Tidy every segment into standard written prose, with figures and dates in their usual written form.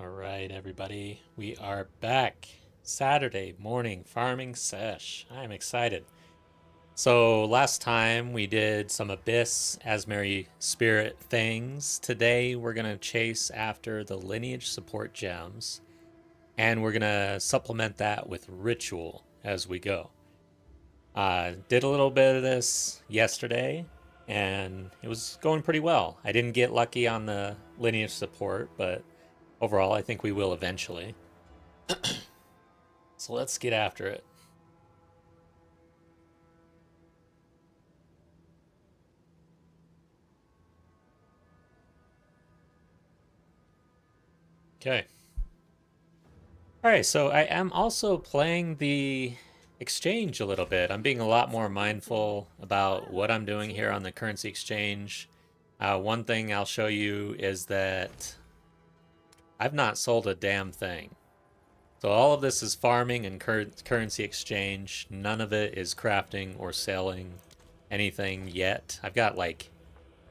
All right, everybody, we are back. Saturday morning farming sesh. I'm excited. So last time we did some Abyss Azmeri spirit things. Today we're gonna chase after the lineage support gems, and we're gonna supplement that with ritual as we go. Did a little bit of this yesterday, and it was going pretty well. I didn't get lucky on the lineage support, but overall I think we will eventually. So let's get after it. Okay. All right, so I am also playing the exchange a little bit. I'm being a lot more mindful about what I'm doing here on the currency exchange. One thing I'll show you is that I've not sold a damn thing. So all of this is farming and currency exchange. None of it is crafting or selling anything yet. I've got like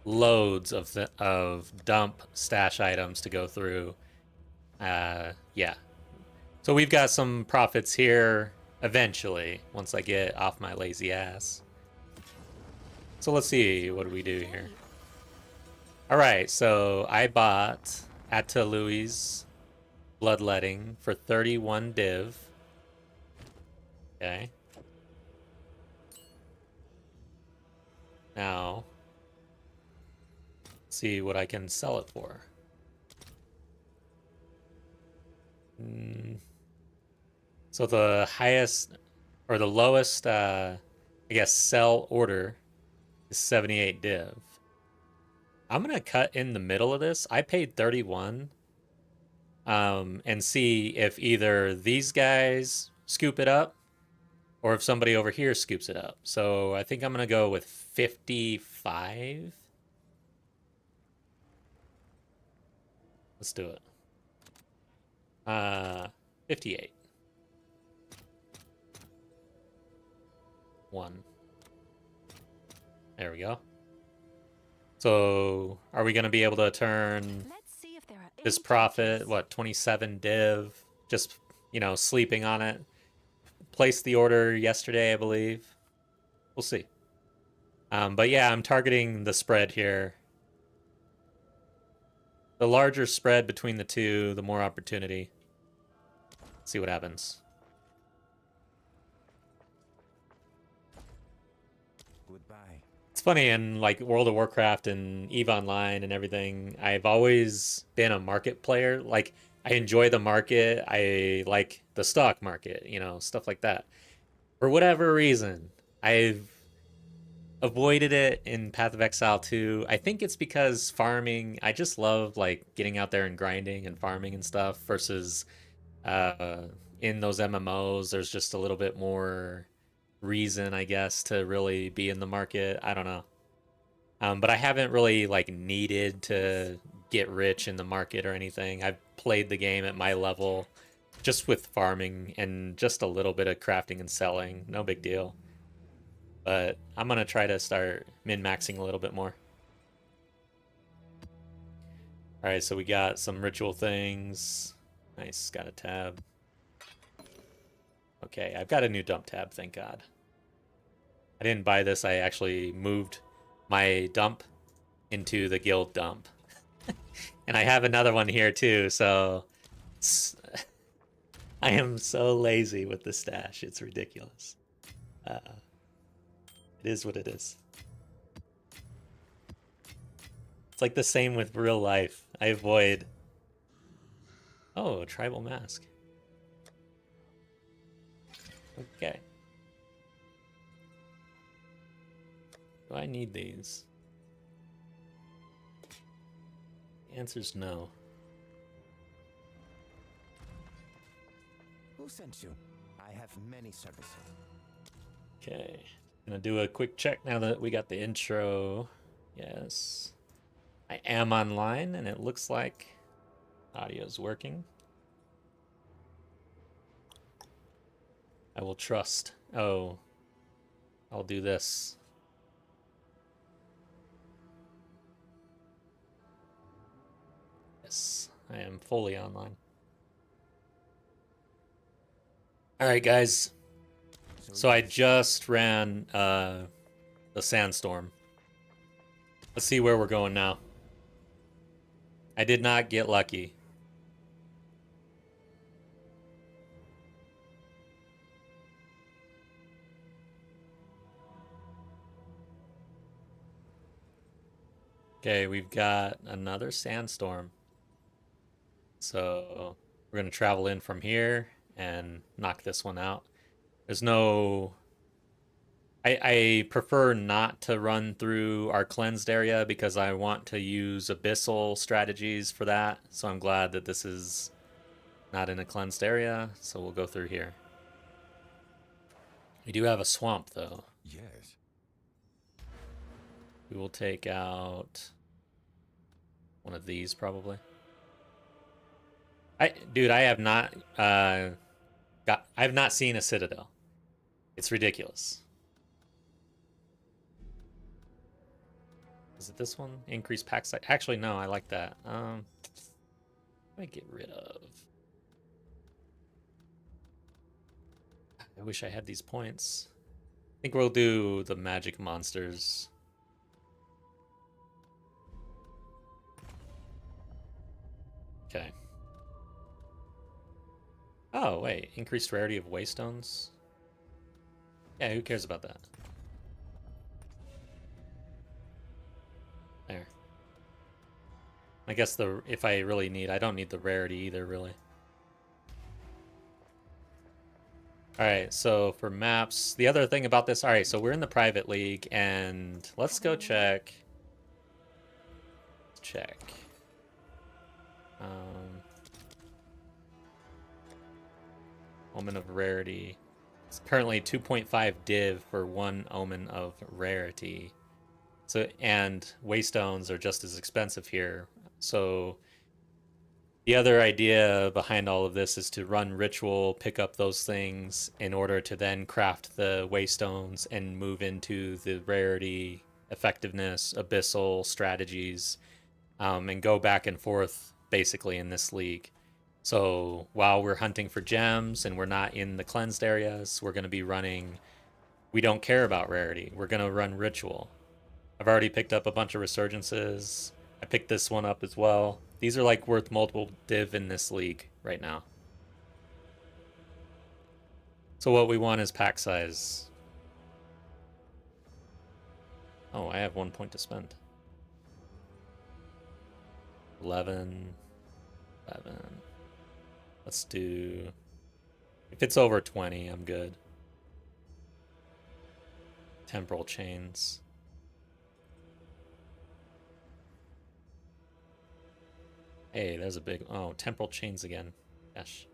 loads of dump stash items to go through. Yeah. So we've got some profits here eventually once I get off my lazy ass. So let's see, what do we do here? All right, so I bought Atta Louis Bloodletting for 31 div. Okay. Now, let's see what I can sell it for. So the highest or the lowest, I guess, sell order is 78 div. I'm gonna cut in the middle of this. I paid 31, and see if either these guys scoop it up or if somebody over here scoops it up. So I think I'm gonna go with 55. Let's do it. 58. 1. There we go. So are we gonna be able to turn this profit, what, 27 div, just, sleeping on it? Placed the order yesterday, I believe. We'll see. But yeah, I'm targeting the spread here. The larger spread between the two, the more opportunity. Let's see what happens. Goodbye. It's funny, in like World of Warcraft and EVE Online and everything, I've always been a market player. Like, I enjoy the market. I like the stock market, stuff like that. For whatever reason, I've avoided it in Path of Exile 2. I think it's because farming, I just love like getting out there and grinding and farming and stuff versus uh in those MMOs there's just a little bit more reason, I guess, to really be in the market. I don't know. But I haven't really like needed to get rich in the market or anything. I've played the game at my level just with farming and just a little bit of crafting and selling. No big deal. But I'm going to try to start min-maxing a little bit more. All right, so we got some ritual things. Nice, got a tab. Okay, I've got a new dump tab, thank God. I didn't buy this, I actually moved my dump into the guild dump. And I have another one here too, so I am so lazy with the stash, it's ridiculous. It is what it is. It's like the same with real life. I avoid... Oh, tribal mask. Okay. Do I need these? The answer's no. Who sent you? I have many services. Okay. Gonna do a quick check now that we got the intro. Yes. I am online and it looks like audio's working. I will trust. Oh. I'll do this. Yes. I am fully online. Alright, guys. So I just ran the sandstorm. Let's see where we're going now. I did not get lucky. Okay, we've got another sandstorm. So we're going to travel in from here and knock this one out. There's no... I prefer not to run through our cleansed area because I want to use abyssal strategies for that. So I'm glad that this is not in a cleansed area. So we'll go through here. We do have a swamp, though. Yes. We will take out one of these, probably. Dude, I have not I have not seen a citadel. It's ridiculous. Is it this one? Increase pack size. Actually, no, I like that. What do I get rid of? I wish I had these points. I think we'll do the magic monsters. Okay. Oh, wait. Increased rarity of waystones? Yeah, who cares about that? There. I guess if I really need... I don't need the rarity either, really. Alright, so for maps... The other thing about this... Alright, so we're in the private league, and let's go check... Let's check. Omen of Rarity. It's currently 2.5 div for one Omen of Rarity. So, and Waystones are just as expensive here. So the other idea behind all of this is to run Ritual, pick up those things in order to then craft the Waystones and move into the Rarity, Effectiveness, Abyssal strategies, and go back and forth basically in this league. So while we're hunting for gems and we're not in the cleansed areas, we're going to be running... We don't care about rarity. We're going to run Ritual. I've already picked up a bunch of Resurgences. I picked this one up as well. These are like worth multiple div in this league right now. So what we want is pack size. Oh, I have 1 point to spend. 11. 11. Let's do... If it's over 20, I'm good. Temporal chains. Hey, there's a big... Oh, temporal chains again. Gosh.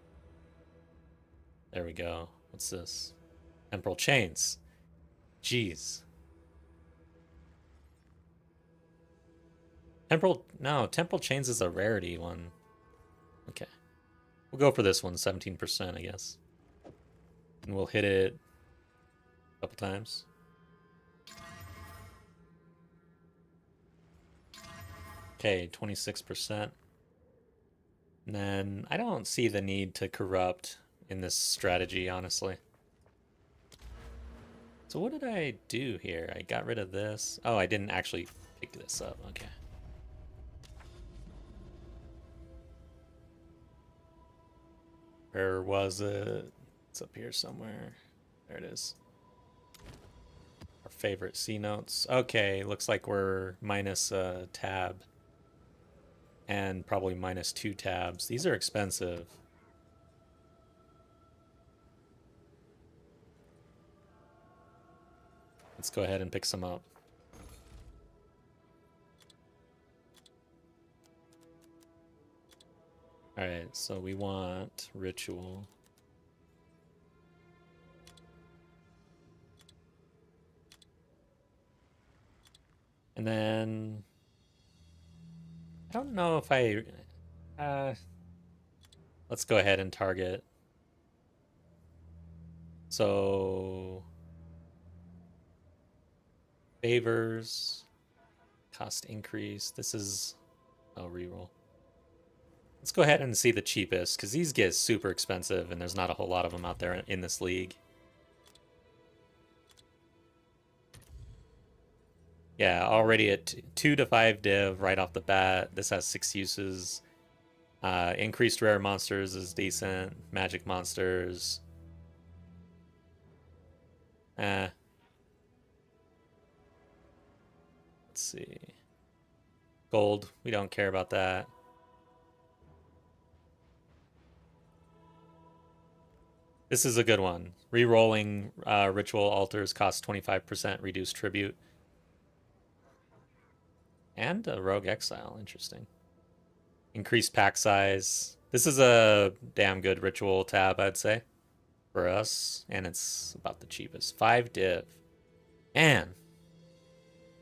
There we go. What's this? Temporal chains. Jeez. No, temporal chains is a rarity one. Okay. We'll go for this one, 17%, I guess. And we'll hit it a couple times. Okay, 26%. And then I don't see the need to corrupt in this strategy, honestly. So what did I do here? I got rid of this. Oh, I didn't actually pick this up. Okay. Where was it? It's up here somewhere. There it is. Our favorite C notes. Okay, looks like we're minus a tab. And probably minus 2 tabs. These are expensive. Let's go ahead and pick some up. Alright, so we want Ritual. And then... I don't know if let's go ahead and target. So... Favors. Cost increase. This is... Oh, reroll. Let's go ahead and see the cheapest, because these get super expensive, and there's not a whole lot of them out there in this league. Yeah, already at 2 to 5 div right off the bat. This has 6 uses. Increased rare monsters is decent. Magic monsters. Let's see. Gold, we don't care about that. This is a good one. Rerolling ritual altars costs 25% reduced tribute. And a rogue exile, interesting. Increased pack size. This is a damn good ritual tab, I'd say, for us. And it's about the cheapest. 5 div. Man,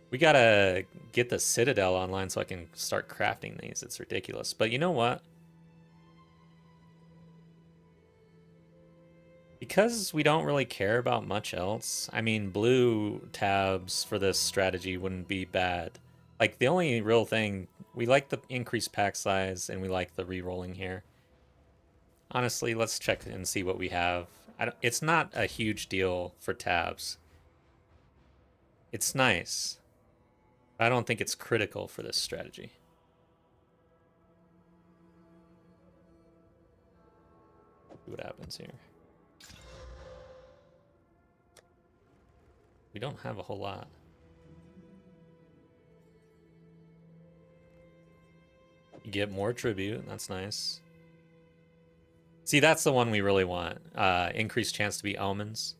we gotta get the Citadel online so I can start crafting these. It's ridiculous. But you know what? Because we don't really care about much else, I mean, blue tabs for this strategy wouldn't be bad. Like, the only real thing, we like the increased pack size, and we like the re-rolling here. Honestly, let's check and see what we have. It's not a huge deal for tabs. It's nice. But I don't think it's critical for this strategy. See what happens here. We don't have a whole lot. You get more tribute. That's nice. See, that's the one we really want. Increased chance to be omens.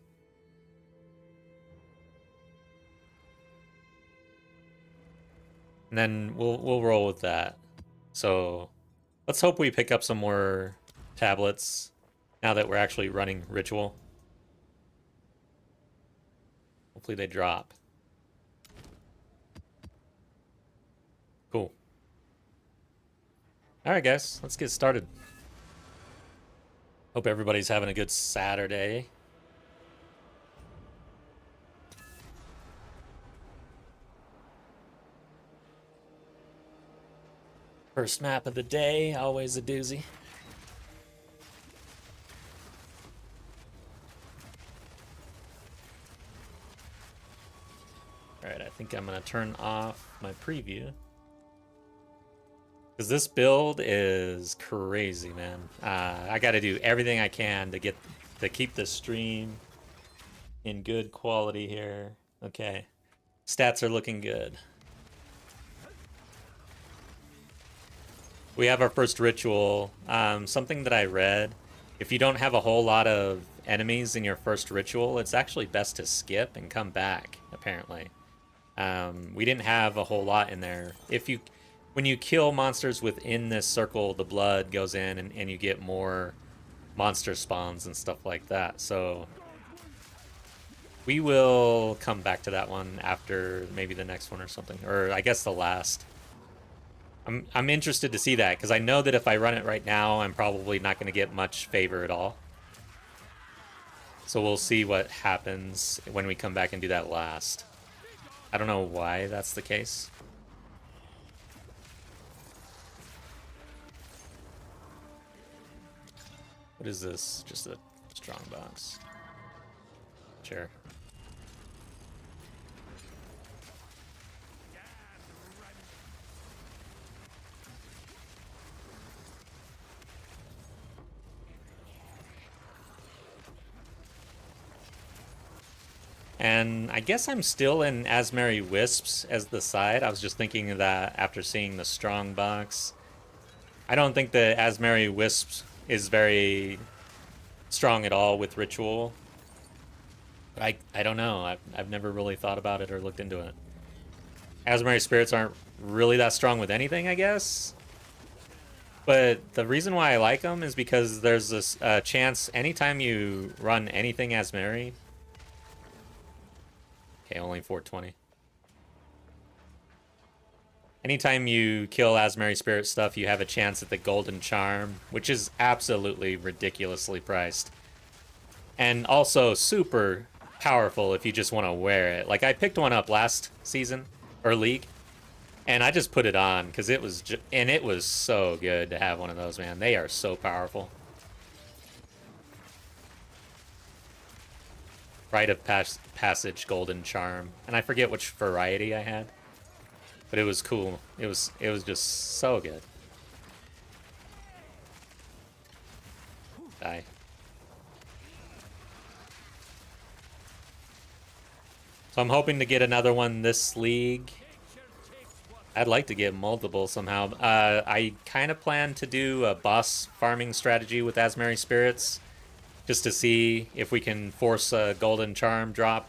And then we'll roll with that. So let's hope we pick up some more tablets now that we're actually running ritual. Hopefully they drop. Cool. Alright guys, let's get started. Hope everybody's having a good Saturday. First map of the day, always a doozy. Alright, I think I'm going to turn off my preview. Because this build is crazy, man. I got to do everything I can to keep the stream in good quality here. Okay. Stats are looking good. We have our first ritual. Something that I read, if you don't have a whole lot of enemies in your first ritual, it's actually best to skip and come back, apparently. We didn't have a whole lot in there. When you kill monsters within this circle, the blood goes in and you get more monster spawns and stuff like that. So we will come back to that one after maybe the next one or something, or I guess the last. I'm interested to see that because I know that if I run it right now, I'm probably not going to get much favor at all. So we'll see what happens when we come back and do that last. I don't know why that's the case. What is this? Just a strong box. Sure. And I guess I'm still in Azmeri Wisps as the side. I was just thinking of that after seeing the strong box. I don't think the Azmeri Wisps is very strong at all with ritual. But I don't know. I've never really thought about it or looked into it. Azmeri spirits aren't really that strong with anything, I guess. But the reason why I like them is because there's this chance anytime you run anything Azmeri. Okay, only 420. Anytime you kill Azmeri Spirit stuff, you have a chance at the Golden Charm, which is absolutely ridiculously priced. And also super powerful if you just want to wear it. Like, I picked one up last season, or league, And I just put it on because it was, and it was so good to have one of those, man. They are so powerful. Rite of Passage, Golden Charm, and I forget which variety I had, but it was cool. It was just so good. Die. So I'm hoping to get another one this league. I'd like to get multiple somehow. I kind of plan to do a boss farming strategy with Azmeri Spirits, just to see if we can force a Golden Charm drop.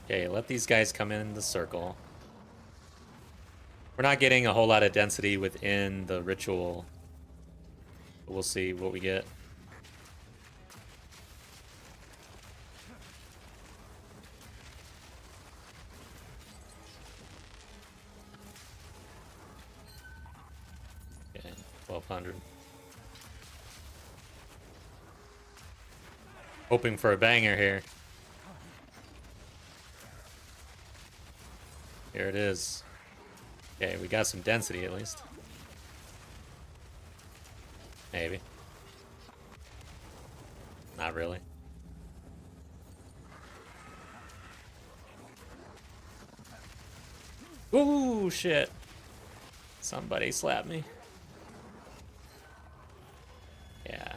Okay, let these guys come in the circle. We're not getting a whole lot of density within the ritual. But we'll see what we get. Okay, 1200. Hoping for a banger here. Here it is. Okay, we got some density at least. Maybe. Not really. Ooh, shit. Somebody slapped me. Yeah.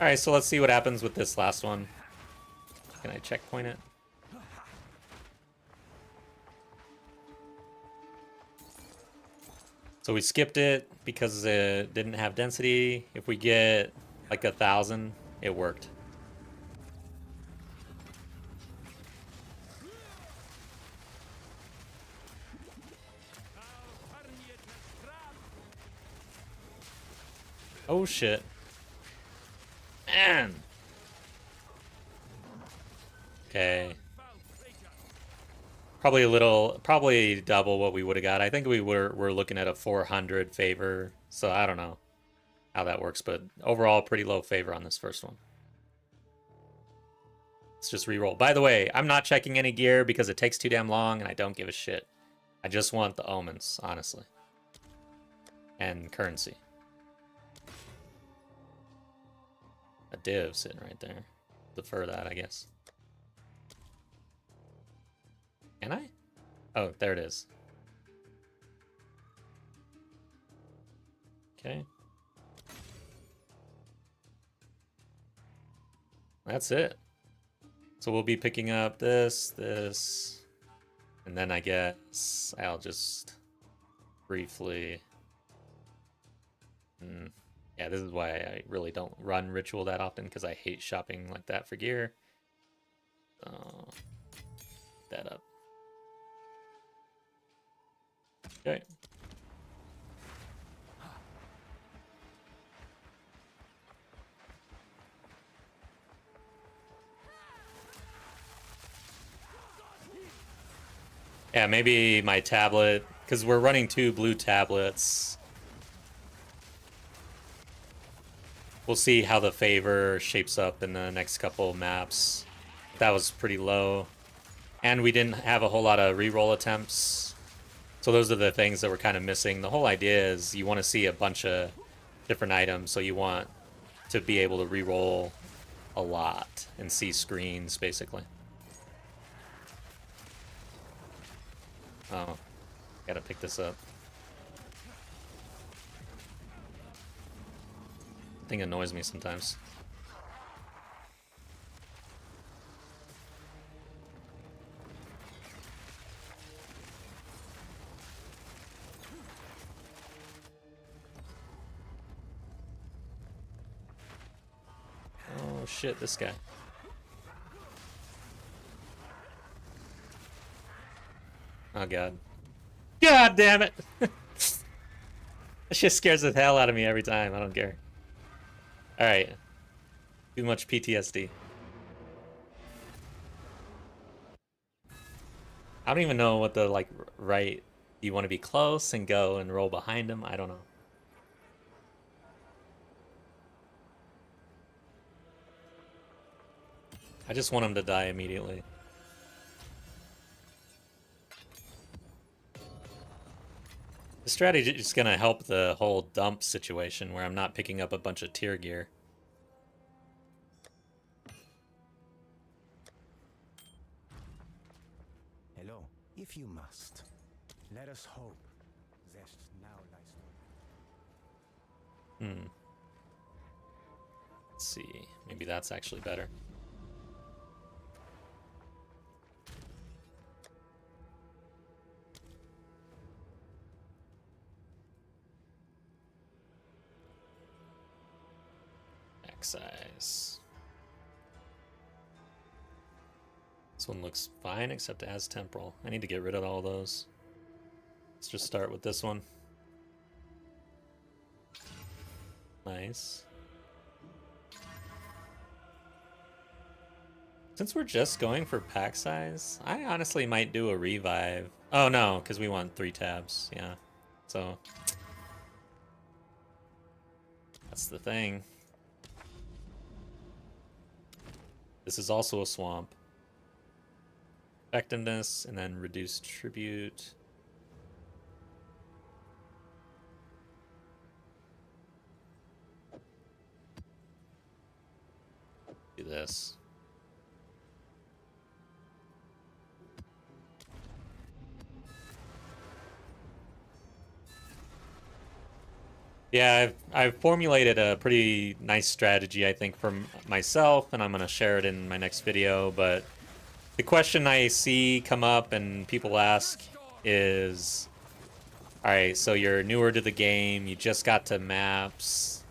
Alright, so let's see what happens with this last one. Can I checkpoint it? So we skipped it because it didn't have density. If we get like 1,000, it worked. Oh shit. Man. Okay. Probably double what we would have got. I think we're looking at a 400 favor, so I don't know how that works, but overall pretty low favor on this first one. Let's just reroll. By the way, I'm not checking any gear because it takes too damn long and I don't give a shit. I just want the omens, honestly. And currency. A div sitting right there. Defer that, I guess. Can I? Oh, there it is. Okay. That's it. So we'll be picking up this, and then I guess I'll just briefly... Yeah, this is why I really don't run Ritual that often, because I hate shopping like that for gear. That up. Okay. Yeah, maybe my tablet, because we're running 2 blue tablets. We'll see how the favor shapes up in the next couple maps. That was pretty low. And we didn't have a whole lot of reroll attempts. So those are the things that we're kind of missing. The whole idea is you want to see a bunch of different items, so you want to be able to reroll a lot and see screens, basically. Oh, gotta pick this up. Thing annoys me sometimes. Oh shit, this guy. Oh god. God damn it! That shit scares the hell out of me every time. I don't care. Alright. Too much PTSD. I don't even know what the, like, right... You want to be close and go and roll behind him? I don't know. I just want him to die immediately. The strategy is going to help the whole dump situation where I'm not picking up a bunch of tier gear. Hello, if you must. Let us hope Zest now lies. Let's see. Maybe that's actually better. Size. This one looks fine except it has temporal. I need to get rid of all those. Let's just start with this one. Nice. Since we're just going for pack size, I honestly might do a revive. Oh no, because we want 3 tabs. Yeah. So that's the thing. This is also a swamp. Effectiveness and then reduced tribute. Do this. Yeah, I've formulated a pretty nice strategy, I think, for myself, and I'm going to share it in my next video, but the question I see come up and people ask is, alright, so you're newer to the game, you just got to maps,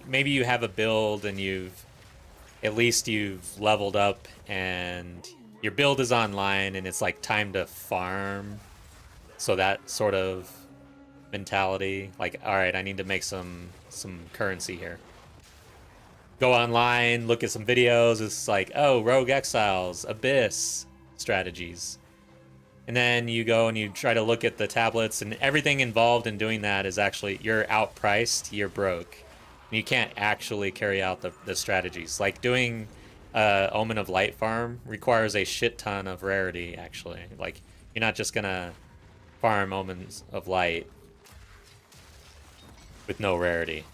maybe you have a build and at least you've leveled up and your build is online and it's like time to farm, so that sort of mentality, like, all right, I need to make some currency here. Go online, look at some videos. It's like, oh, Rogue Exiles, Abyss strategies. And then you go and you try to look at the tablets, and everything involved in doing that is actually, you're outpriced, you're broke. You can't actually carry out the strategies. Like doing Omen of Light farm requires a shit ton of rarity, actually. Like, you're not just gonna farm Omens of Light with no rarity.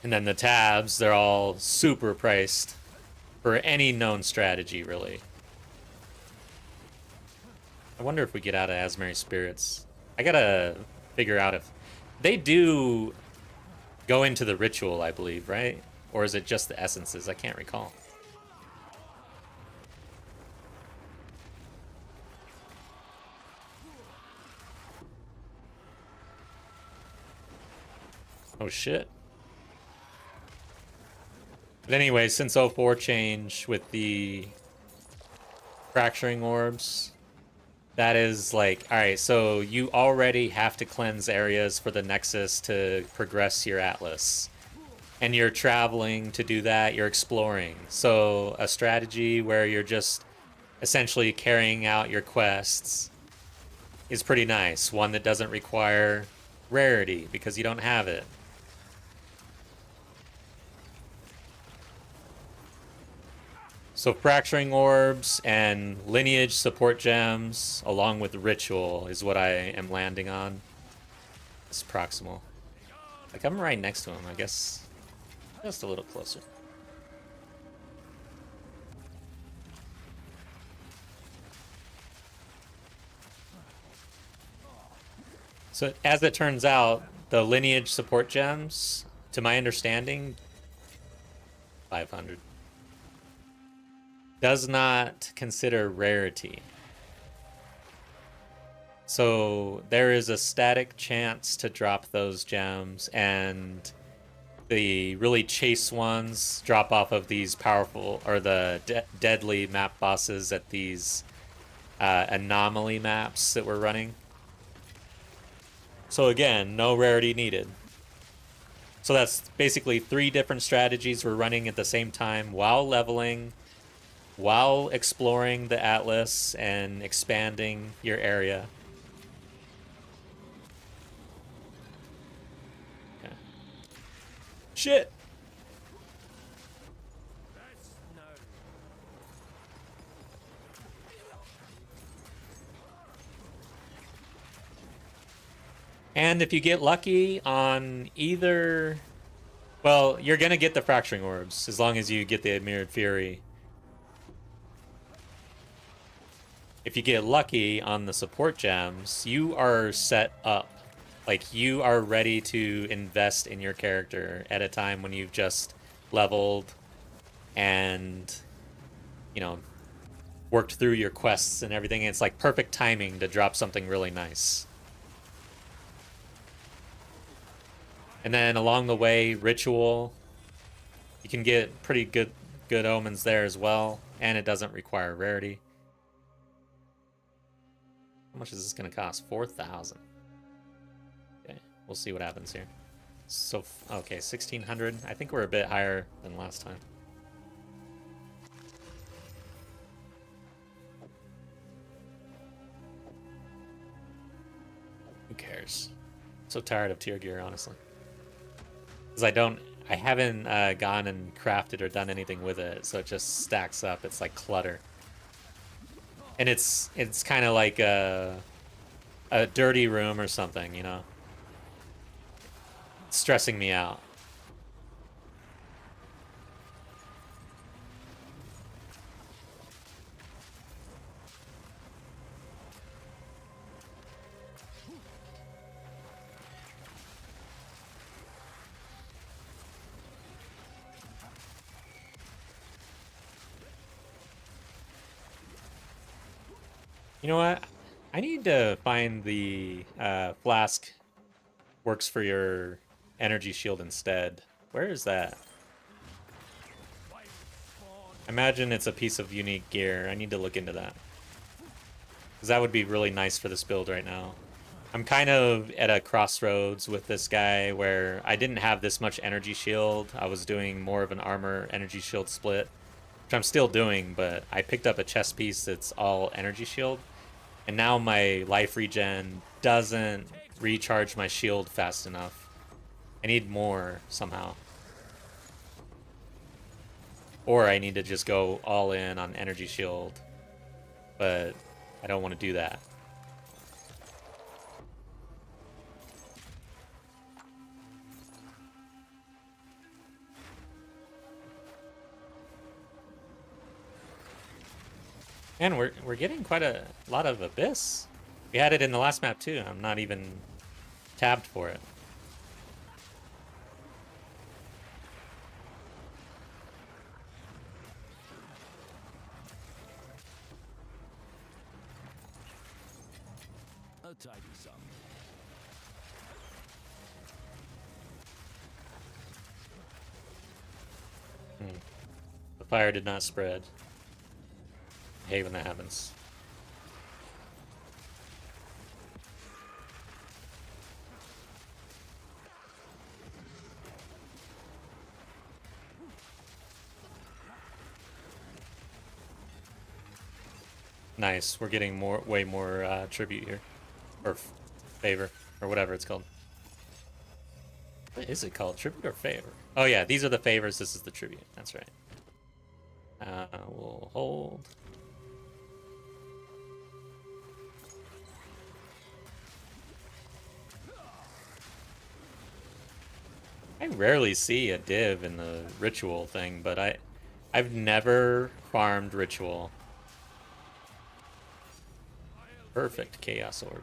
And then the tabs, they're all super priced for any known strategy, really. I wonder if we get out of Azmeri Spirits. I gotta figure out if they do go into the ritual, I believe, right? Or is it just the essences? I can't recall. Oh shit. But anyway, since 04 change with the fracturing orbs, that is like, alright, so you already have to cleanse areas for the Nexus to progress your Atlas. And you're traveling to do that, you're exploring. So a strategy where you're just essentially carrying out your quests is pretty nice. One that doesn't require rarity because you don't have it. So fracturing orbs and lineage support gems along with ritual is what I am landing on. It's proximal. Like, I'm right next to him, I guess. Just a little closer. So as it turns out, the lineage support gems, to my understanding, 500. Does not consider rarity. So there is a static chance to drop those gems, and the really chase ones drop off of these powerful, or the deadly map bosses at these anomaly maps that we're running. So again, no rarity needed. So that's basically 3 different strategies we're running at the same time while leveling, while exploring the Atlas and expanding your area. Okay. Shit! And if you get lucky on either... Well, you're going to get the Fracturing Orbs, as long as you get the Mirrored Fury. If you get lucky on the support gems, you are set up. Like, you are ready to invest in your character at a time when you've just leveled and, you know, worked through your quests and everything. It's like perfect timing to drop something really nice. And then along the way, Ritual, you can get pretty good omens there as well, and it doesn't require rarity. How much is this going to cost? 4,000. Okay, we'll see what happens here. So, okay, 1,600. I think we're a bit higher than last time. Who cares? I'm so tired of tier gear, honestly. Because I haven't gone and crafted or done anything with it, so it just stacks up. It's like clutter. And it's kind of like a dirty room or something, you know? It's stressing me out. You know what? I need to find the flask works for your energy shield instead. Where is that? I imagine it's a piece of unique gear. I need to look into that. Because that would be really nice for this build right now. I'm kind of at a crossroads with this guy where I didn't have this much energy shield. I was doing more of an armor energy shield split, which I'm still doing, but I picked up a chest piece that's all energy shield. And now my life regen doesn't recharge my shield fast enough. I need more somehow. Or I need to just go all in on energy shield. But I don't want to do that. And we're getting quite a lot of Abyss. We had it in the last map too. I'm not even tabbed for it. A tidy sum. The fire did not spread. I hate when that happens. Nice, we're getting way more tribute here. Or favor, or whatever it's called. What is it called? Tribute or favor? Oh yeah, these are the favors, this is the tribute. That's right. We'll hold. I rarely see a div in the ritual thing, but I've never farmed ritual. Perfect chaos orb.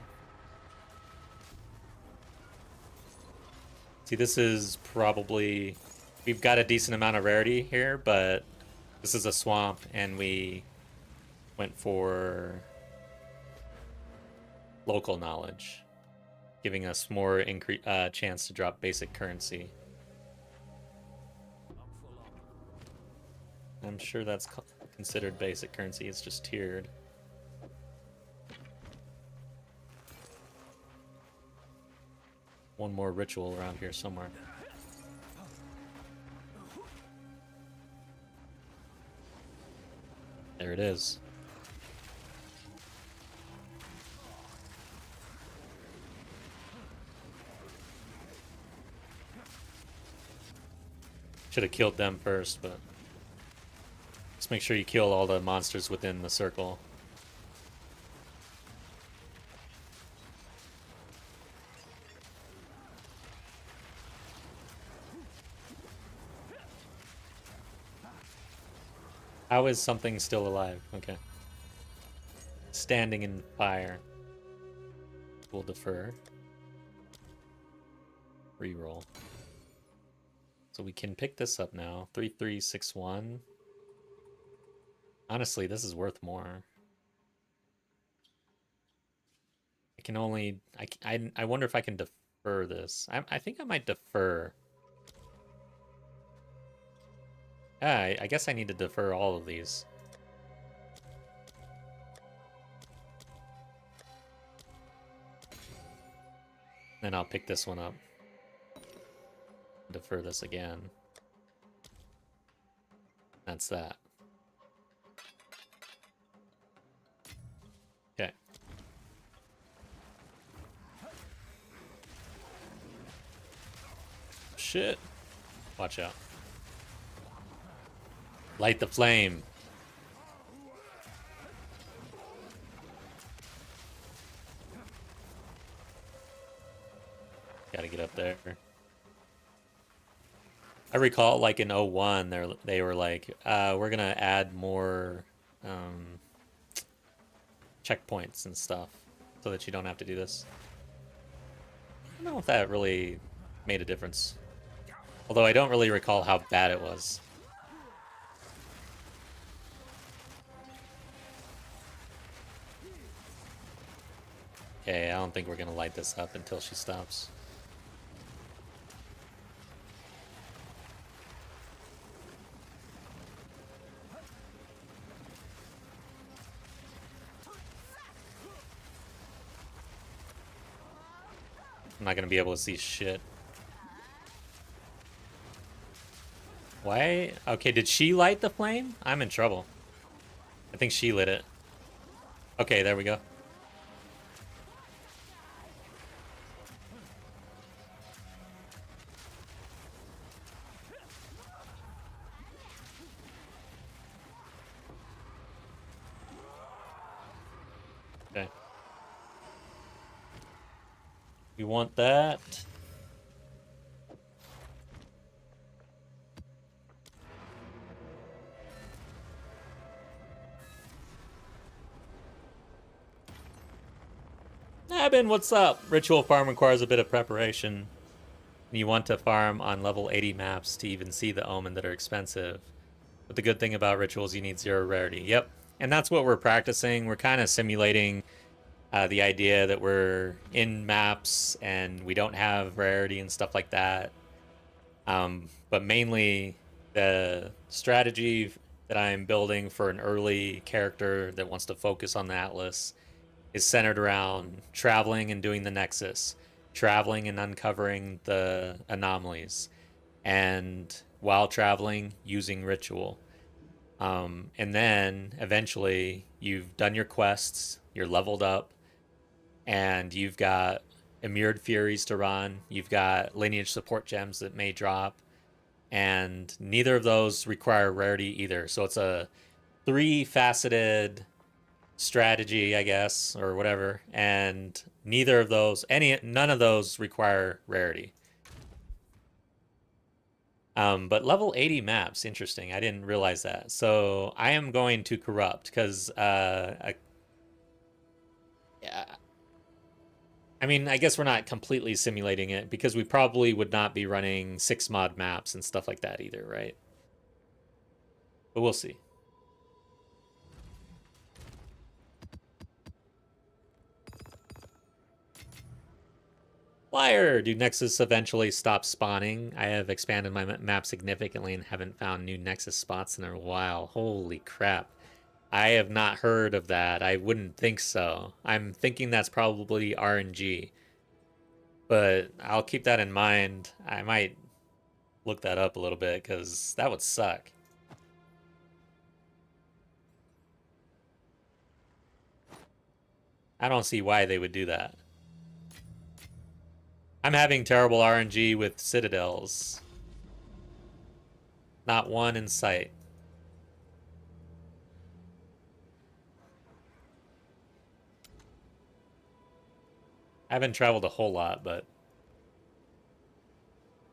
See, this is probably... We've got a decent amount of rarity here, but this is a swamp, and we went for local knowledge, giving us more chance to drop basic currency. I'm sure that's considered basic currency, it's just tiered. One more ritual around here somewhere. There it is. Should have killed them first, but just make sure you kill all the monsters within the circle. How is something still alive? Okay. Standing in fire. We'll defer. Reroll. So we can pick this up now. 3361. Honestly, this is worth more. I can only... I wonder if I can defer this. I think I might defer. I guess I need to defer all of these. Then I'll pick this one up. Defer this again. That's that. Okay. Shit. Watch out. Light the flame. Gotta get up there. I recall, like, in 01, they were like, we're gonna add more checkpoints and stuff so that you don't have to do this. I don't know if that really made a difference. Although I don't really recall how bad it was. Okay, I don't think we're gonna light this up until she stops. I'm not gonna be able to see shit. Why? Okay, did she light the flame? I'm in trouble. I think she lit it. Okay, there we go. Okay. We want that. Abin, what's up? Ritual farm requires a bit of preparation. You want to farm on level 80 maps to even see the omen that are expensive. But the good thing about rituals, you need 0 rarity. Yep. And that's what we're practicing. We're kind of simulating the idea that we're in maps and we don't have rarity and stuff like that. But mainly the strategy that I'm building for an early character that wants to focus on the Atlas is centered around traveling and doing the Nexus, traveling and uncovering the anomalies, and while traveling, using ritual. And then eventually you've done your quests, you're leveled up, and you've got Immured Furies to run, you've got Lineage support gems that may drop, and neither of those require rarity either. So it's a 3-faceted strategy, I guess, or whatever, and none of those require rarity. But level 80 maps, interesting. I didn't realize that. So I am going to corrupt because yeah. I mean, I guess we're not completely simulating it because we probably would not be running 6 mod maps and stuff like that either, right? But we'll see. Liar! Do Nexus eventually stop spawning? I have expanded my map significantly and haven't found new Nexus spots in a while. Holy crap. I have not heard of that. I wouldn't think so. I'm thinking that's probably RNG. But I'll keep that in mind. I might look that up a little bit because that would suck. I don't see why they would do that. I'm having terrible RNG with citadels. Not one in sight. I haven't traveled a whole lot, but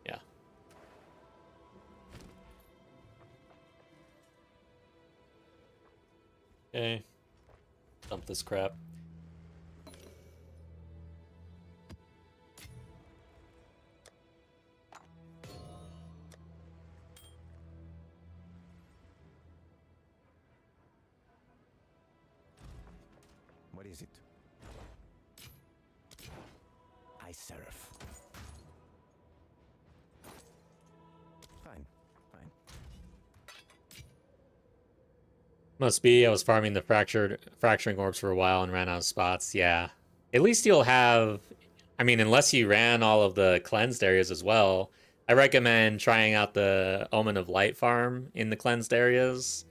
yeah. Okay. Dump this crap. What is it? High Seraph. Fine, fine. Must be I was farming the fracturing orbs for a while and ran out of spots. Yeah. At least you'll have, I mean, unless you ran all of the cleansed areas as well, I recommend trying out the Omen of Light farm in the cleansed areas.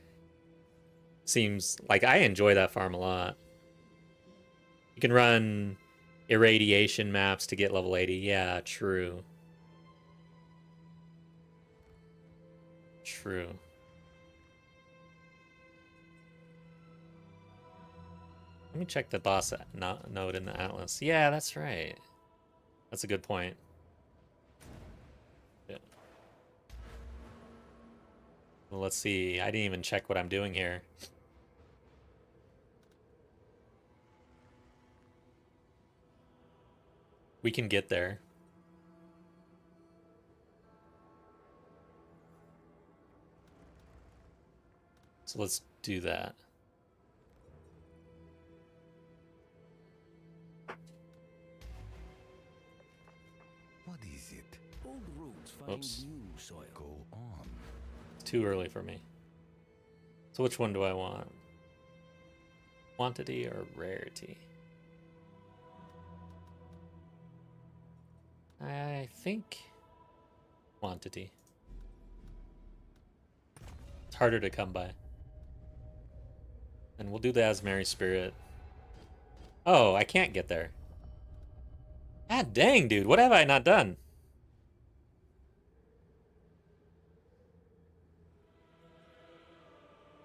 Seems like I enjoy that farm a lot. You can run irradiation maps to get level 80. Yeah, true. True. Let me check the boss node in the Atlas. Yeah, that's right. That's a good point. Yeah. Well, let's see. I didn't even check what I'm doing here. We can get there. So let's do that. What is it? Old roots find Oops. new soil. Go on. It's too early for me. So which one do I want? Quantity or rarity? I think quantity. It's harder to come by. And we'll do the Azmeri Spirit. Oh, I can't get there. God dang, dude. What have I not done?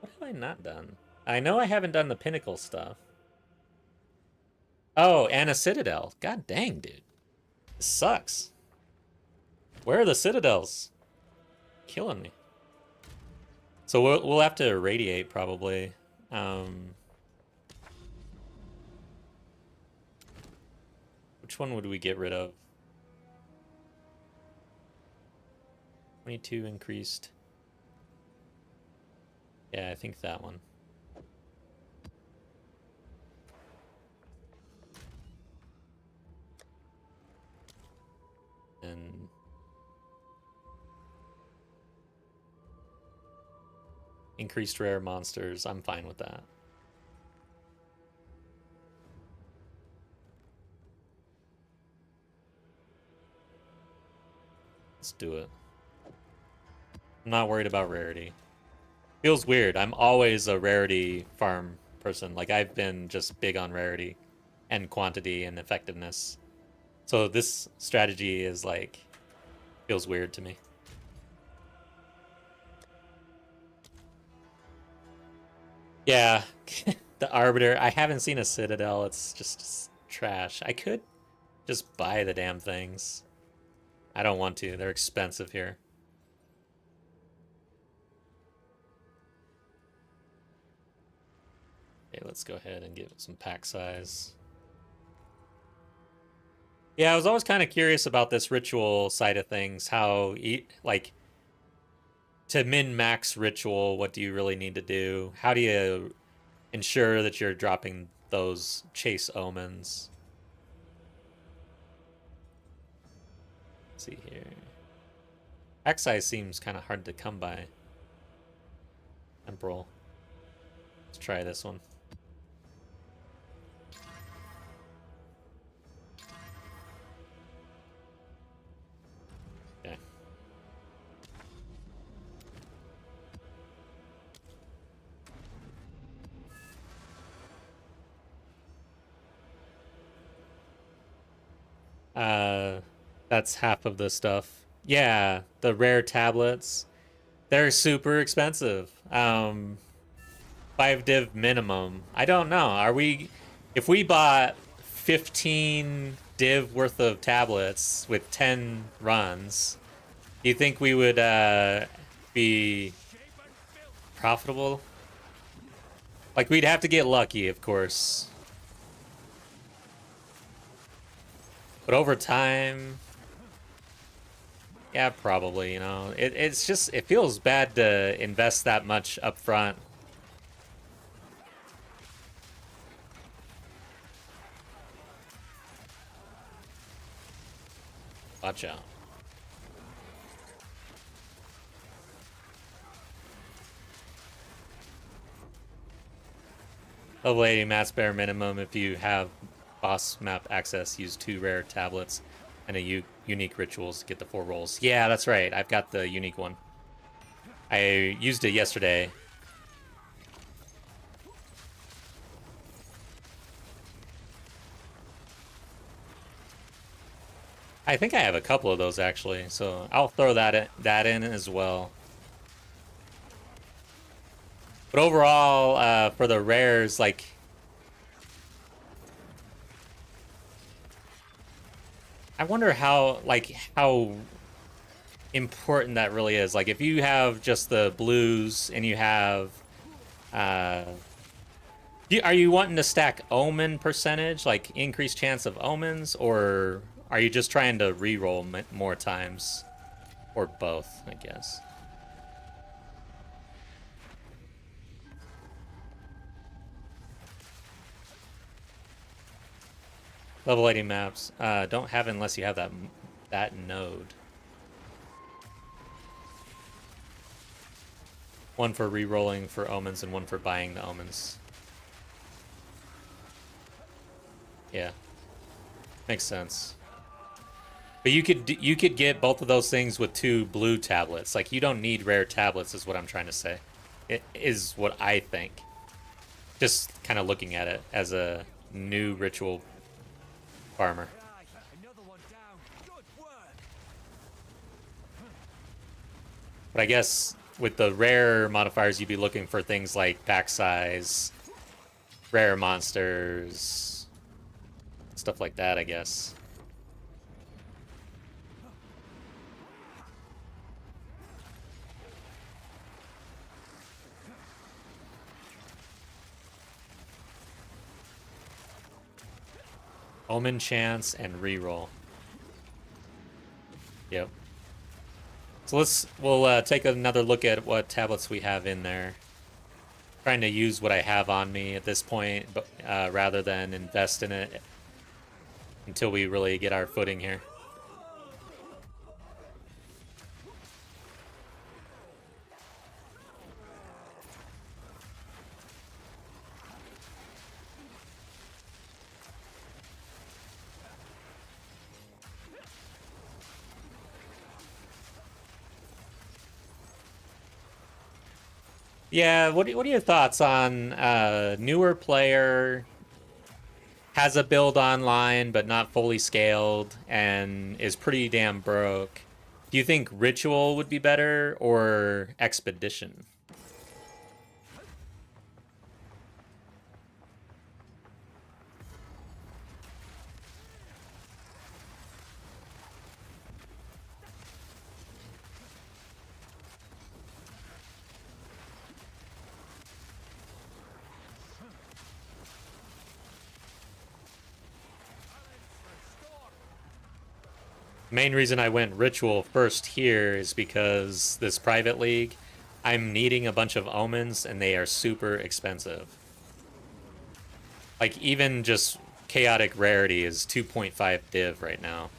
What have I not done? I know I haven't done the Pinnacle stuff. Oh, and a Citadel. God dang, dude. This sucks. Where are the Citadels? Killing me. So we'll have to irradiate probably. Which one would we get rid of? 22 increased. Yeah, I think that one. And increased rare monsters. I'm fine with that. Let's do it. I'm not worried about rarity. Feels weird. I'm always a rarity farm person. Like, I've been just big on rarity and quantity and effectiveness. So this strategy is like, feels weird to me. Yeah, the Arbiter. I haven't seen a Citadel. It's just trash. I could just buy the damn things. I don't want to. They're expensive here. Okay, let's go ahead and give it some pack size. Yeah, I was always kind of curious about this ritual side of things. How, like, to min-max ritual, what do you really need to do? How do you ensure that you're dropping those chase omens? Let's see here. Pack size seems kind of hard to come by. Temporal. Let's try this one. Okay. That's half of the stuff. Yeah, the rare tablets. They're super expensive. 5 div minimum. I don't know. Are we, if we bought 15 div worth of tablets with 10 runs, do you think we would be profitable? Like, we'd have to get lucky, of course. But over time... Yeah, probably, you know. It's just... It feels bad to invest that much up front. Watch out. Level 80 max bare minimum. If you have boss map access, use 2 rare tablets and a unique rituals to get the 4 rolls. Yeah, that's right. I've got the unique one. I used it yesterday. I think I have a couple of those actually, so I'll throw that in as well. But overall, for the rares, like... I wonder how important that really is. Like, if you have just the blues and you have... are you wanting to stack omen percentage, like increased chance of omens, or are you just trying to reroll more times? Or both, I guess. Level 80 maps. Don't have it unless you have that node. One for re-rolling for omens and one for buying the omens. Yeah. Makes sense. But you could get both of those things with 2 blue tablets. Like, you don't need rare tablets is what I'm trying to say. It is what I think. Just kind of looking at it as a new ritual farmer. But I guess with the rare modifiers, you'd be looking for things like pack size, rare monsters, stuff like that, I guess. Omen chance and reroll. Yep. So we'll take another look at what tablets we have in there. Trying to use what I have on me at this point, but rather than invest in it until we really get our footing here. Yeah, what are your thoughts on newer player has a build online but not fully scaled and is pretty damn broke? Do you think Ritual would be better or Expedition? Main reason I went Ritual first here is because this private league, I'm needing a bunch of omens and they are super expensive. Like, even just chaotic rarity is 2.5 div right now.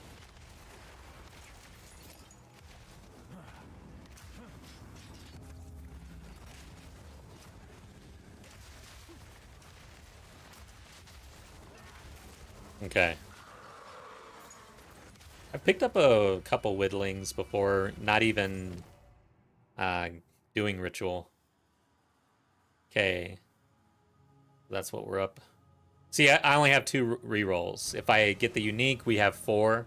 Okay. I picked up a couple whittlings before, not even doing Ritual. Okay. That's what we're up. See, I only have 2 rerolls. If I get the unique, we have 4.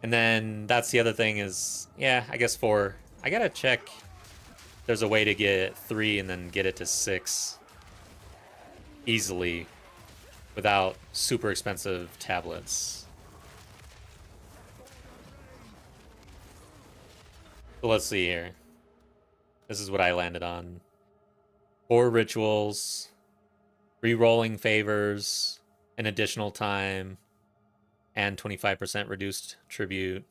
And then that's the other thing is, yeah, I guess 4. I gotta check. There's a way to get 3 and then get it to 6 easily without super expensive tablets. So let's see here. This is what I landed on. 4 rituals, re-rolling favors, an additional time, and 25% reduced tribute.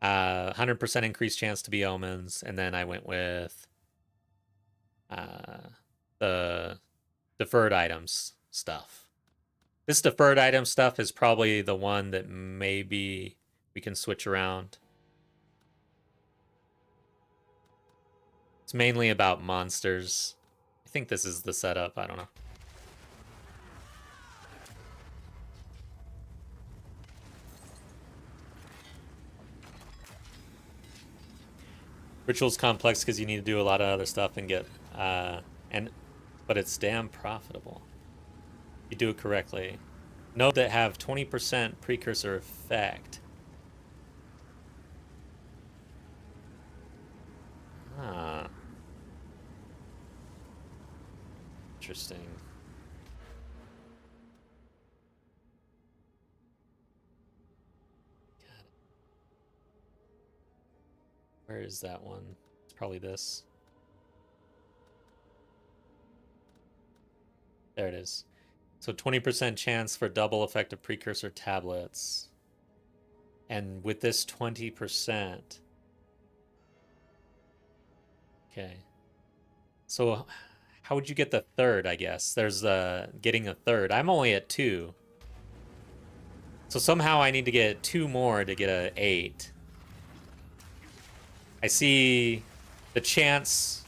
100% increased chance to be omens, and then I went with the deferred items stuff. This deferred item stuff is probably the one that maybe we can switch around. It's mainly about monsters. I think this is the setup. I don't know. Ritual's complex because you need to do a lot of other stuff and get but it's damn profitable. You do it correctly. Note that have 20% precursor effect. Ah. Interesting. Got it. Where is that one? It's probably this. There it is. So 20% chance for double effective precursor tablets. And with this 20%. Okay. So how would you get the third, I guess? There's getting a third. I'm only at 2. So somehow I need to get 2 more to get a 8. I see the chance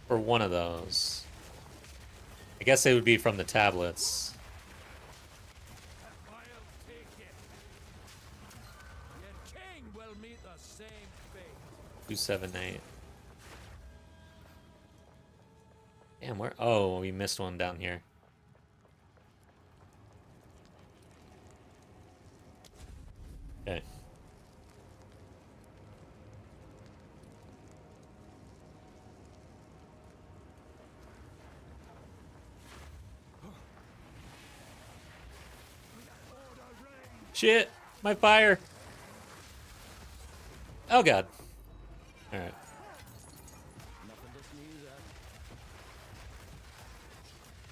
for one of those. I guess it would be from the tablets. I'll take it. Your king will meet the same fate. 278. Damn, where? Oh, we missed one down here. Okay. Shit! My fire! Oh god. Alright.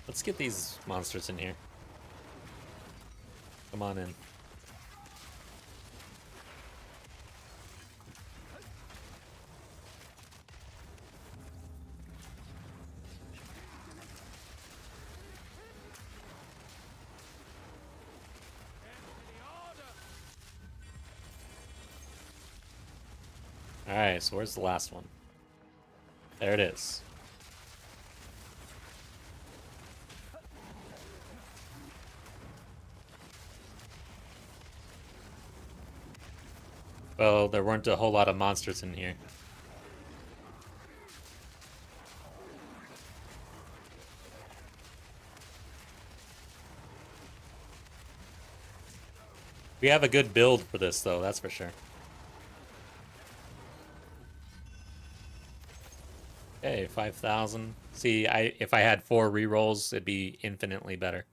Let's get these monsters in here. Come on in. Alright, so where's the last one? There it is. Well, there weren't a whole lot of monsters in here. We have a good build for this, though, that's for sure. Okay, 5,000. See, if I had 4 rerolls, it'd be infinitely better.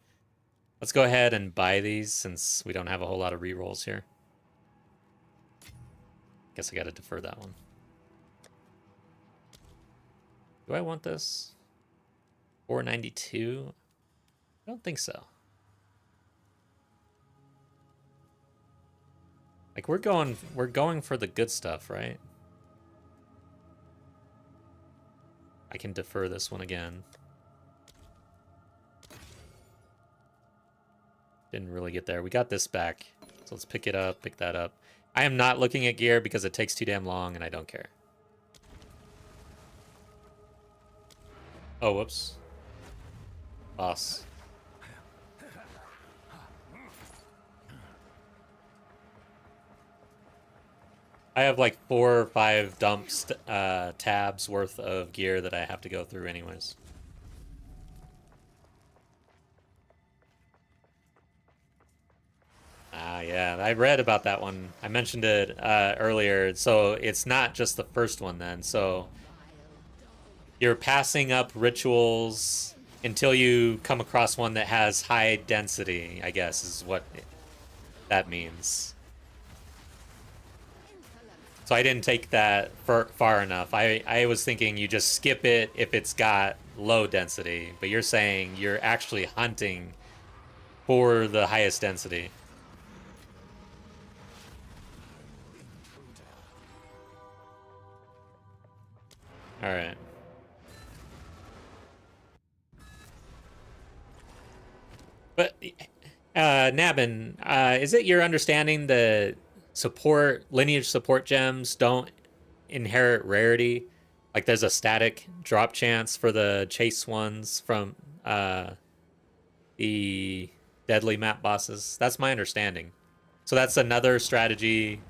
Let's go ahead and buy these since we don't have a whole lot of rerolls here. Guess I gotta defer that one. Do I want this? 492? I don't think so. Like we're going for the good stuff, right? I can defer this one again. Didn't really get there. We got this back. So let's pick it up, pick that up. I am not looking at gear because it takes too damn long and I don't care. Oh, whoops. Boss. I have like 4 or 5 dumps tabs worth of gear that I have to go through anyways. Ah, yeah, I read about that one. I mentioned it earlier. So it's not just the first one then. So you're passing up rituals until you come across one that has high density, I guess, is what that means. So I didn't take that far enough. I was thinking you just skip it if it's got low density, but you're saying you're actually hunting for the highest density. All right. But Nabin, is it your understanding that lineage support gems don't inherit rarity? Like there's a static drop chance for the chase ones from the deadly map bosses. That's my understanding. So that's another strategy.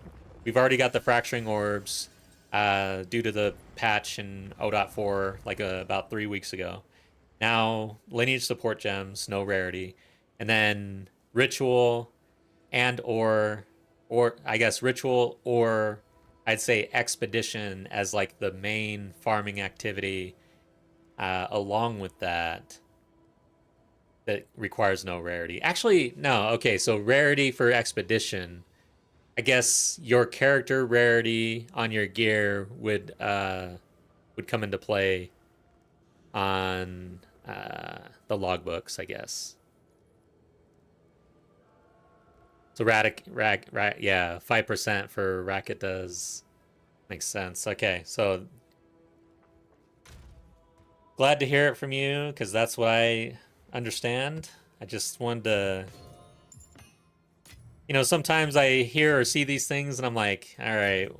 We've already got the fracturing orbs due to the patch in 0.4 like about 3 weeks ago. Now lineage support gems, no rarity, and then ritual and or I guess ritual or I'd say expedition as like the main farming activity. Along with that requires no rarity. Actually, no. Okay, so rarity for expedition. I guess your character rarity on your gear would come into play on the logbooks, I guess. So yeah, 5% for Racket does makes sense. Okay, so glad to hear it from you because that's what I understand. I just wanted to, sometimes I hear or see these things and I'm like, all right,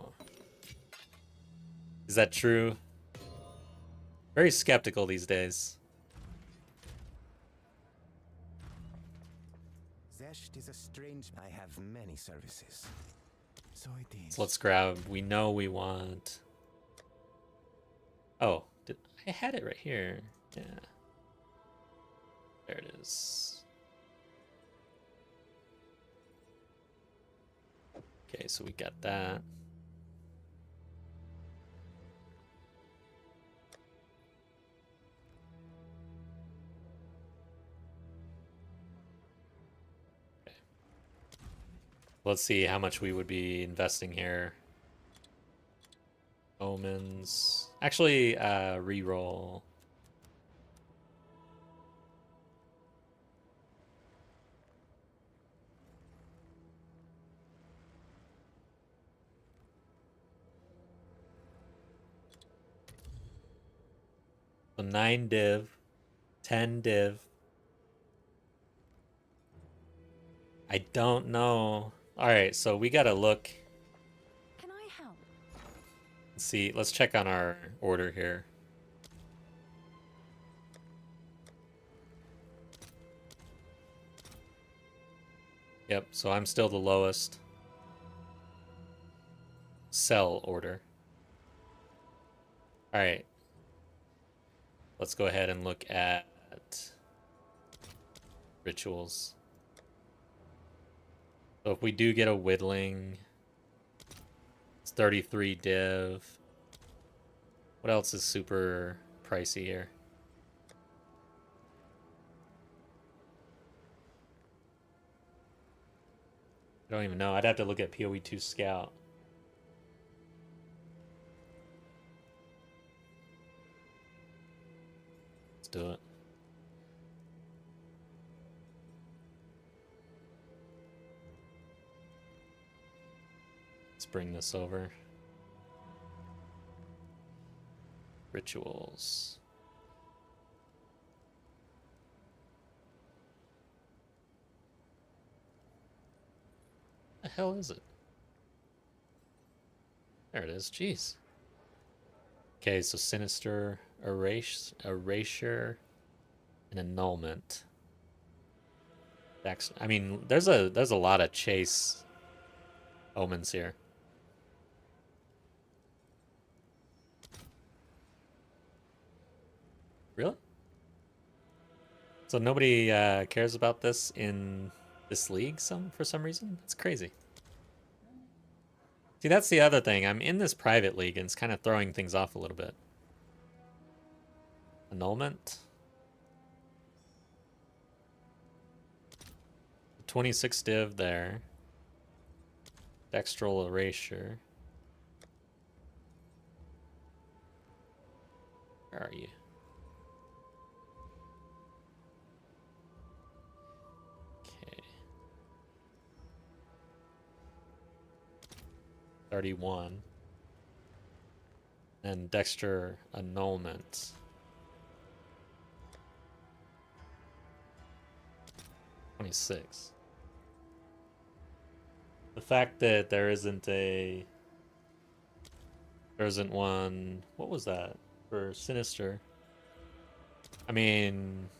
is that true? Very skeptical these days. Zesht is a strange. I have many services. So it is. So let's grab. We know we want. Oh, I had it right here. Yeah. There it is. Okay, so we got that. Okay. Let's see how much we would be investing here. Omens. Actually, reroll. So 9 div, 10 div. I don't know. All right, so we gotta look. Can I help? Let's see. Let's check on our order here. Yep, so I'm still the lowest. Sell order. All right. Let's go ahead and look at rituals. So if we do get a whittling, it's 33 div. What else is super pricey here? I don't even know. I'd have to look at PoE2 Scout. Let's do it. Let's bring this over. Rituals. The hell is it? There it is. Jeez. Okay, so sinister, erasure, and annulment. I mean, there's a lot of chase omens here. Really? So nobody cares about this in this league for some reason? That's crazy. See, that's the other thing. I'm in this private league and it's kind of throwing things off a little bit. Annulment. 26 div there. Dextral erasure. Where are you? 31. And Dexter annulment. 26. The fact that there isn't one. What was that for Sinister? I mean,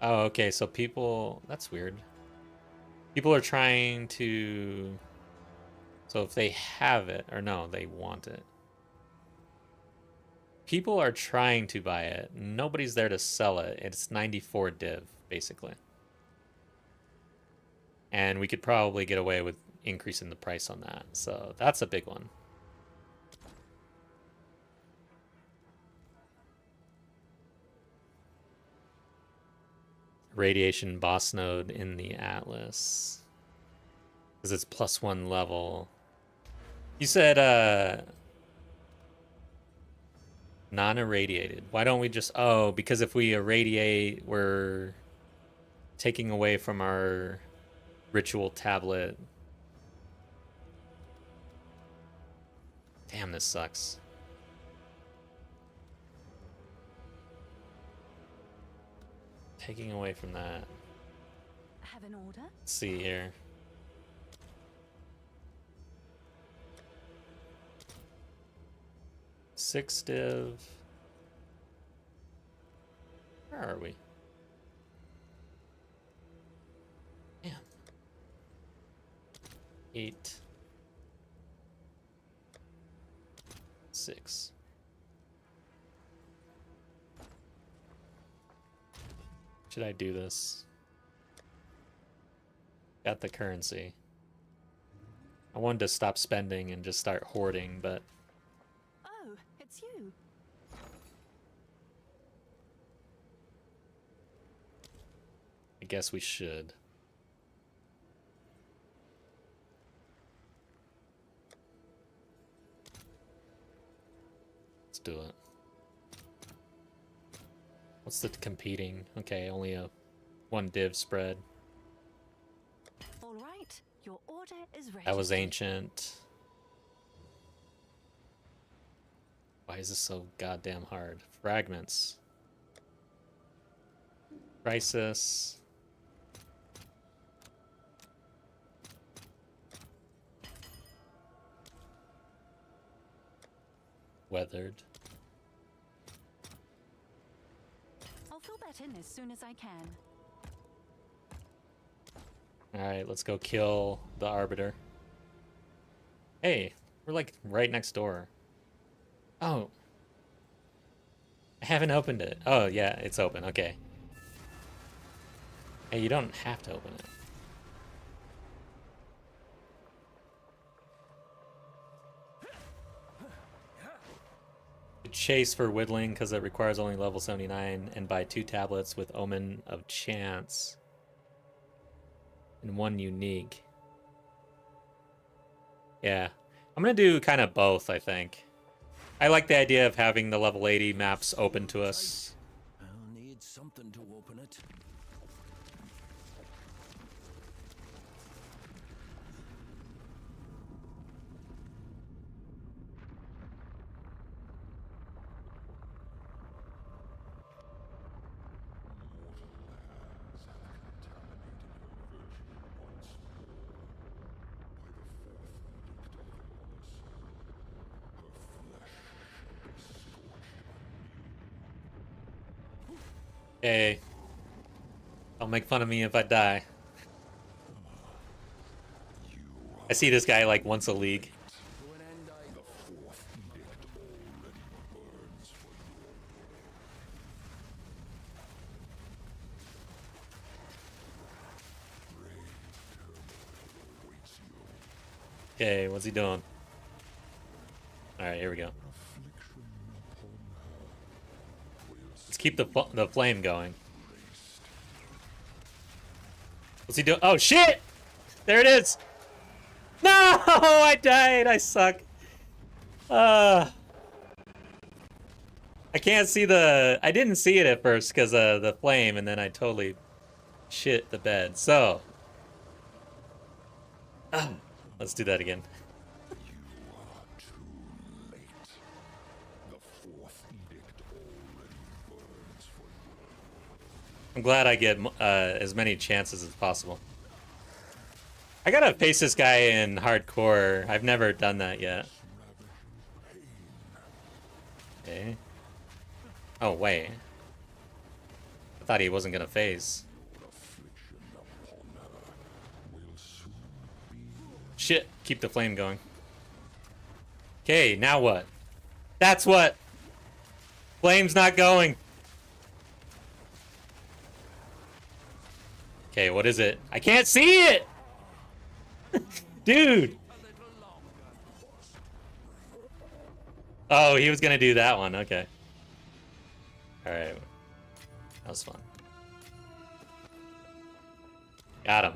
oh, okay. So people, that's weird. People are trying to. So if they have it, or no, they want it. People are trying to buy it. Nobody's there to sell it. It's 94 div, basically. And we could probably get away with increasing the price on that. So that's a big one. Radiation boss node in the Atlas. Because it's +1 level. You said, non-irradiated. Why don't we just... Oh, because if we irradiate, we're taking away from our ritual tablet. Damn, this sucks. Taking away from that. Have an order? Let's see here. Six div. Where are we? Damn. 8. 6. Should I do this? Got the currency. I wanted to stop spending and just start hoarding, but Oh, it's you. I guess we should. Let's do it. What's the competing? Okay, only a 1 div spread. All right, your order is ready. That was ancient. Why is this so goddamn hard? Fragments. Crisis. Weathered. I'll fill that in as soon as I can. Alright, let's go kill the Arbiter. Hey, we're like right next door. Oh. I haven't opened it. Oh, yeah, it's open. Okay. Hey, you don't have to open it. Chase for whittling because it requires only level 79 and buy 2 tablets with Omen of Chance and 1 unique. Yeah, I'm gonna do kind of both, I think. I like the idea of having the level 80 maps open to us. I'll need something to open it. Hey, don't make fun of me if I die. I see this guy like once a league. Okay, what's he doing? Alright, here we go. Let's keep the flame going. What's he doing? Oh, shit! There it is! No! I died! I suck. I can't see the... I didn't see it at first because of the flame, and then I totally shit the bed. So... let's do that again. I'm glad I get as many chances as possible. I gotta face this guy in hardcore. I've never done that yet. Okay. Oh, wait. I thought he wasn't gonna phase. Shit, keep the flame going. Okay, now what? That's what! Flame's not going! Okay, what is it? I can't see it! Dude! Oh, he was gonna do that one, okay. Alright. That was fun. Got him.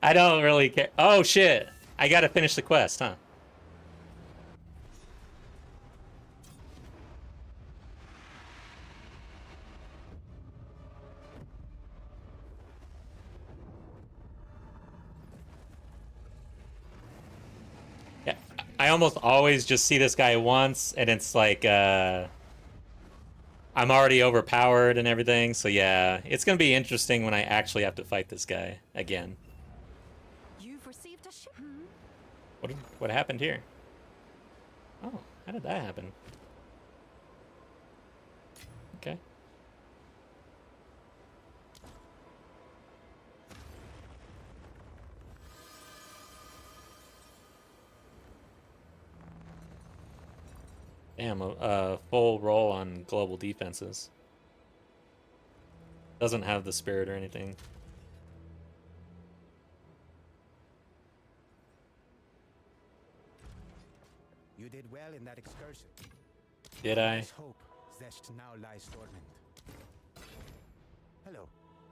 I don't really care. Oh, shit! I gotta finish the quest, huh? Yeah, I almost always just see this guy once, and it's like, I'm already overpowered and everything, so yeah. It's gonna be interesting when I actually have to fight this guy again. You've received a ship. What happened here? Oh, how did that happen? Okay. Damn, a full roll on global defenses. Doesn't have the spirit or anything. You did well in that excursion. Did I? Let's hope Zest now lies dormant. Hello.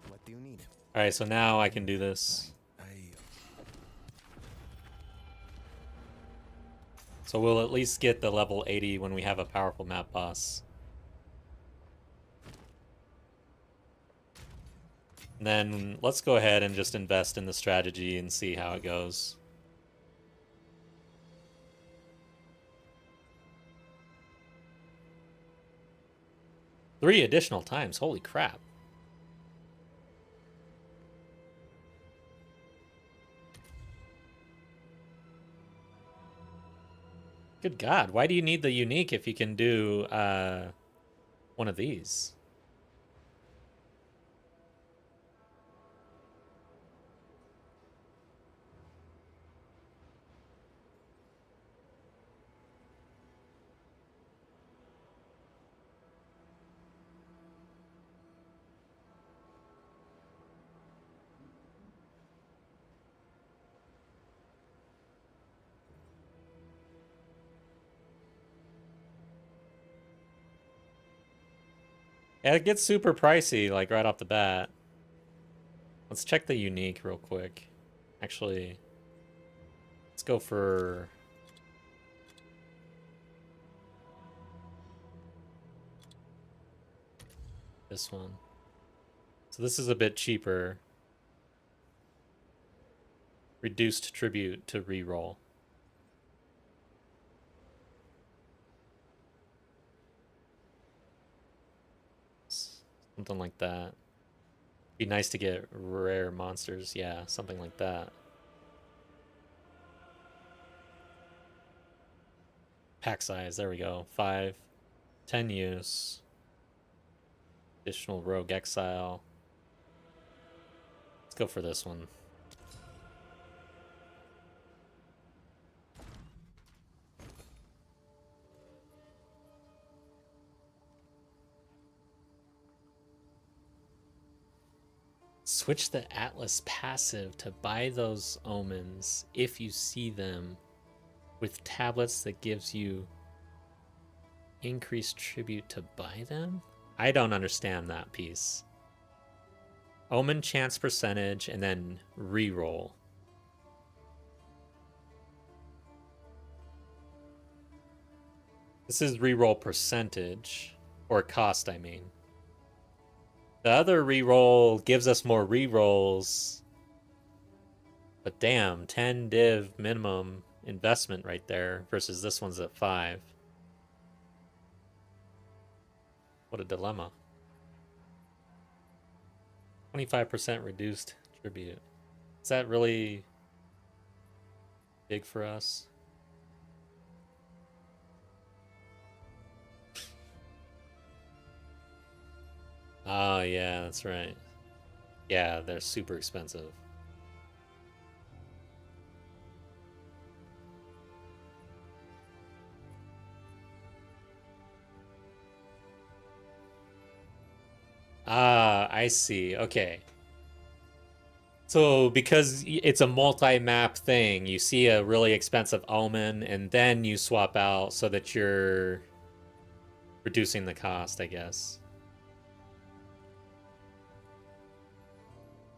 What do you need? Alright, so now I can do this. So we'll at least get the level 80 when we have a powerful map boss. And then let's go ahead and just invest in the strategy and see how it goes. Three additional times, holy crap. Good God, why do you need the unique if you can do one of these? Yeah, it gets super pricey, like, right off the bat. Let's check the unique real quick. Actually, let's go for... this one. So this is a bit cheaper. Reduced tribute to reroll. Something like that. Be nice to get rare monsters. Yeah, something like that. Pack size, there we go. 5. 10 use. Additional rogue exile. Let's go for this one. Switch the Atlas passive to buy those omens if you see them with tablets that gives you increased tribute to buy them? I don't understand that piece. Omen chance percentage and then reroll. This is reroll percentage, or cost, I mean. The other reroll gives us more rerolls. But damn, 10 div minimum investment right there versus this one's at 5. What a dilemma. 25% reduced tribute. Is that really big for us? Oh, yeah, that's right. Yeah, they're super expensive. Ah, I see. Okay. So because it's a multi-map thing, you see a really expensive omen and then you swap out so that you're reducing the cost, I guess.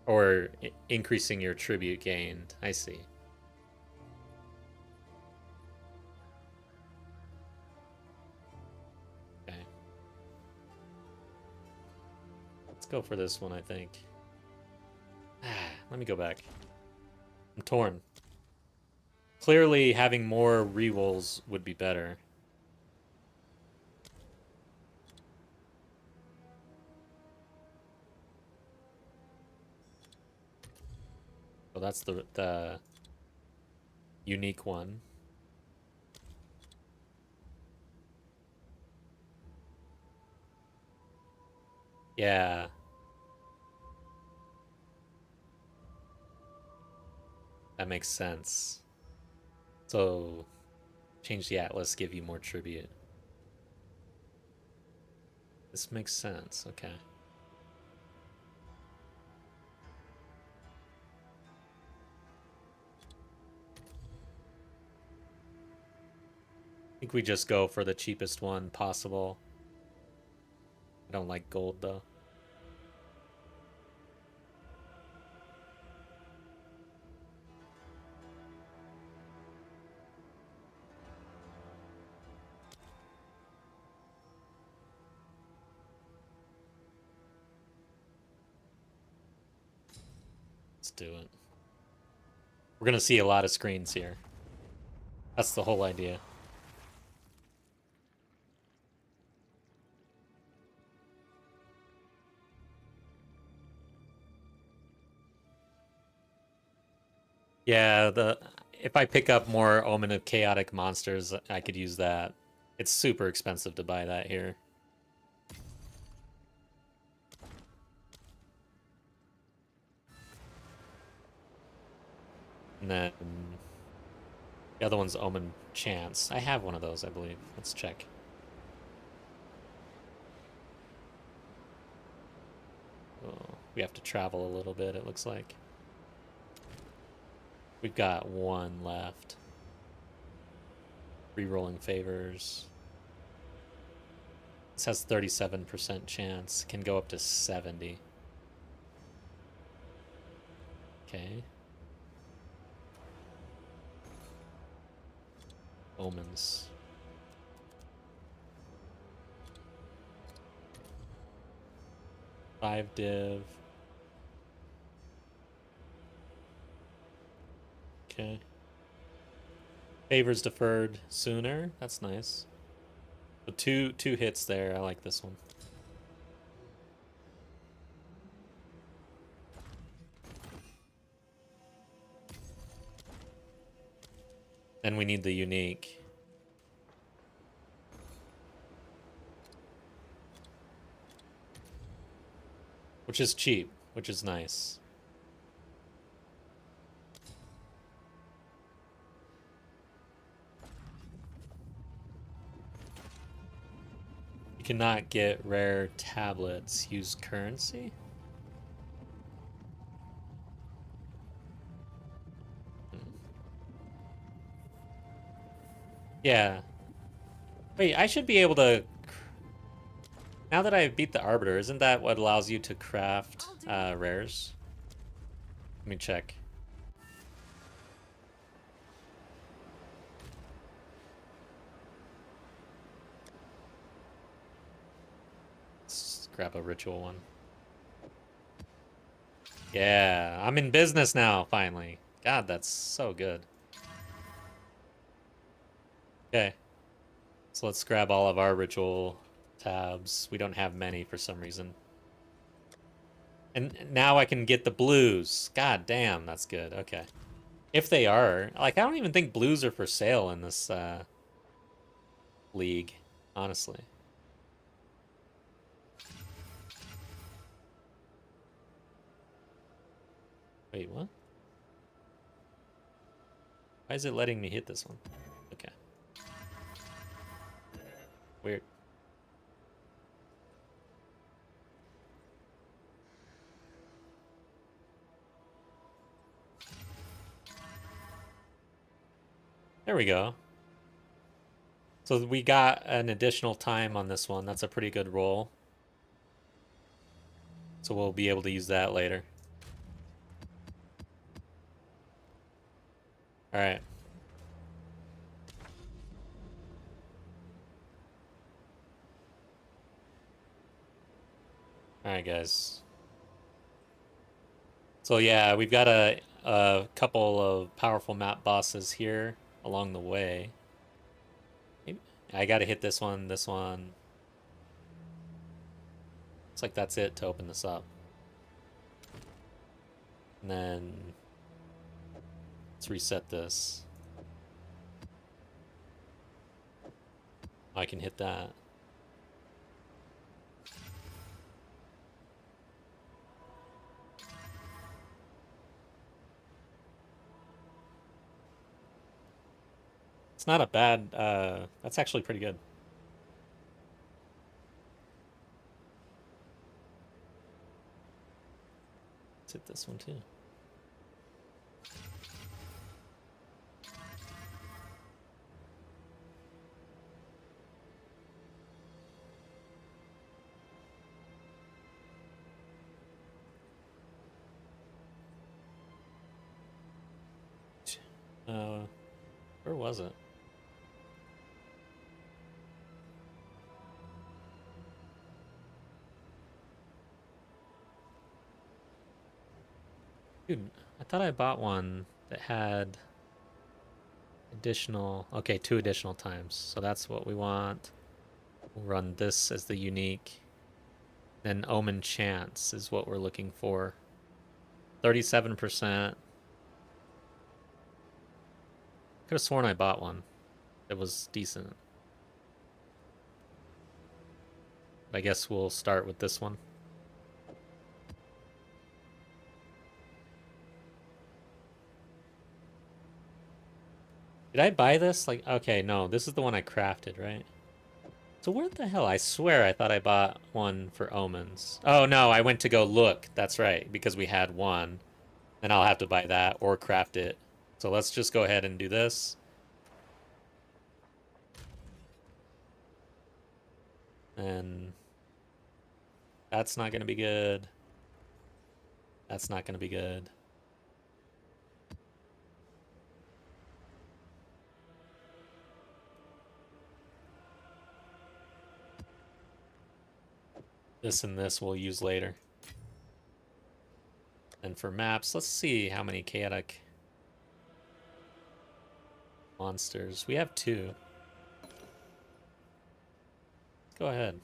Or increasing your tribute gained. I see. Okay. Let's go for this one, I think. Let me go back. I'm torn. Clearly, having more rerolls would be better. So that's the unique one. Yeah. That makes sense. So, change the Atlas, give you more tribute. This makes sense, okay. I think we just go for the cheapest one possible. I don't like gold, though. Let's do it. We're gonna see a lot of screens here. That's the whole idea. Yeah, if I pick up more Omen of Chaotic Monsters, I could use that. It's super expensive to buy that here. And then the other one's Omen Chance. I have one of those, I believe. Let's check. Oh, we have to travel a little bit, it looks like. We've got one left. Rerolling favors. This has 37% chance. Can go up to 70. Okay. Omens. Five div. Okay. Favors deferred sooner. That's nice. So two hits there. I like this one. Then we need the unique. Which is cheap, which is nice. You cannot get rare tablets. Use currency? Yeah. Wait, I should be able to... Now that I beat the Arbiter, isn't that what allows you to craft rares? Let me check. Let's grab a ritual one. Yeah, I'm in business now, finally. God, that's so good. Okay. So let's grab all of our ritual tabs. We don't have many for some reason. And now I can get the blues. God damn, that's good. Okay. If they are. Like, I don't even think blues are for sale in this league, honestly. Wait, what? Why is it letting me hit this one? Okay. Weird. There we go. So we got an additional time on this one. That's a pretty good roll. So we'll be able to use that later. All right. All right, guys. So yeah, we've got a couple of powerful map bosses here along the way. I gotta hit this one, this one. Looks like that's it to open this up. And then let's reset this. I can hit that. It's not a bad, that's actually pretty good. Let's hit this one too. Where was it? Dude, I thought I bought one that had additional, okay, 2 additional times. So that's what we want. We'll run this as the unique. Then Omen Chance is what we're looking for. 37%. Could have sworn I bought one that was decent. I guess we'll start with this one. Did I buy this? Like, okay, no, this is the one I crafted, right? So where the hell? I swear I thought I bought one for omens. Oh no, I went to go look. That's right, because we had one. Then I'll have to buy that or craft it. So let's just go ahead and do this. And that's not going to be good. That's not going to be good. This and this we'll use later. And for maps, let's see how many chaotic monsters. We have 2. Go ahead.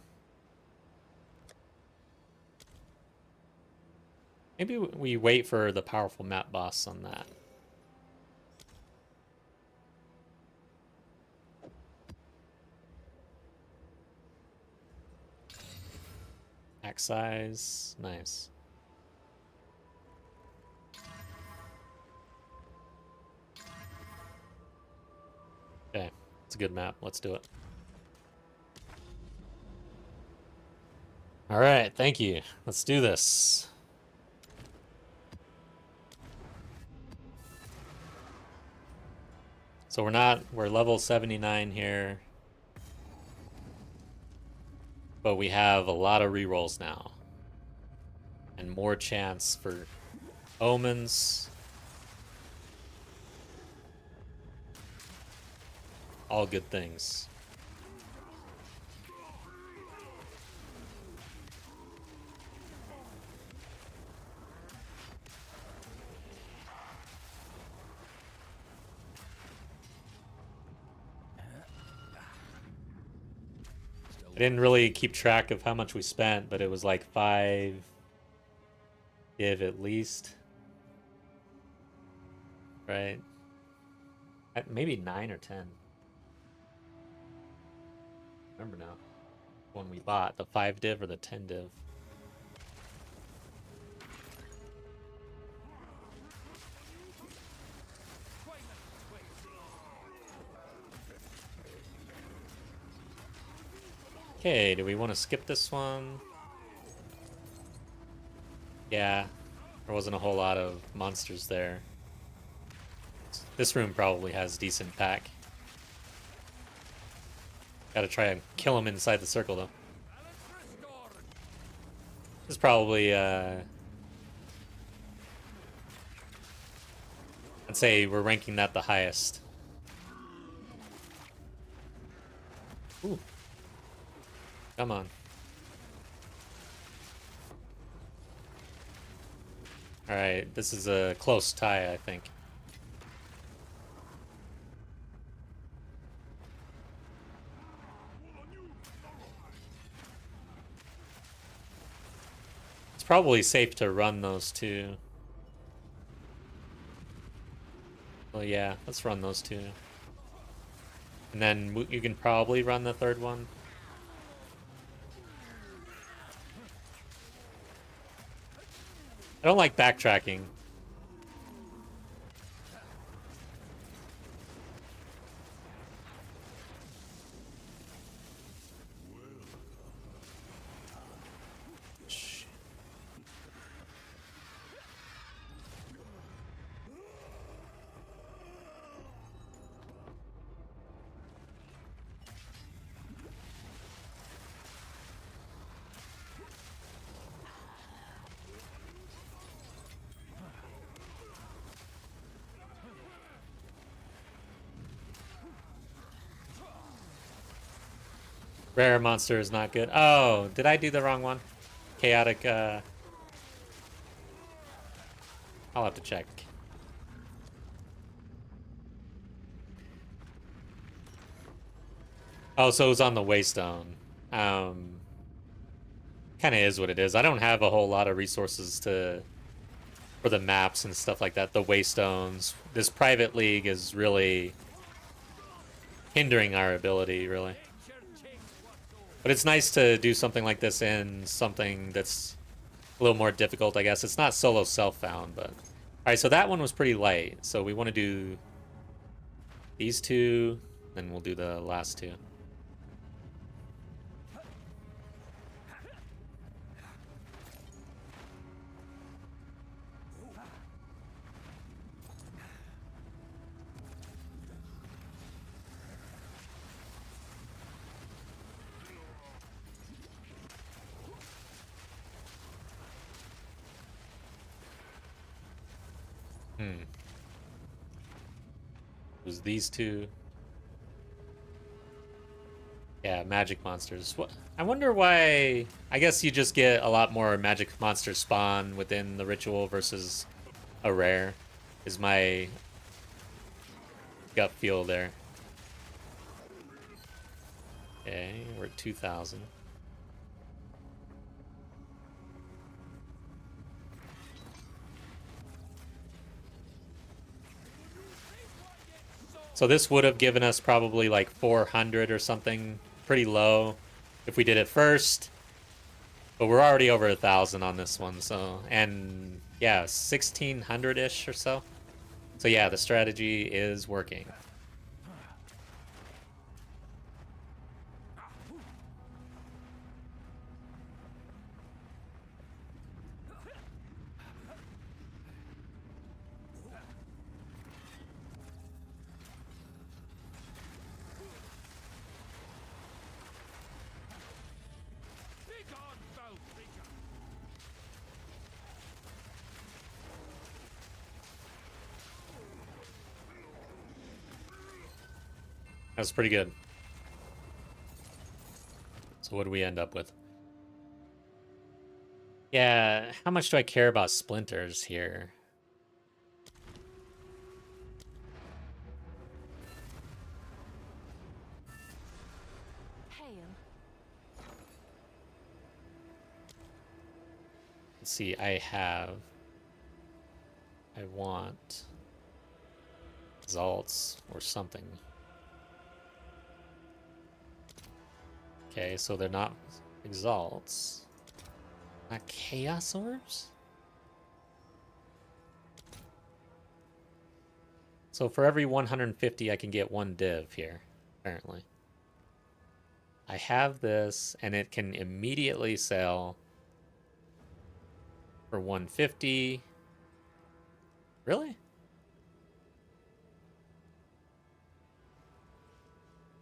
Maybe we wait for the powerful map boss on that. Axe size, nice. Okay, it's a good map. Let's do it. All right, thank you. Let's do this. So we're level 79 here. But we have a lot of rerolls now. And more chance for omens. All good things. Still I didn't really keep track of how much we spent, but it was like 5 div at least. Right? Maybe 9 or 10. Remember now. When we bought the 5 div or the 10 div. Okay, do we want to skip this one? Yeah, there wasn't a whole lot of monsters there. This room probably has decent pack. Gotta try and kill him inside the circle, though. This is probably, I'd say we're ranking that the highest. Ooh. Come on. Alright, this is a close tie, I think. It's probably safe to run those two. Well, yeah, let's run those two. And then you can probably run the third one. I don't like backtracking. Rare monster is not good. Oh, did I do the wrong one? Chaotic, I'll have to check. Oh, so it was on the Waystone. Kind of is what it is. I don't have a whole lot of resources for the maps and stuff like that. The Waystones. This private league is really hindering our ability, really. But it's nice to do something like this in something that's a little more difficult, I guess. It's not solo self-found, but... Alright, so that one was pretty light. So we want to do these two, then we'll do the last two. It was these two. Yeah, magic monsters. What? I wonder why... I guess you just get a lot more magic monsters spawn within the ritual versus a rare, is my gut feel there. Okay, we're at 2,000. So this would have given us probably like 400 or something, pretty low if we did it first. But we're already over 1,000 on this one, so... And yeah, 1,600-ish or so. So yeah, the strategy is working. That was pretty good. So what do we end up with? Yeah, how much do I care about splinters here? Hail. Let's see, I want results or something. Okay, so they're not exalts. Not chaos orbs? So for every 150 I can get one div here, apparently. I have this and it can immediately sell for 150. Really?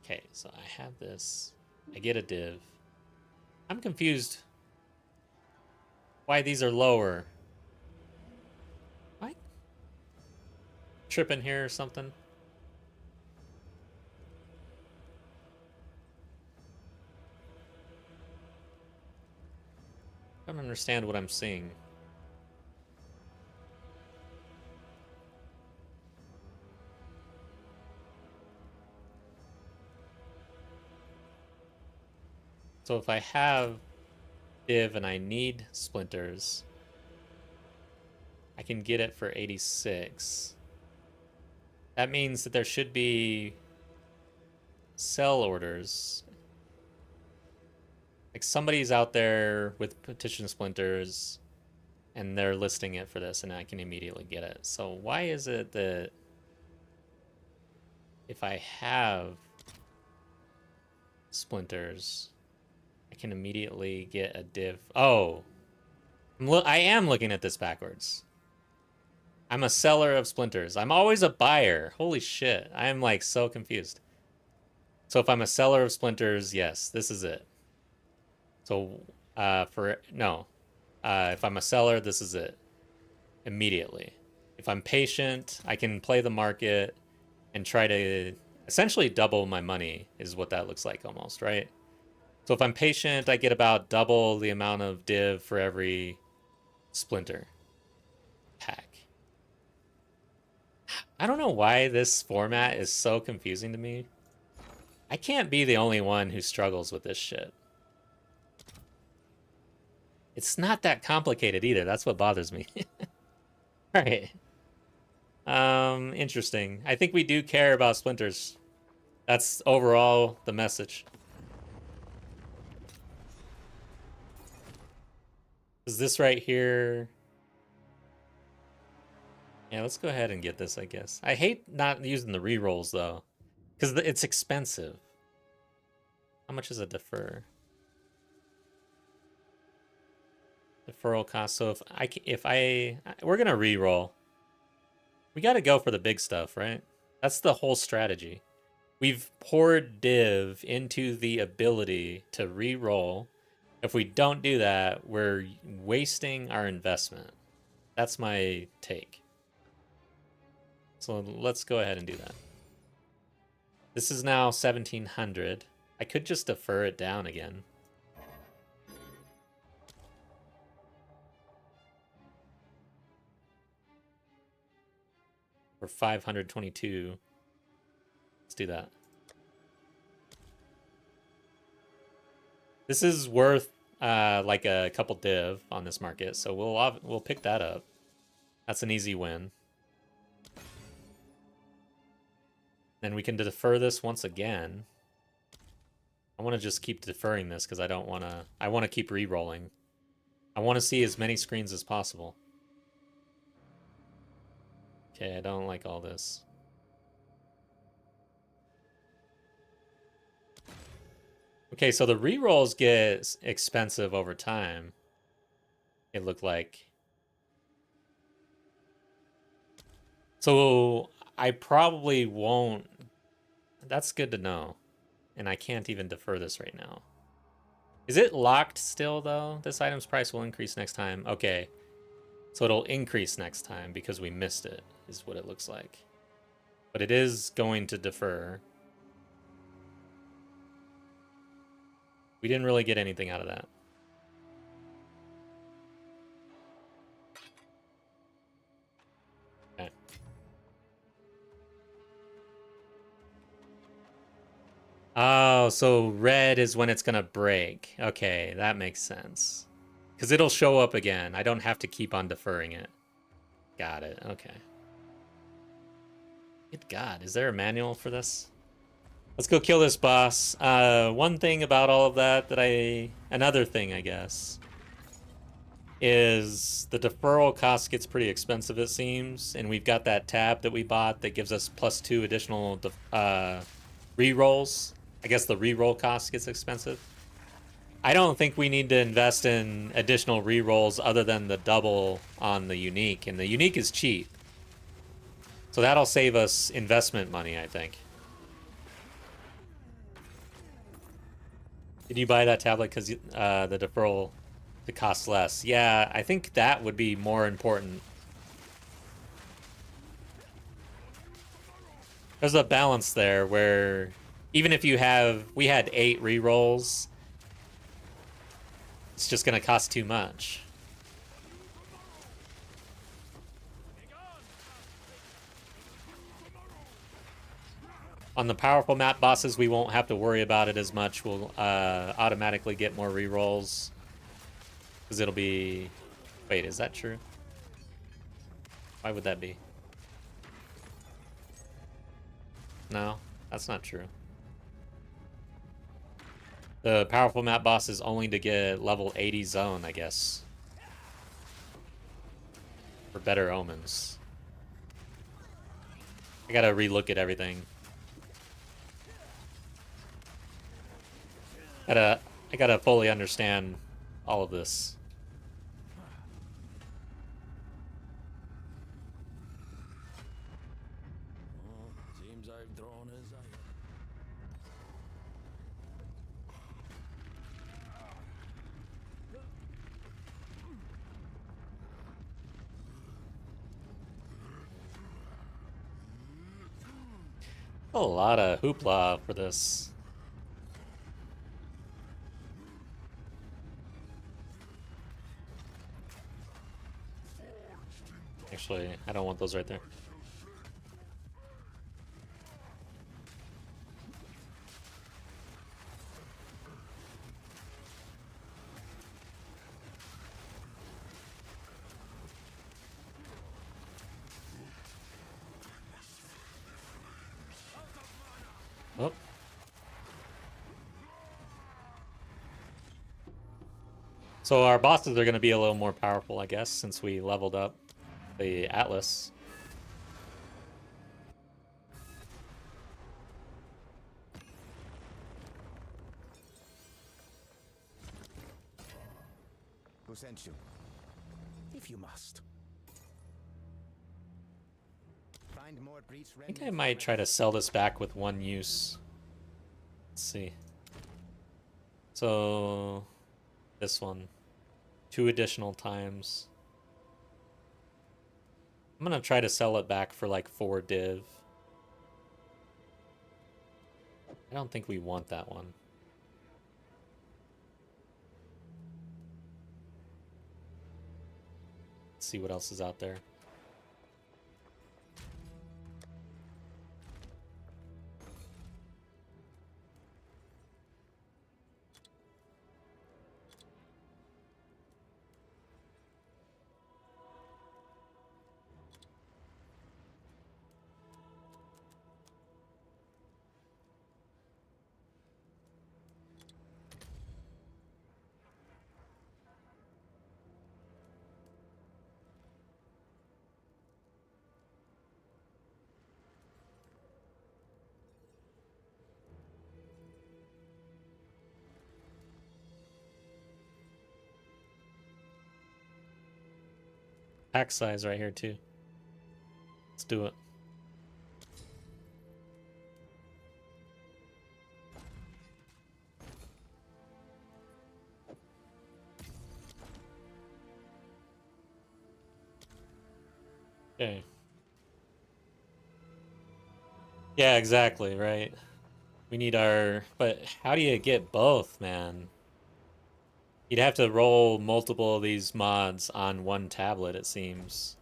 Okay, so I have this. I get a div. I'm confused why these are lower. Am I tripping here or something? I don't understand what I'm seeing. So if I have div and I need splinters, I can get it for 86. That means that there should be sell orders. Like somebody's out there with petition splinters and they're listing it for this and I can immediately get it. So why is it that if I have splinters, I can immediately get a div? Oh, I am looking at this backwards. I'm a seller of splinters. I'm always a buyer. Holy shit. I am like so confused. So if I'm a seller of splinters, yes, this is it. So if I'm a seller, this is it. Immediately. If I'm patient, I can play the market and try to essentially double my money is what that looks like almost, right? So if I'm patient, I get about double the amount of div for every splinter pack. I don't know why this format is so confusing to me. I can't be the only one who struggles with this shit. It's not that complicated either. That's what bothers me. All right. Interesting. I think we do care about splinters. That's overall the message. Is this right here? Yeah, let's go ahead and get this, I guess. I hate not using the rerolls, though. Because it's expensive. How much is a defer? Deferral cost. So we're going to reroll. We got to go for the big stuff, right? That's the whole strategy. We've poured div into the ability to reroll. If we don't do that, we're wasting our investment. That's my take. So let's go ahead and do that. This is now 1700. I could just defer it down again. For 522. Let's do that. This is worth like a couple div on this market, so we'll pick that up. That's an easy win. Then we can defer this once again. I want to just keep deferring this because I want to keep re-rolling. I want to see as many screens as possible. Okay, I don't like all this. Okay, so the re-rolls get expensive over time. It looked like. So I probably won't. That's good to know. And I can't even defer this right now. Is it locked still, though? This item's price will increase next time. Okay. So it'll increase next time because we missed it, is what it looks like. But it is going to defer. We didn't really get anything out of that. Okay. Oh, so red is when it's gonna break. Okay, that makes sense. Because it'll show up again. I don't have to keep on deferring it. Got it. Okay. Good God. Is there a manual for this? Let's go kill this boss. One thing about all of that another thing, I guess, is the deferral cost gets pretty expensive, it seems. And we've got that tab that we bought that gives us +2 additional re-rolls. I guess the re-roll cost gets expensive. I don't think we need to invest in additional re-rolls other than the double on the unique. And the unique is cheap. So that'll save us investment money, I think. Did you buy that tablet because the deferral to cost less? Yeah, I think that would be more important. There's a balance there where even if we had 8 re-rolls, it's just gonna cost too much. On the powerful map bosses, we won't have to worry about it as much. We'll automatically get more re-rolls. Because it'll be... Wait, is that true? Why would that be? No, that's not true. The powerful map boss is only to get level 80 zone, I guess. For better omens. I gotta relook at everything. I gotta fully understand all of this. Seems I've drawn his eye. A lot of hoopla for this. Actually, I don't want those right there. Oh. So our bosses are going to be a little more powerful, I guess, since we leveled up the Atlas. Who sent you? If you must. Find more breach I think I might try to sell this back with one use. Let's see. So this one, 2 additional times. I'm gonna try to sell it back for like 4 div. I don't think we want that one. Let's see what else is out there. Pack size right here too. Let's do it. Okay. Yeah, exactly, right. We need our... But how do you get both, man? You'd have to roll multiple of these mods on one tablet, it seems.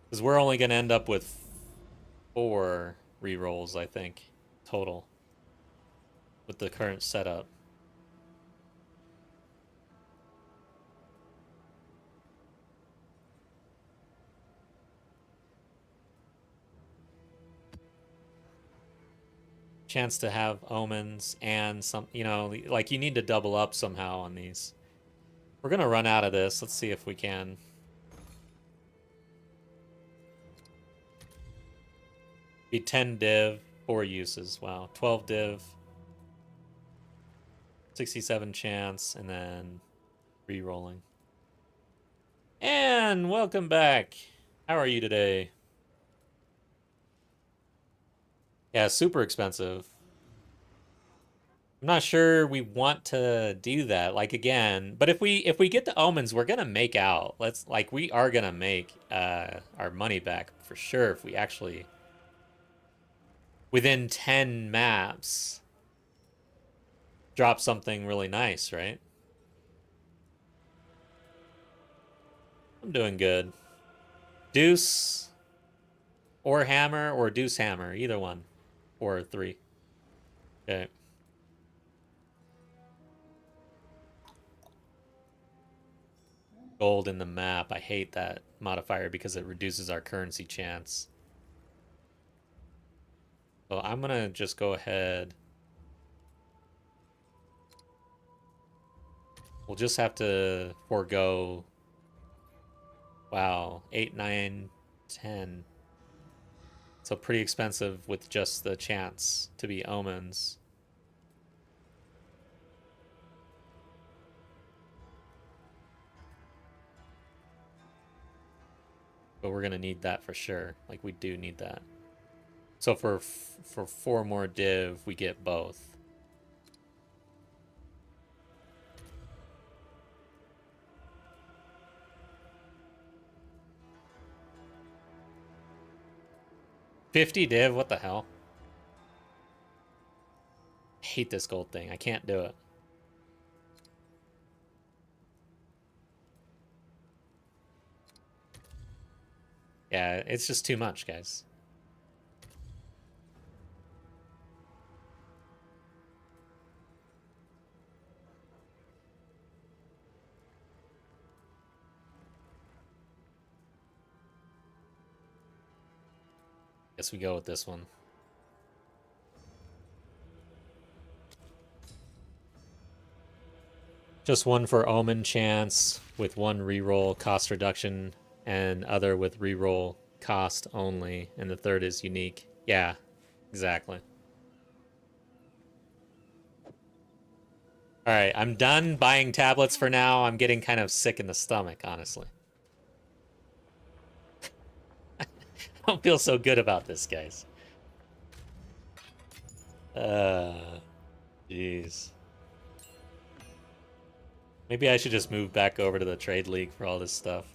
Because we're only going to end up with 4 rerolls, I think, total. With the current setup. chance to have omens and some, you know, like you need to double up somehow on these. We're gonna run out of this. Let's see if we can. Be 10 div, 4 uses. Wow, 12 div, 67 chance, and then re-rolling. And welcome back. How are you today? Yeah, super expensive. I'm not sure we want to do that. Like again, but if we get the omens, we're gonna make out. We are gonna make our money back for sure if we actually within 10 maps drop something really nice, right? I'm doing good. Deuce or hammer or deuce hammer, either one. Or 3. Okay. Gold in the map. I hate that modifier because it reduces our currency chance. So I'm gonna just go ahead. We'll just have to forego. Wow, 8, 9, 10. So pretty expensive with just the chance to be omens. But we're gonna need that for sure. Like we do need that. So for 4 more div, we get both. $50 div, what the hell? I hate this gold thing. I can't do it. Yeah, it's just too much, guys. Guess we go with this one. Just one for omen chance with 1 reroll cost reduction and other with reroll cost only, and the third is unique. Yeah, exactly. All right, I'm done buying tablets for now. I'm getting kind of sick in the stomach, honestly. I don't feel so good about this, guys. Jeez. Maybe I should just move back over to the trade league for all this stuff.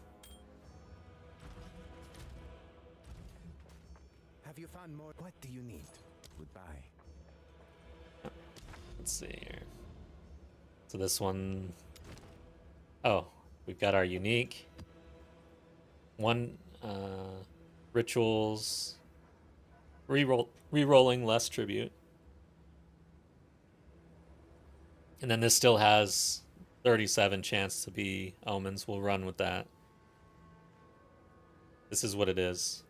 Have you found more? What do you need? Goodbye. Let's see here. So this one... Oh, we've got our unique. 1 rituals. Rerolling less tribute. And then this still has 37 chance to be omens. We'll run with that. This is what it is.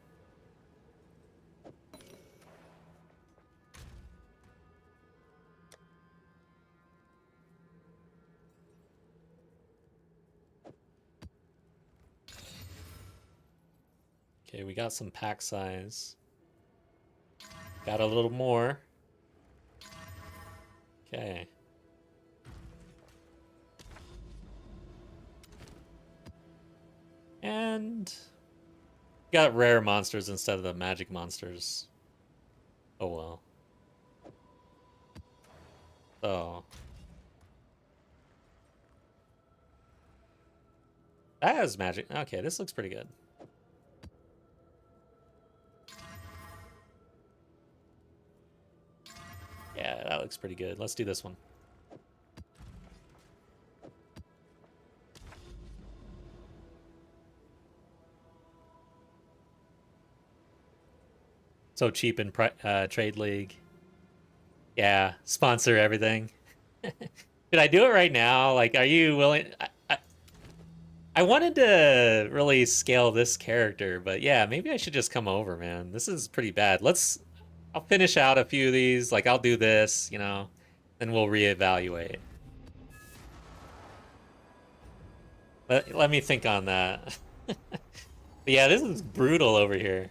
Okay, we got some pack size. Got a little more. Okay. And got rare monsters instead of the magic monsters. Oh well. So that has magic. Okay, this looks pretty good. Yeah, that looks pretty good. Let's do this one. So cheap in Trade League. Yeah, sponsor everything. Should I do it right now? Like, are you willing? I wanted to really scale this character, but yeah, maybe I should just come over, man. This is pretty bad. I'll finish out a few of these. Like, I'll do this, then we'll reevaluate. Let me think on that. But yeah, this is brutal over here.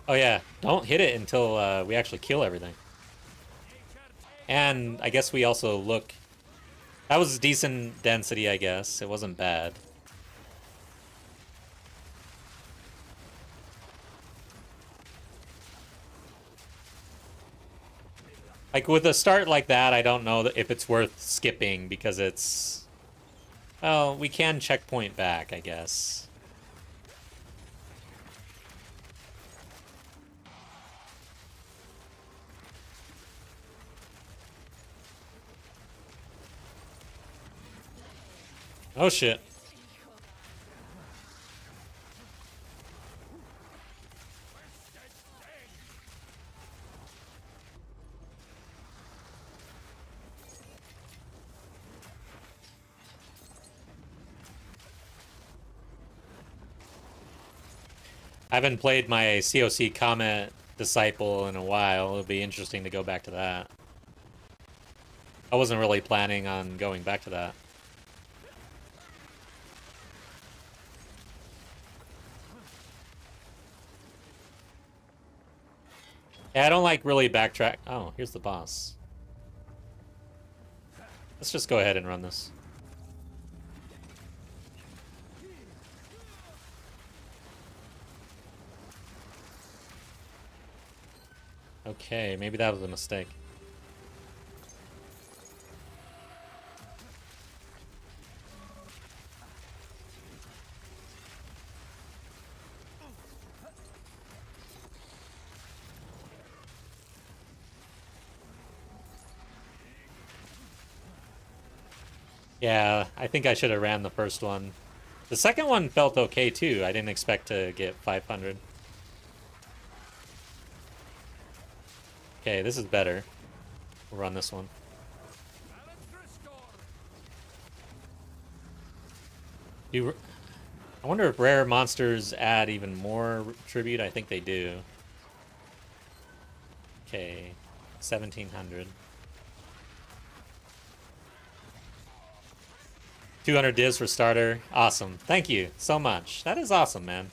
Oh yeah, don't hit it until we actually kill everything. And I guess we also look... That was decent density, I guess. It wasn't bad. Like, with a start like that, I don't know if it's worth skipping, because it's... Well, we can checkpoint back, I guess. Oh shit. I haven't played my COC Comet Disciple in a while. It'll be interesting to go back to that. I wasn't really planning on going back to that. Yeah, I don't like really backtrack. Oh, here's the boss. Let's just go ahead and run this. Okay, maybe that was a mistake. Yeah, I think I should have ran the first one. The second one felt okay too. I didn't expect to get 500. Okay, this is better. We'll run this one. I wonder if rare monsters add even more tribute. I think they do. Okay, 1700. 200 divs for starter. Awesome. Thank you so much. That is awesome, man.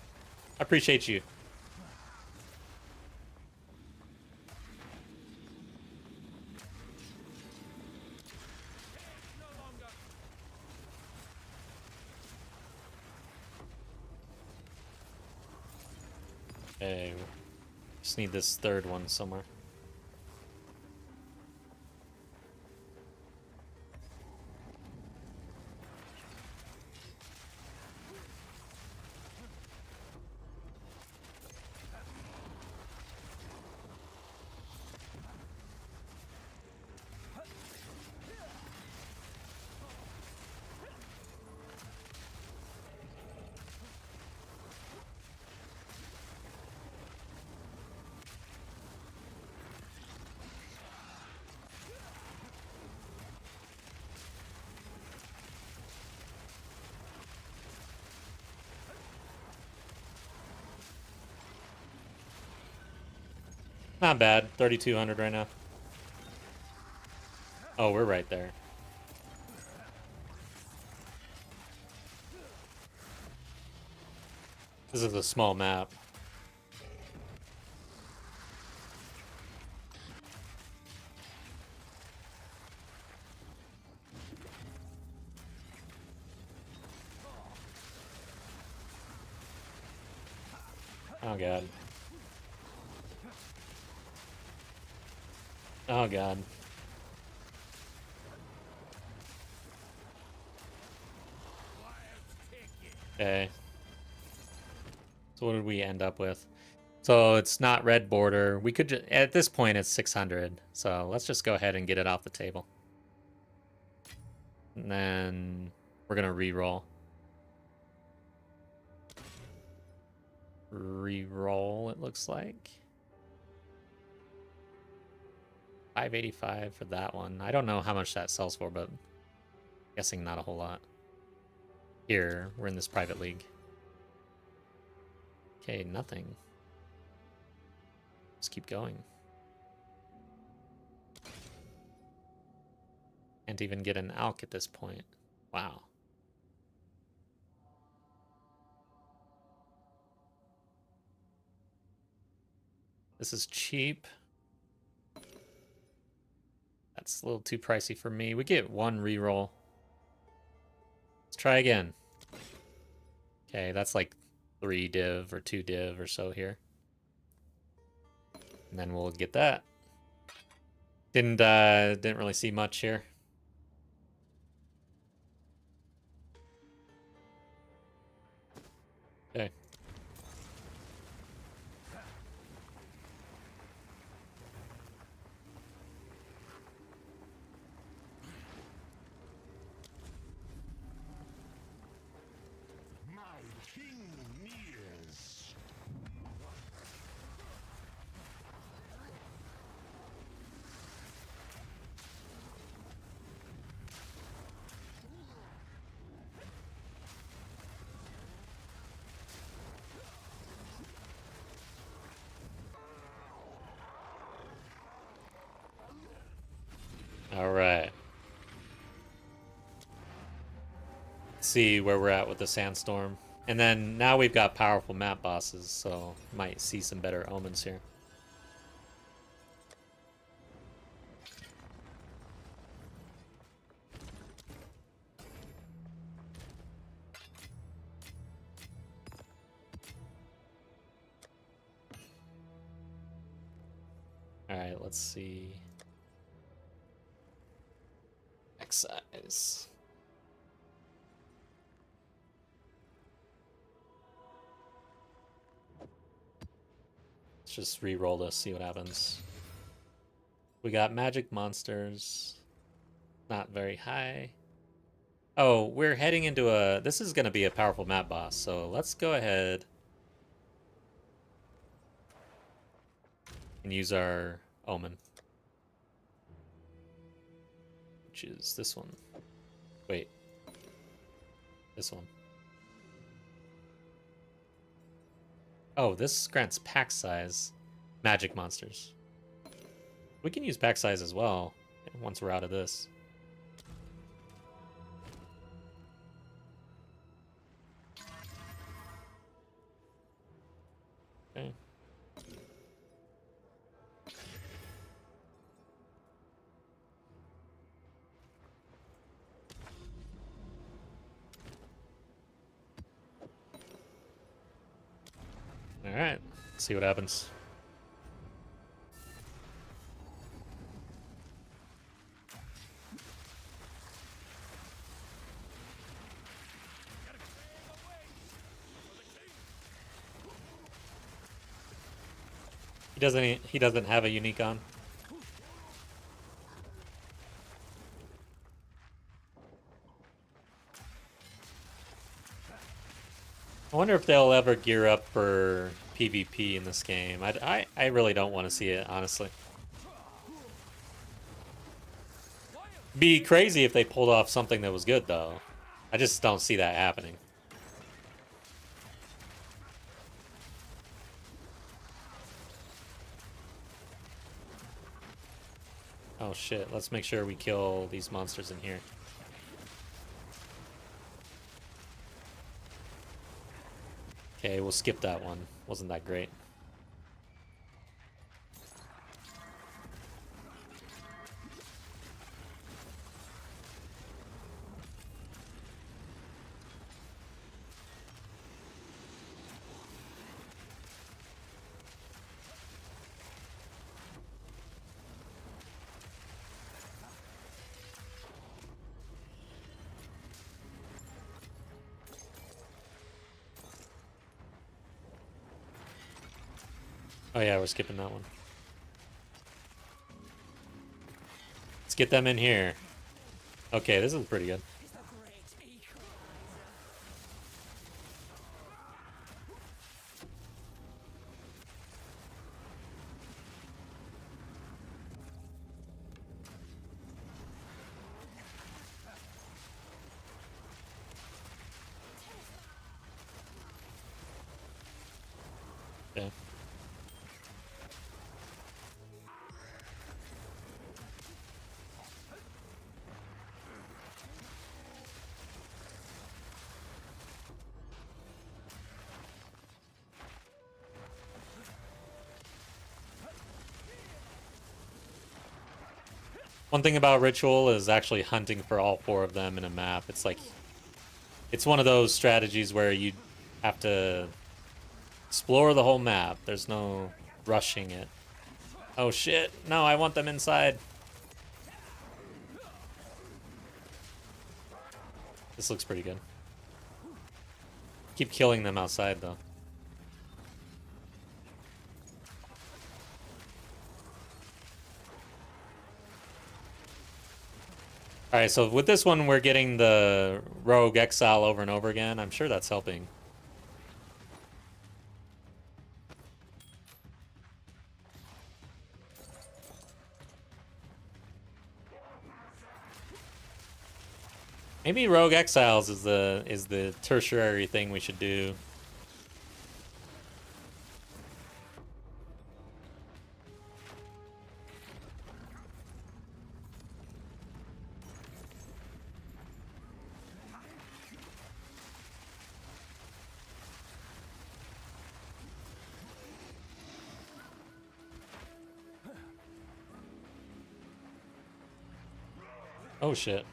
I appreciate you. Okay. Just need this third one somewhere. Not bad. 3,200 right now. Oh, we're right there. This is a small map. Oh god. Oh god. Okay. So what did we end up with? So it's not red border. We could at this point it's 600. So let's just go ahead and get it off the table. And then we're gonna re-roll. Reroll, it looks like. 585 for that one. I don't know how much that sells for, but I'm guessing not a whole lot. Here, we're in this private league. Okay, nothing. Let's keep going. Can't even get an alk at this point. Wow. This is cheap. That's a little too pricey for me. We get one reroll. Let's try again. Okay, that's like 3 div or 2 div or so here. And then we'll get that. Didn't really see much here. Okay. My king nears. All right. Let's see where we're at with the sandstorm. And then now we've got powerful map bosses, so might see some better omens here. All right, let's see. Excise. Let's just re-roll this, see what happens. We got magic monsters. Not very high. Oh, we're heading into a... This is going to be a powerful map boss, so let's go ahead and use our omen. Which is this one. Wait. This one. Oh, this grants pack size. Magic monsters. We can use pack size as well once we're out of this. Okay. All right, see what happens. He doesn't have a unique on. I wonder if they'll ever gear up for PvP in this game. I really don't want to see it, honestly. Be crazy if they pulled off something that was good, though. I just don't see that happening. Oh shit, let's make sure we kill these monsters in here. Okay, we'll skip that one. Wasn't that great. Oh yeah, we're skipping that one. Let's get them in here. Okay, this is pretty good. Okay. One thing about Ritual is actually hunting for all 4 of them in a map. It's like, it's one of those strategies where you have to explore the whole map. There's no rushing it. Oh shit, no, I want them inside. This looks pretty good. Keep killing them outside though. Alright, so with this one, we're getting the Rogue Exile over and over again. I'm sure that's helping. Maybe Rogue Exiles is the tertiary thing we should do. Oh shit.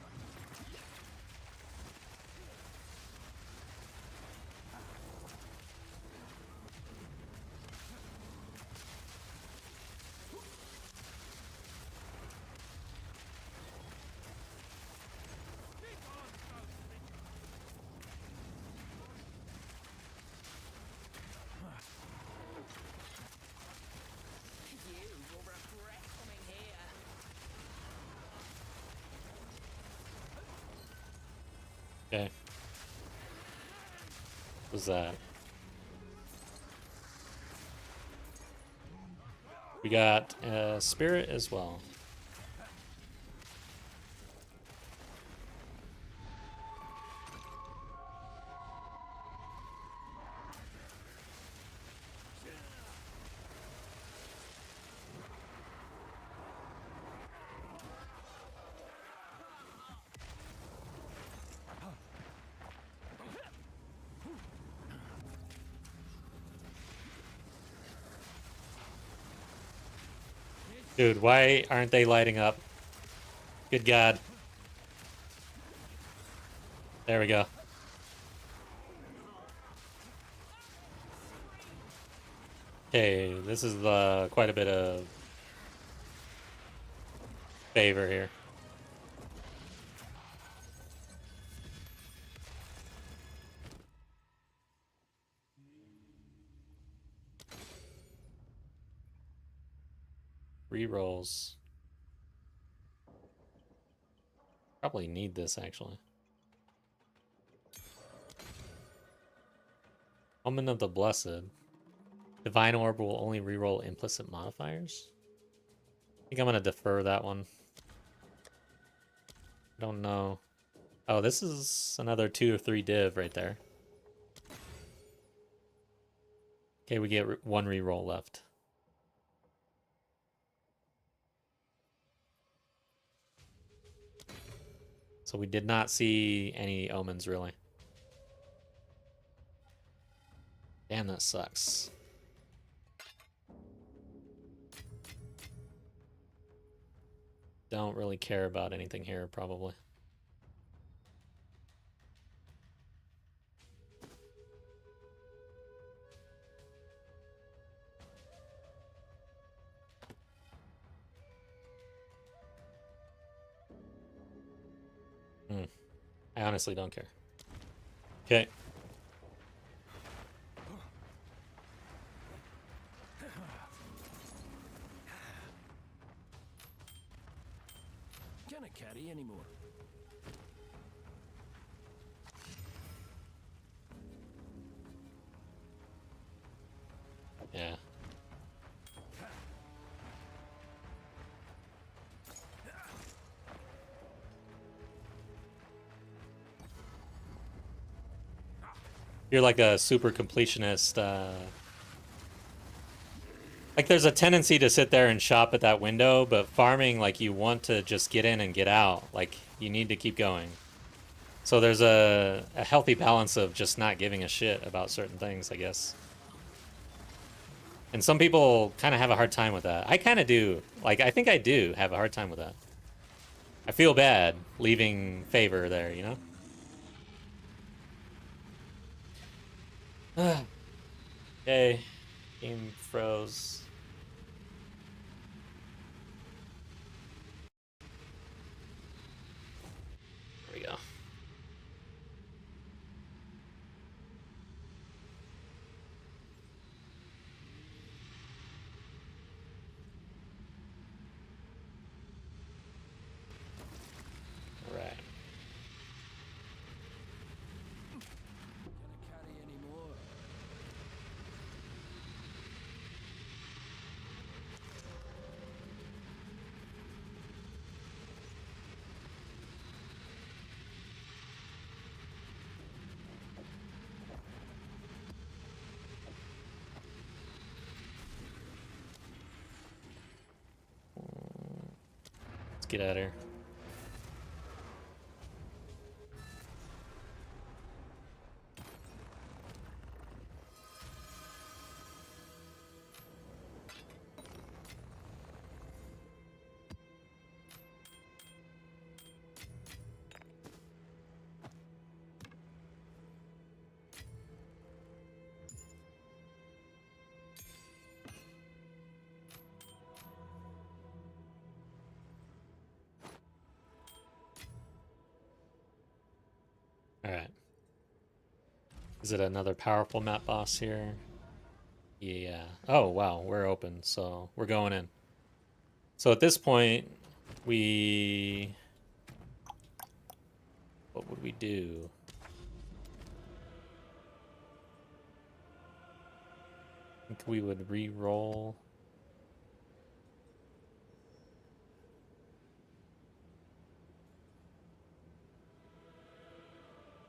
Okay. What was that? We got Spirit as well. Dude, why aren't they lighting up? Good God. There we go. Okay, this is quite a bit of favor here. Rerolls. Probably need this actually. Omen of the Blessed. Divine Orb will only reroll implicit modifiers. I think I'm gonna defer that one. I don't know. Oh, this is another 2 or 3 div right there. Okay, we get 1 reroll left. So we did not see any omens, really. Damn, that sucks. Don't really care about anything here, probably. I honestly don't care. Okay. Can't carry anymore. Yeah. You're like a super completionist Like, there's a tendency to sit there and shop at that window, but farming, like, you want to just get in and get out. Like, you need to keep going. So there's a healthy balance of just not giving a shit about certain things, I guess. And some people kind of have a hard time with that. I kind of do. Like, I think I do have a hard time with that. I feel bad leaving favor there, you know? Okay. Game froze. There we go. All right. Can I carry any more? Let's get out of here. All right. Is it another powerful map boss here? Yeah. Oh, wow. We're open, so we're going in. So at this point, we... What would we do? I think we would re-roll.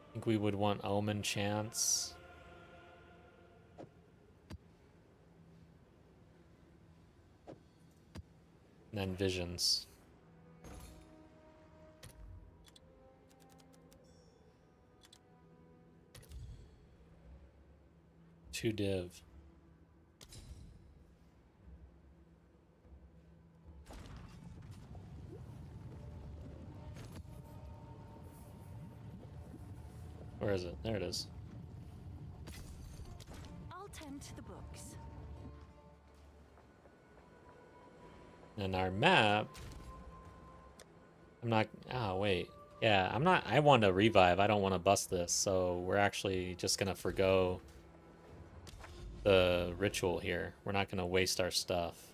I think we would want Omen Chance. And then Visions. Two div. Where is it? There it is. I'll tend to the books. And our map... I'm not... Oh, wait. Yeah, I'm not... I want to revive. I don't want to bust this. So we're actually just going to forgo the ritual here. We're not going to waste our stuff.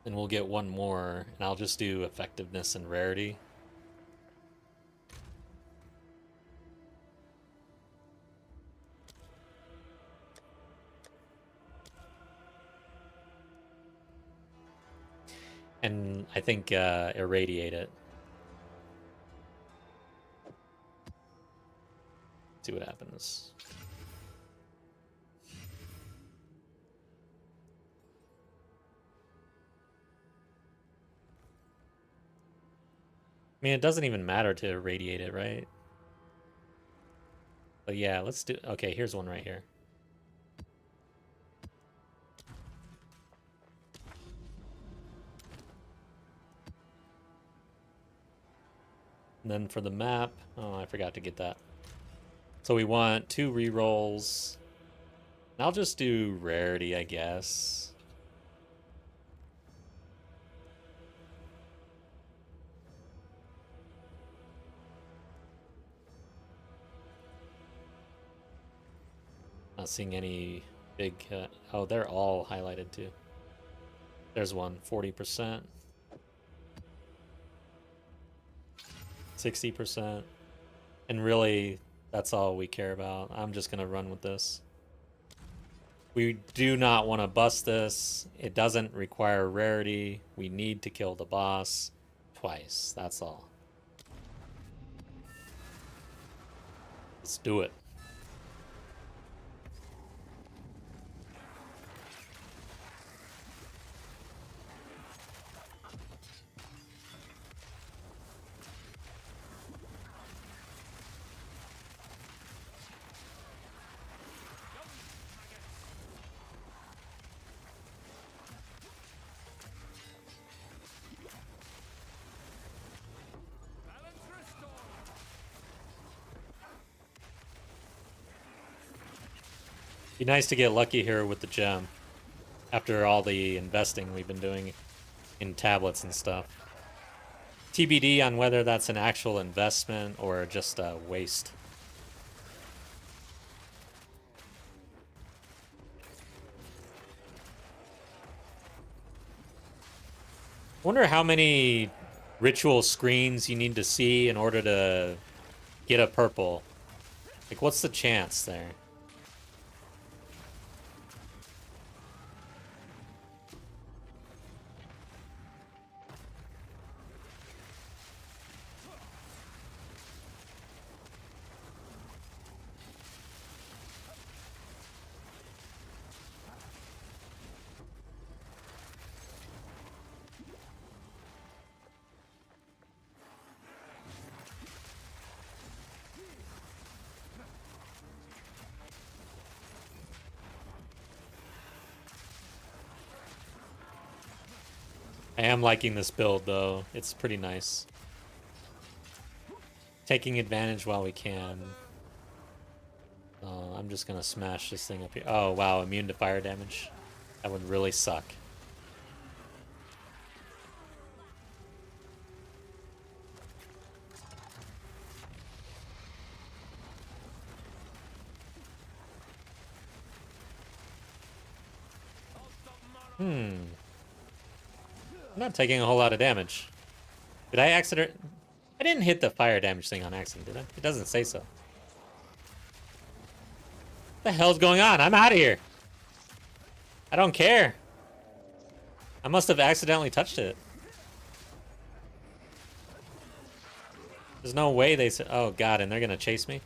And we'll get one more, and I'll just do effectiveness and rarity. And I think irradiate it. See what happens. I mean, it doesn't even matter to irradiate it, right? But yeah, let's do... Okay, here's one right here. And then for the map... Oh, I forgot to get that. So we want 2 rerolls. And I'll just do rarity, I guess. Not seeing any big... oh, they're all highlighted too. There's one, 40%. 60%. And really, that's all we care about. I'm just going to run with this. We do not want to bust this. It doesn't require rarity. We need to kill the boss twice. That's all. Let's do it. Balance restored. Be nice to get lucky here with the gem. After all the investing we've been doing in tablets and stuff. TBD on whether that's an actual investment or just a waste. Wonder how many ritual screens you need to see in order to get a purple. Like, what's the chance there? I am liking this build, though. It's pretty nice. Taking advantage while we can. I'm just gonna smash this thing up here. Oh, wow, immune to fire damage. That would really suck. I'm not taking a whole lot of damage. Did I accident? I didn't hit the fire damage thing on accident, did I? It doesn't say so. What the hell's going on? I'm out of here. I don't care. I must have accidentally touched it. There's no way they said, oh god, and they're gonna chase me?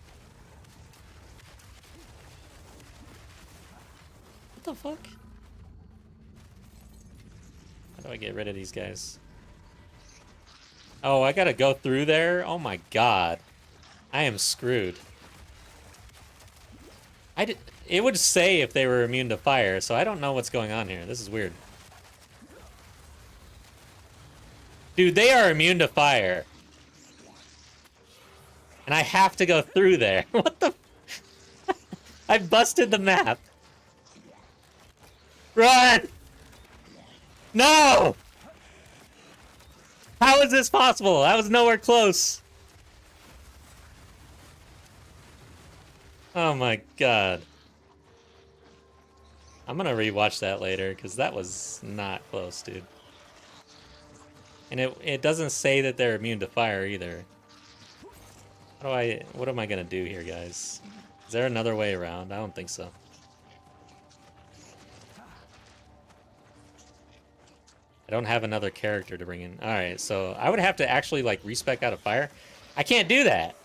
What the fuck? How do I get rid of these guys? Oh, I gotta go through there? Oh my god. I am screwed. It would say if they were immune to fire, so I don't know what's going on here. This is weird. Dude, they are immune to fire. And I have to go through there. What the? I busted the map. Run! No! How is this possible? I was nowhere close. Oh my god. I'm gonna rewatch that later, because that was not close, dude. And it doesn't say that they're immune to fire either. What am I gonna do here, guys? Is there another way around? I don't think so. I don't have another character to bring in. Alright, so I would have to actually, like, respec out of fire. I can't do that!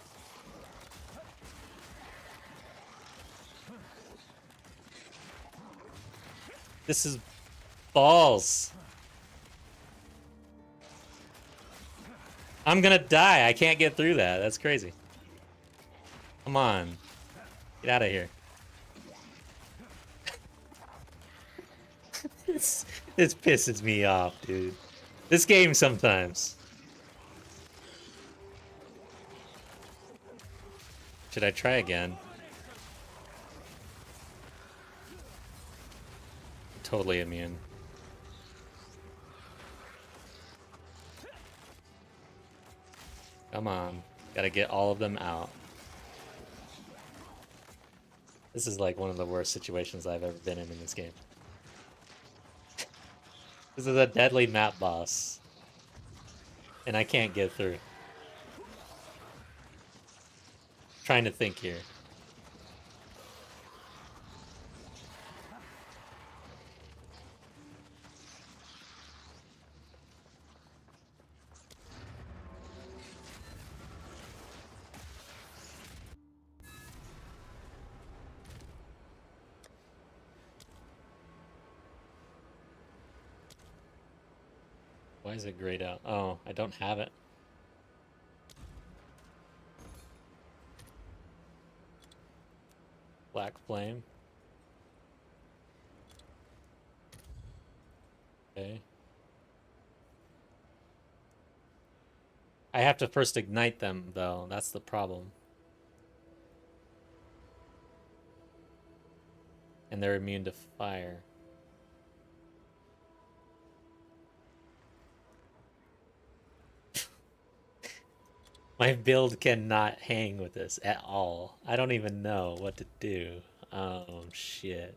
This is balls. I'm gonna die. I can't get through that. That's crazy. Come on. Get out of here. This pisses me off, dude. This game sometimes. Should I try again? Totally immune. Come on. Gotta get all of them out. This is like one of the worst situations I've ever been in this game. This is a deadly map boss. And I can't get through. Trying to think here. Why is it grayed out? Oh, I don't have it. Black flame. Okay. I have to first ignite them, though. That's the problem. And they're immune to fire. My build cannot hang with this at all. I don't even know what to do. Oh, shit.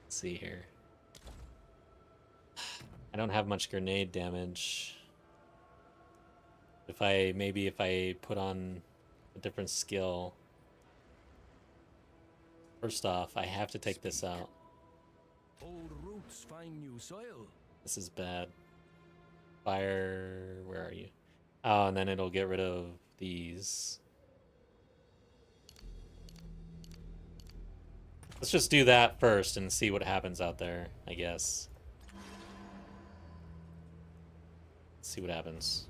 Let's see here. I don't have much grenade damage. Maybe if I put on a different skill. First off, I have to take this out. Old roots find new soil. This is bad. Fire, where are you? Oh, and then it'll get rid of these. Let's just do that first and see what happens out there, I guess. Let's see what happens.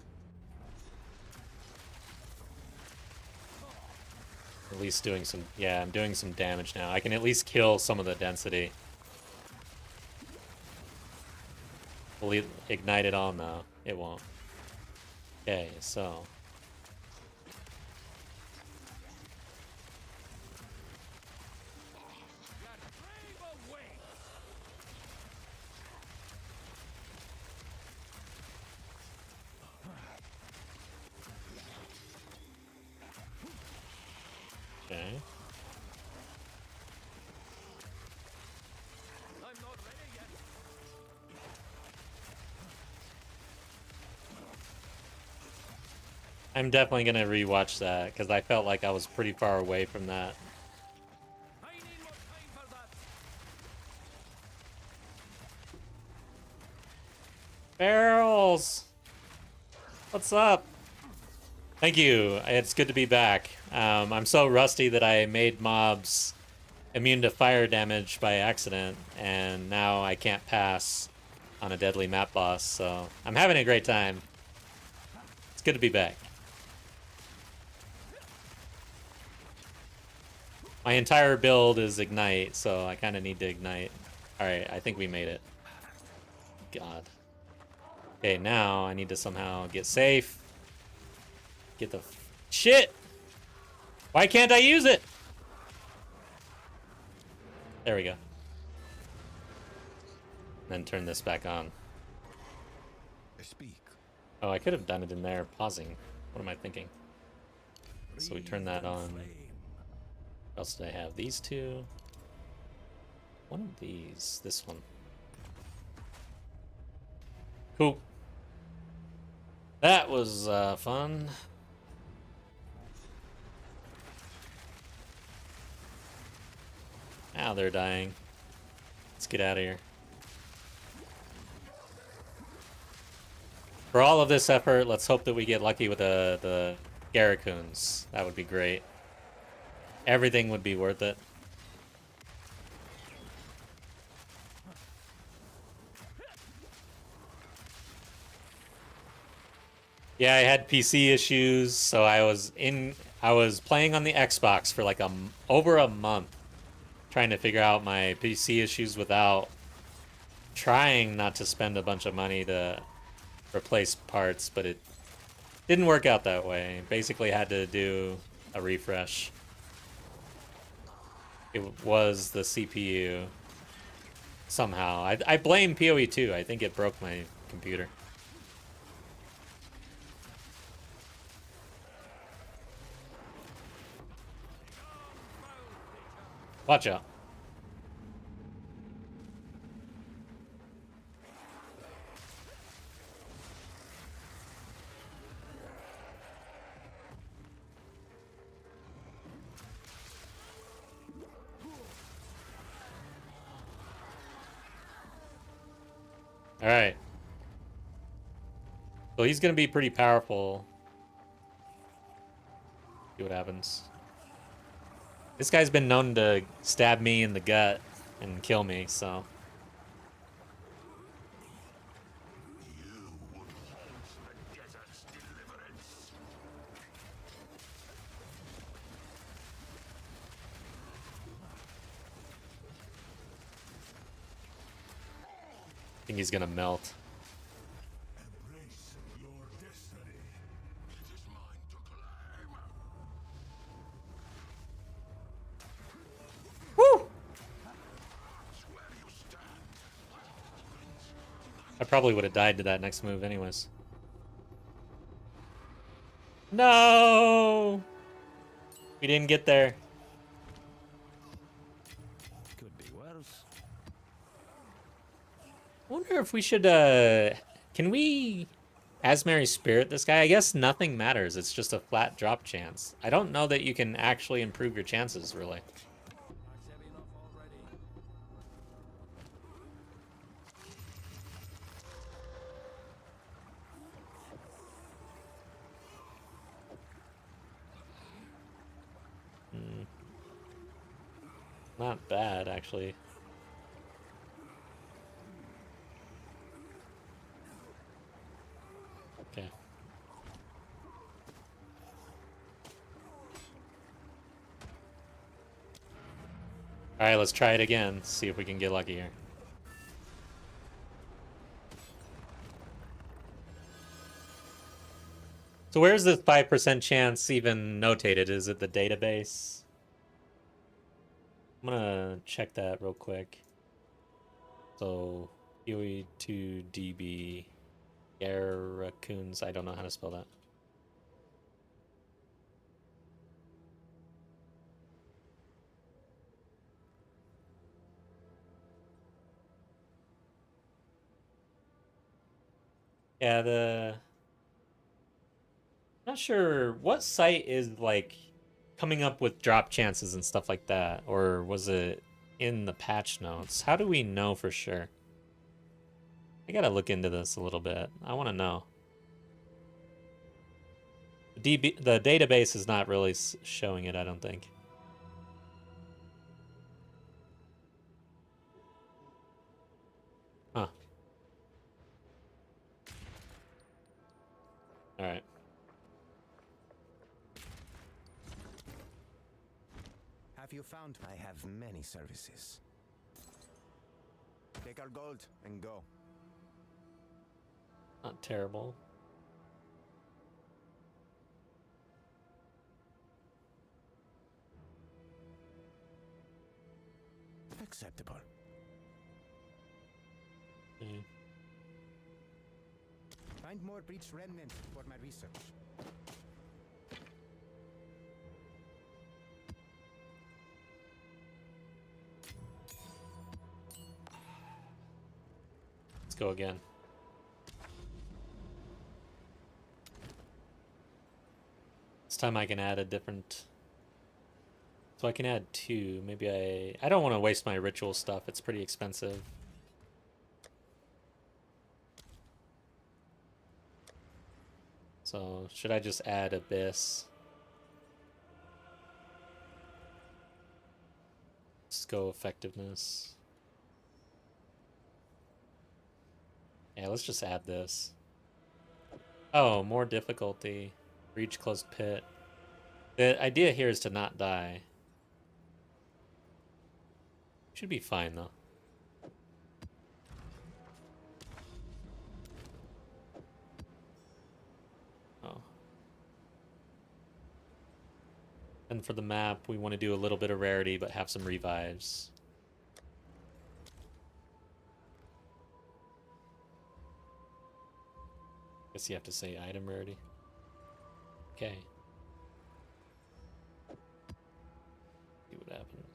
At least doing some, yeah, I'm doing some damage now. I can at least kill some of the density. Will it ignite it all? No, it won't. Okay, so. Okay. I'm not ready yet. I'm definitely gonna rewatch that because I felt like I was pretty far away from that. I need more time for that. Barrels! What's up? Thank you. It's good to be back. I'm so rusty that I made mobs immune to fire damage by accident, and now I can't pass on a deadly map boss, so I'm having a great time. It's good to be back. My entire build is ignite, so I kind of need to ignite. Alright, I think we made it. God. Okay, now I need to somehow get safe. Get the shit! Why can't I use it? There we go. Then turn this back on. Speak. Oh, I could have done it in there, pausing. What am I thinking? So we turn that on. What else did I have? These two. One of these. This one. Cool. That was fun. Now they're dying. Let's get out of here. For all of this effort, let's hope that we get lucky with the Garracoons. That would be great. Everything would be worth it. Yeah, I had PC issues, so I was playing on the Xbox for like over a month, trying to figure out my PC issues without trying not to spend a bunch of money to replace parts, but it didn't work out that way. Basically had to do a refresh. It was the CPU somehow. I blame PoE 2. I think it broke my computer. Watch out. All right. So he's going to be pretty powerful. See what happens. This guy's been known to stab me in the gut and kill me, so. I think he's gonna melt. Embrace your destiny. It is mine to claim. Woo! Where you stand. I probably would have died to that next move anyways. No! We didn't get there. Could be worse. I wonder if we should, can we Azmeri Spirit this guy? I guess nothing matters. It's just a flat drop chance. I don't know that you can actually improve your chances, really. That's heavy enough already. Not bad, actually. Okay. Alright, let's try it again. See if we can get lucky here. So where's this 5% chance even notated? Is it the database? I'm gonna check that real quick. So, POE2DB Raccoons. I don't know how to spell that. Yeah, not sure what site is like coming up with drop chances and stuff like that, or was it in the patch notes? How do we know for sure? I gotta look into this a little bit. I want to know. The database is not really showing it, I don't think. Huh. All right. Have you found? I have many services. Take our gold and go. Not terrible. Acceptable. Okay. Find more breach remnants for my research. Let's go again. This time I can add a different... So I can add 2. Maybe I don't want to waste my ritual stuff. It's pretty expensive. So should I just add Abyss? Let's go effectiveness. Yeah, let's just add this. Oh, more difficulty. Reach closed pit. The idea here is to not die. Should be fine though. Oh. And for the map, we want to do a little bit of rarity, but have some revives. Guess you have to say item rarity. Okay. See what happens.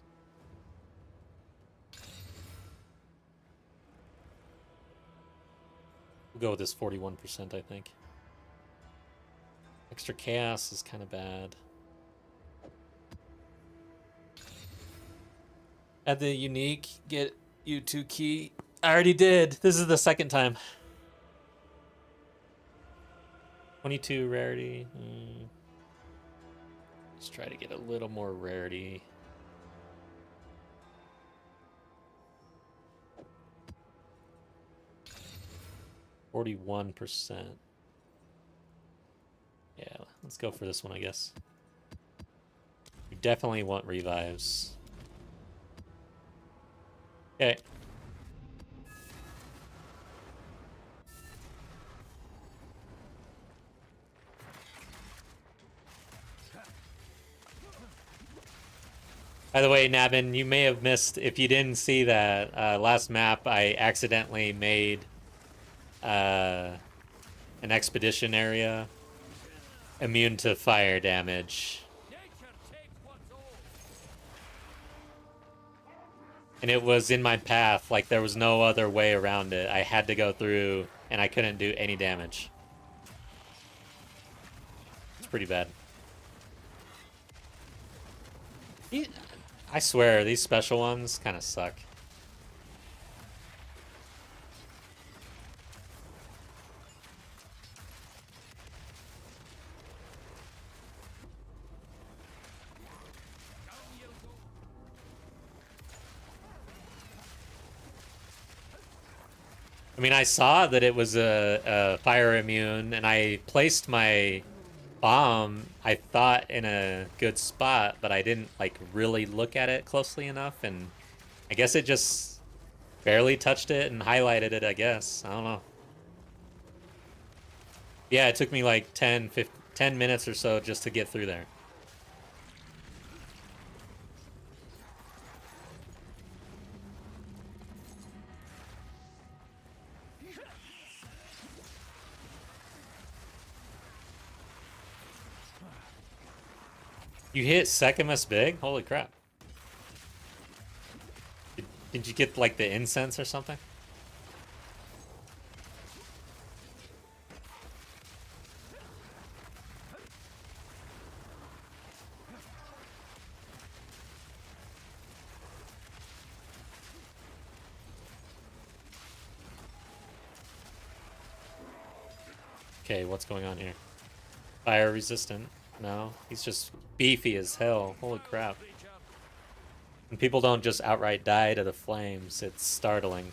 We'll go with this 41%, I think. Extra chaos is kind of bad. Add the unique, get U2 key. I already did. This is the second time. 22 rarity. Let's try to get a little more rarity. %. Yeah, let's go for this one, I guess. We definitely want revives. Okay. By the way, Navin, you may have missed, if you didn't see that last map, I accidentally made an expedition area immune to fire damage. Nature takes what's old. And it was in my path, like there was no other way around it. I had to go through, and I couldn't do any damage. It's pretty bad. I swear, these special ones kind of suck. I mean, I saw that it was a fire immune, and I placed my bomb, I thought, in a good spot, but I didn't, like, really look at it closely enough, and I guess it just barely touched it and highlighted it, I guess. I don't know. Yeah, it took me like 10 minutes or so just to get through there. You hit Sekimus big? Holy crap. Did you get like the incense or something? Okay, what's going on here? Fire resistant? No, he's just beefy as hell. Holy crap. And people don't just outright die to the flames. It's startling.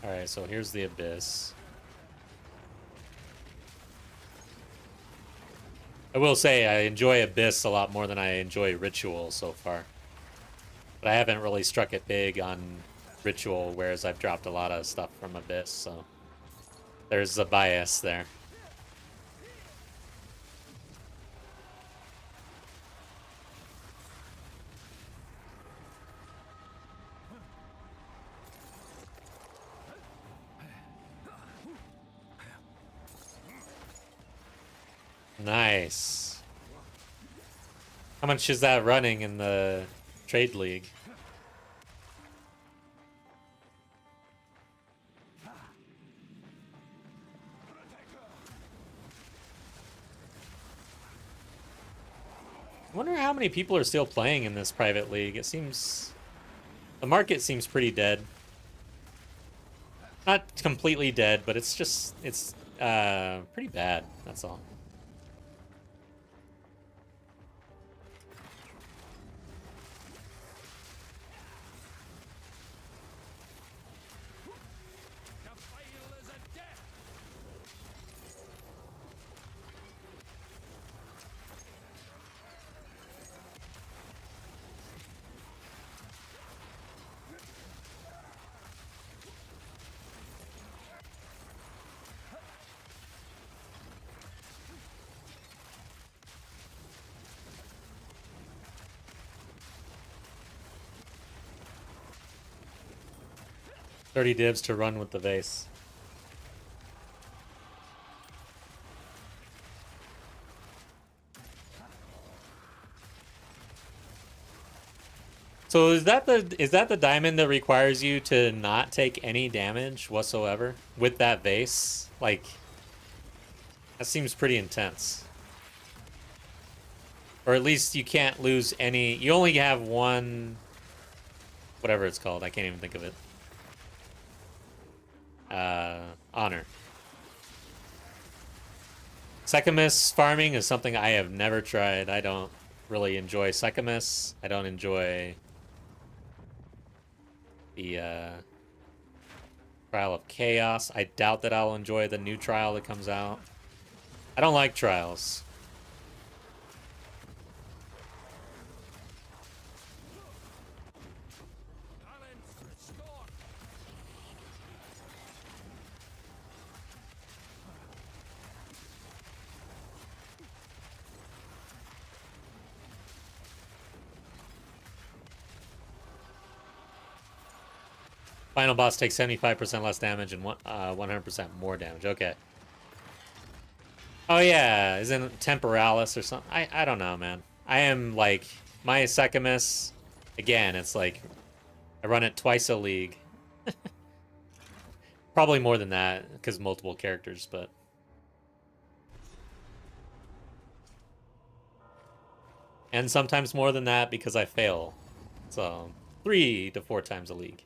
Alright, so here's the Abyss. I will say I enjoy Abyss a lot more than I enjoy Ritual so far. But I haven't really struck it big on Ritual, whereas I've dropped a lot of stuff from Abyss, so there's a bias there. Nice. How much is that running in the trade league? I wonder how many people are still playing in this private league. It seems... the market seems pretty dead. Not completely dead, but it's just... it's pretty bad, that's all. Exile is a death. 30 divs to run with the vase. So is that the diamond that requires you to not take any damage whatsoever with that vase? Like, that seems pretty intense. Or at least you can't lose any. You only have one, whatever it's called. I can't even think of it. Honor. Sekimus farming is something I have never tried. I don't really enjoy Sekimus. I don't enjoy the Trial of Chaos. I doubt that I'll enjoy the new trial that comes out. I don't like trials. Balance restored. Final boss takes 75% less damage and 100% more damage. Okay. Oh yeah, isn't it Temporalis or something? I don't know, man. I am like my Sekimus. Again, it's like I run it twice a league. Probably more than that because multiple characters, but and sometimes more than that because I fail. So 3 to 4 times a league.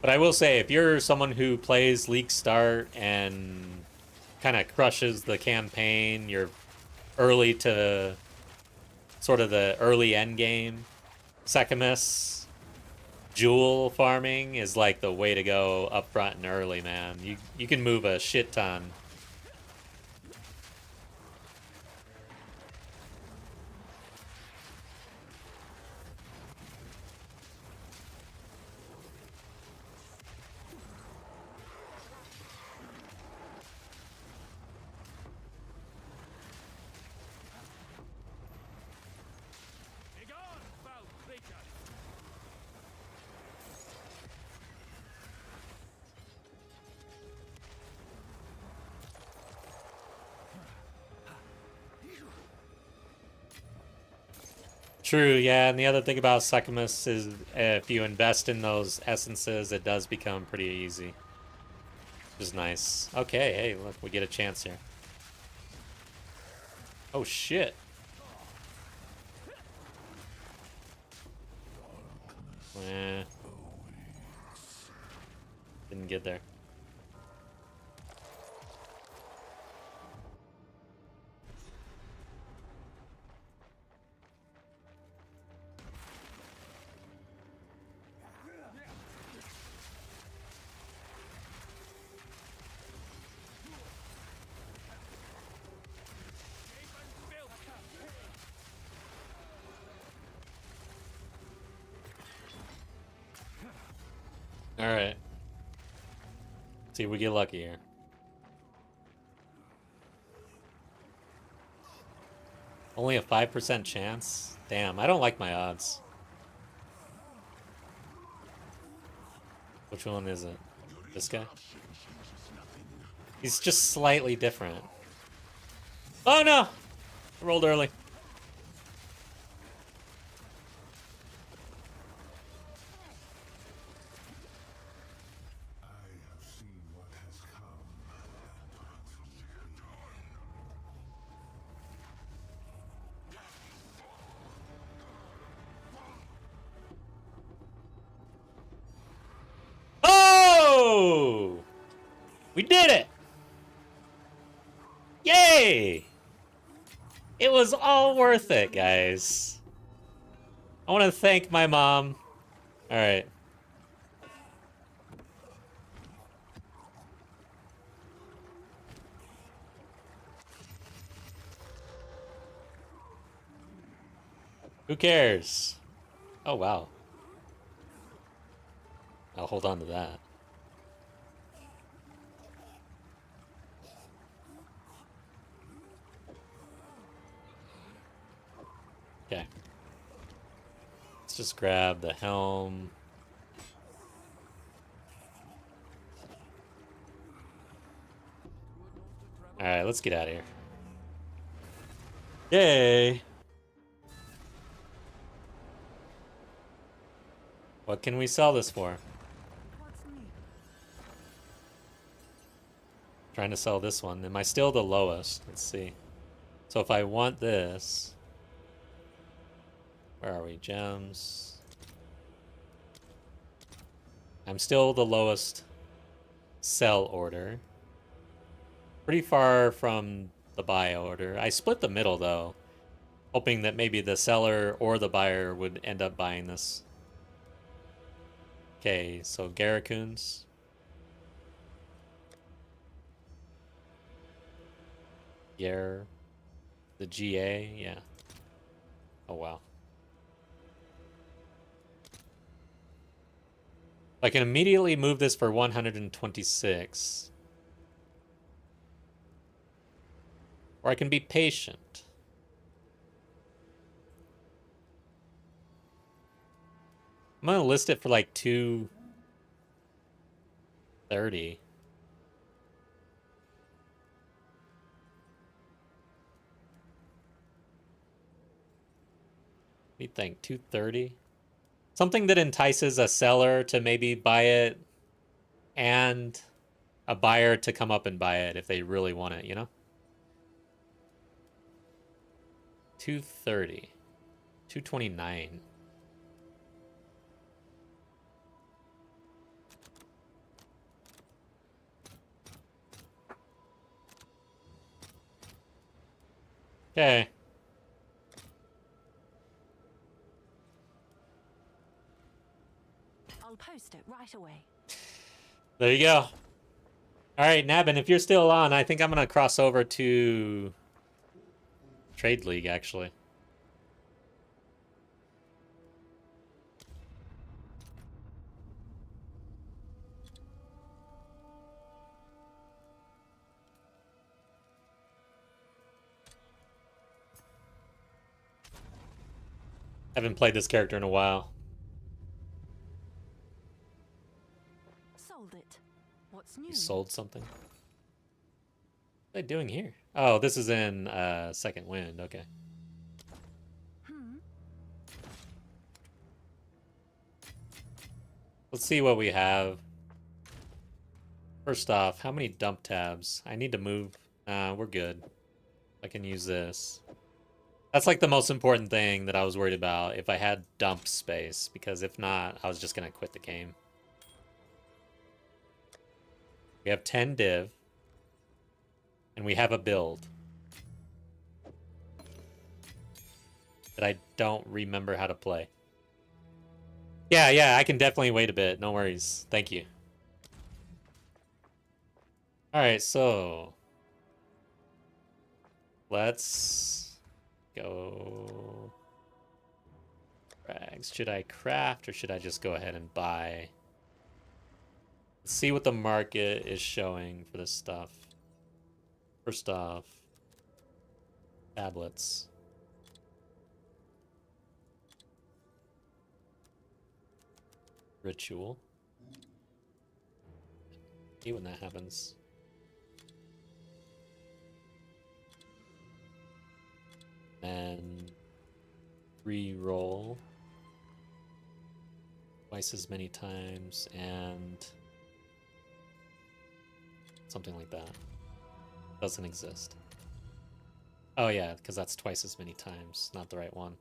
But I will say, if you're someone who plays League Start and kind of crushes the campaign, you're early to sort of the early end game, Sekimus, Jewel farming is like the way to go up front and early, man. You can move a shit ton. True, yeah, and the other thing about Sekimus is if you invest in those essences, it does become pretty easy. Which is nice. Okay, hey, look, we get a chance here. Oh, shit. Eh. Didn't get there. Alright. See if we get lucky here. Only a 5% chance? Damn, I don't like my odds. Which one is it? This guy? He's just slightly different. Oh no! I rolled early. I have seen what has come. Oh! We did it! Yay! It was all worth it, guys. I want to thank my mom. Alright. Who cares? Oh, wow. I'll hold on to that. Okay. Let's just grab the helm. Alright, let's get out of here. Yay! What can we sell this for? What's new? Trying to sell this one. Am I still the lowest? Let's see. So if I want this... Where are we? Gems. I'm still the lowest sell order. Pretty far from the buy order. I split the middle though, hoping that maybe the seller or the buyer would end up buying this. Okay, so Garracoons. Gar. The GA, yeah. Oh wow. I can immediately move this for 126. Or I can be patient. I'm gonna list it for like 230. What do you think? 230? Something that entices a seller to maybe buy it and a buyer to come up and buy it if they really want it, you know? 230. 229. Okay. I'll post it right away. There you go. All right, Nabin, if you're still on, I think I'm going to cross over to Trade League, actually. Haven't played this character in a while. Sold it. What's new? You sold something? What are they doing here? Oh, this is in Second Wind. Okay. Let's see what we have. First off, how many dump tabs? I need to move. We're good. I can use this. That's like the most important thing that I was worried about, if I had dump space, because if not, I was just going to quit the game. We have 10 div, and we have a build that I don't remember how to play. Yeah, I can definitely wait a bit. No worries. Thank you. Alright, so let's go. Rags. Should I craft or should I just go ahead and buy? Let's see what the market is showing for this stuff. First off, tablets. Ritual. See when that happens. And re-roll twice as many times and something like that. Doesn't exist. Oh yeah, because that's twice as many times, not the right one.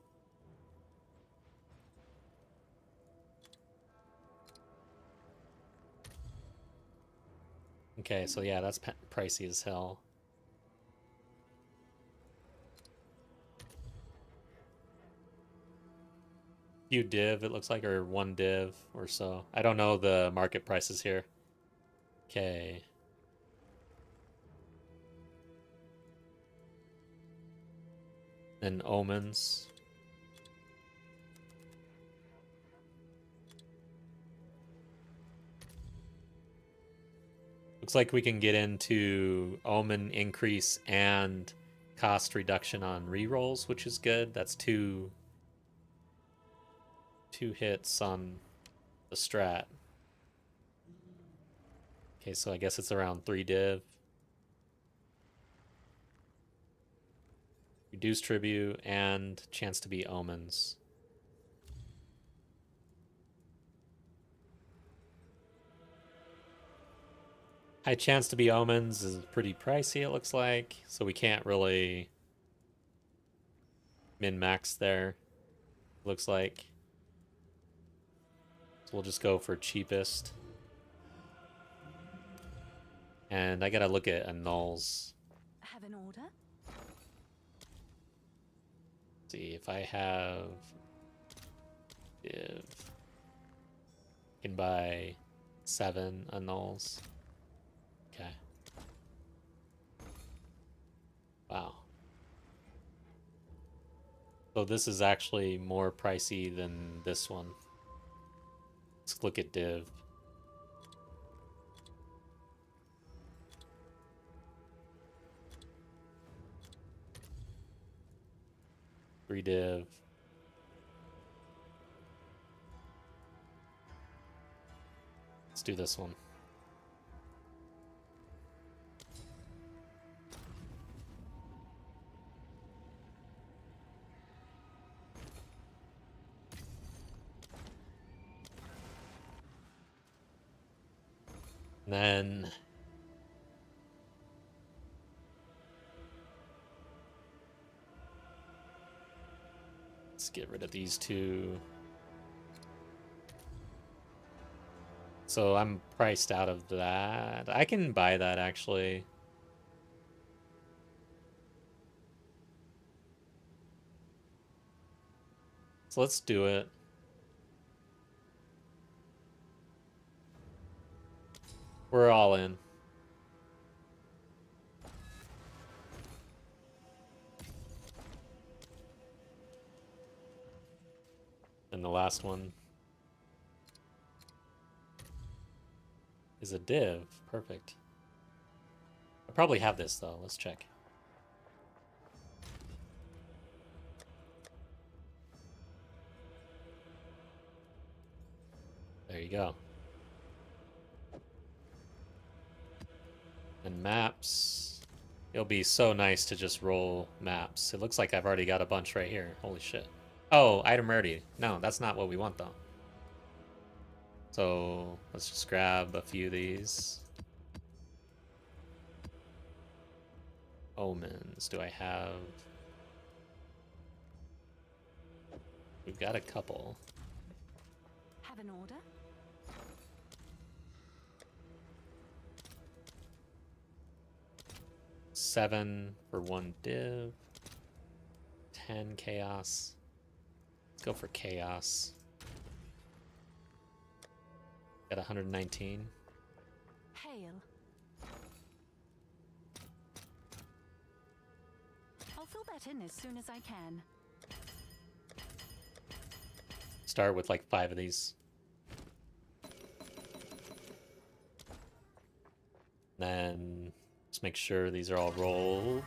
Okay, so yeah, that's pricey as hell. Few div, it looks like, or one div or so. I don't know the market prices here. Okay. Then omens. Looks like we can get into omen increase and cost reduction on rerolls, which is good. That's two hits on the strat. Okay, so I guess it's around 3 div. Reduce tribute and chance to be omens. High chance to be omens is pretty pricey, it looks like, so we can't really min-max there, looks like. So we'll just go for cheapest. And I gotta look at annuls. Have an order? See if I have div. I can buy 7 annuls. Okay. Wow. So this is actually more pricey than this one. Let's look at div. 3 div. Let's do this one. And then let's get rid of these two. So I'm priced out of that. I can buy that actually. So let's do it. We're all in. And the last one is a div. Perfect. I probably have this though. Let's check. There you go. And maps. It'll be so nice to just roll maps. It looks like I've already got a bunch right here. Holy shit. Oh, item rarity. No, that's not what we want though. So let's just grab a few of these. Omens. Do I have? We've got a couple. Have an order? Seven for 1 div. 10 chaos. Let's go for chaos. Got 119. Hail. I'll fill that in as soon as I can. Start with like 5 of these. Then just make sure these are all rolled.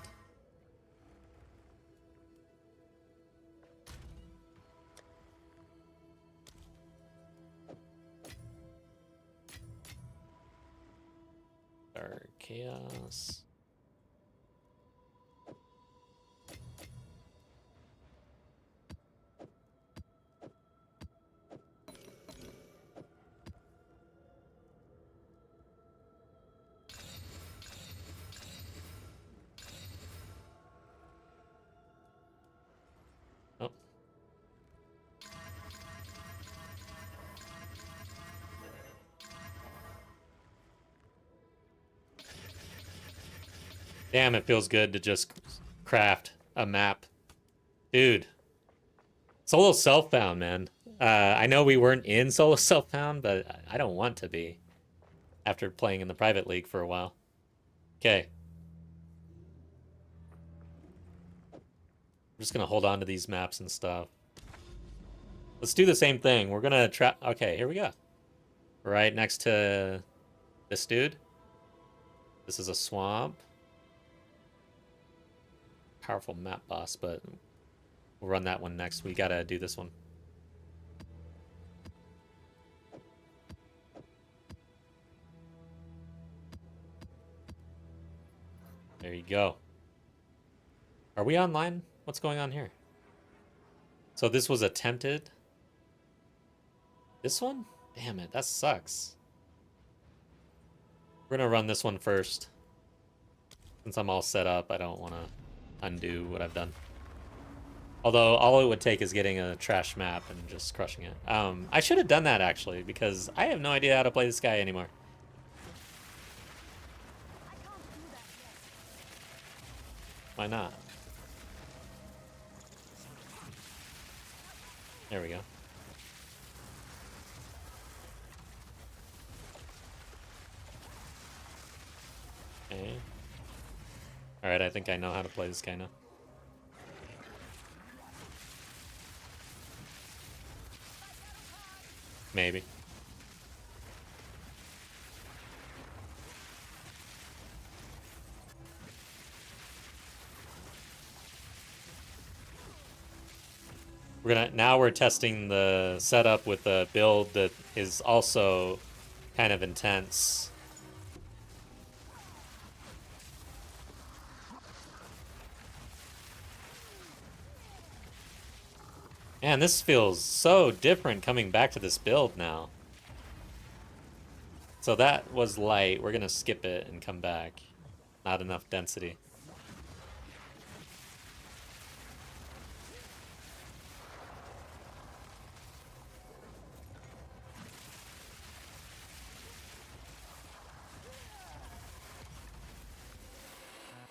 Our chaos. Oh. Damn, it feels good to just craft a map. Dude. Solo self-found, man. I know we weren't in solo self-found, but I don't want to be after playing in the private league for a while. Okay. I'm just gonna hold on to these maps and stuff. Let's do the same thing. We're gonna trap. Okay, here we go. Right next to this dude. This is a swamp. Powerful map boss, but we'll run that one next. We gotta do this one. There you go. Are we online? What's going on here? So this was attempted. This one? Damn it, that sucks. We're gonna run this one first. Since I'm all set up, I don't want to undo what I've done. Although all it would take is getting a trash map and just crushing it. I should have done that actually, because I have no idea how to play this guy anymore. Why not? There we go. Okay. Alright, I think I know how to play this guy now. Maybe. We're testing the setup with a build that is also kind of intense. Man, this feels so different coming back to this build now. So that was light. We're gonna skip it and come back. Not enough density.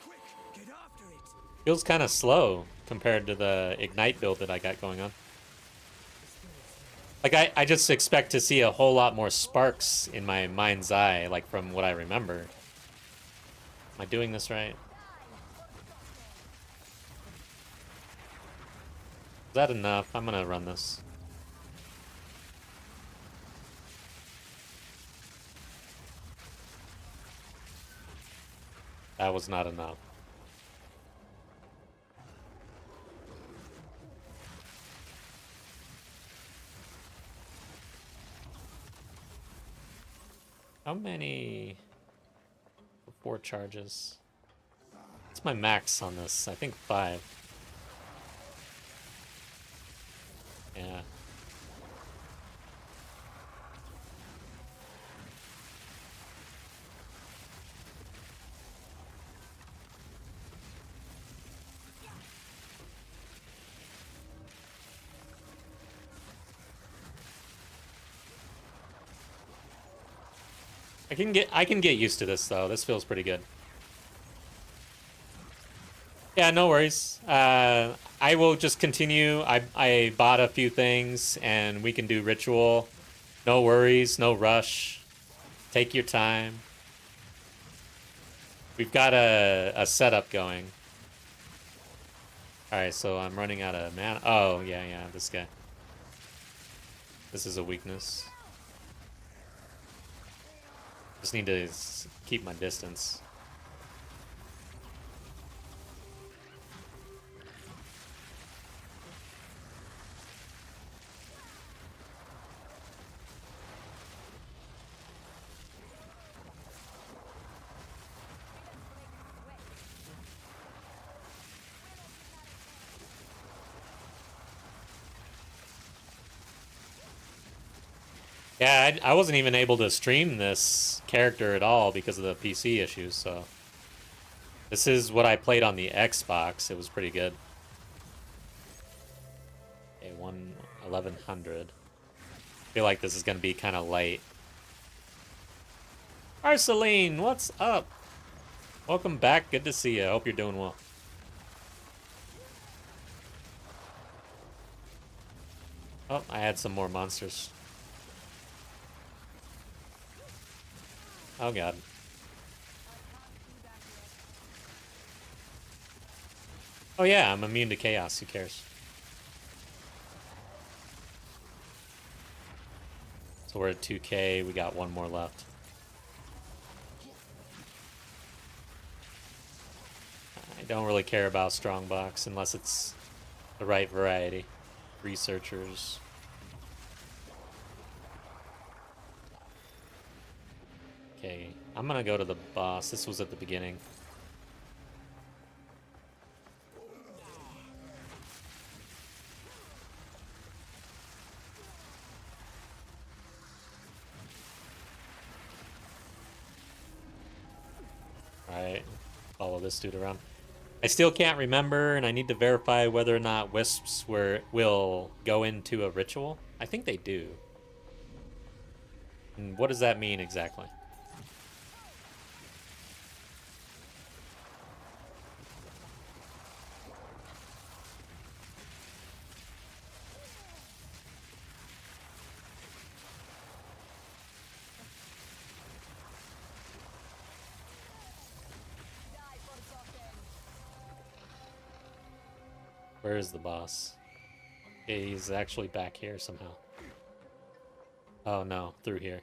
Quick, get after it. Feels kind of slow compared to the Ignite build that I got going on. Like, I just expect to see a whole lot more sparks in my mind's eye, like from what I remember. Am I doing this right? Is that enough? I'm gonna run this. That was not enough. How many? 4 charges. What's my max on this? I think 5. Yeah. I can get used to this though. This feels pretty good. Yeah, no worries. I will just continue. I bought a few things and we can do ritual. No worries, no rush. Take your time. We've got a setup going. Alright, so I'm running out of mana. Oh, yeah, this guy. This is a weakness. Just need to keep my distance. Yeah, I wasn't even able to stream this character at all because of the PC issues, so... This is what I played on the Xbox. It was pretty good. Okay, 1100. I feel like this is going to be kind of light. Arceline, what's up? Welcome back. Good to see you. I hope you're doing well. Oh, I had some more monsters. Oh god. Oh yeah, I'm immune to chaos. Who cares? So we're at 2k. We got one more left. I don't really care about strongbox unless it's the right variety. Researchers. Okay, I'm gonna go to the boss. This was at the beginning. Alright, follow this dude around. I still can't remember, and I need to verify whether or not wisps will go into a ritual. I think they do. And what does that mean exactly? Where is the boss? Okay, he's actually back here somehow. Oh no, through here.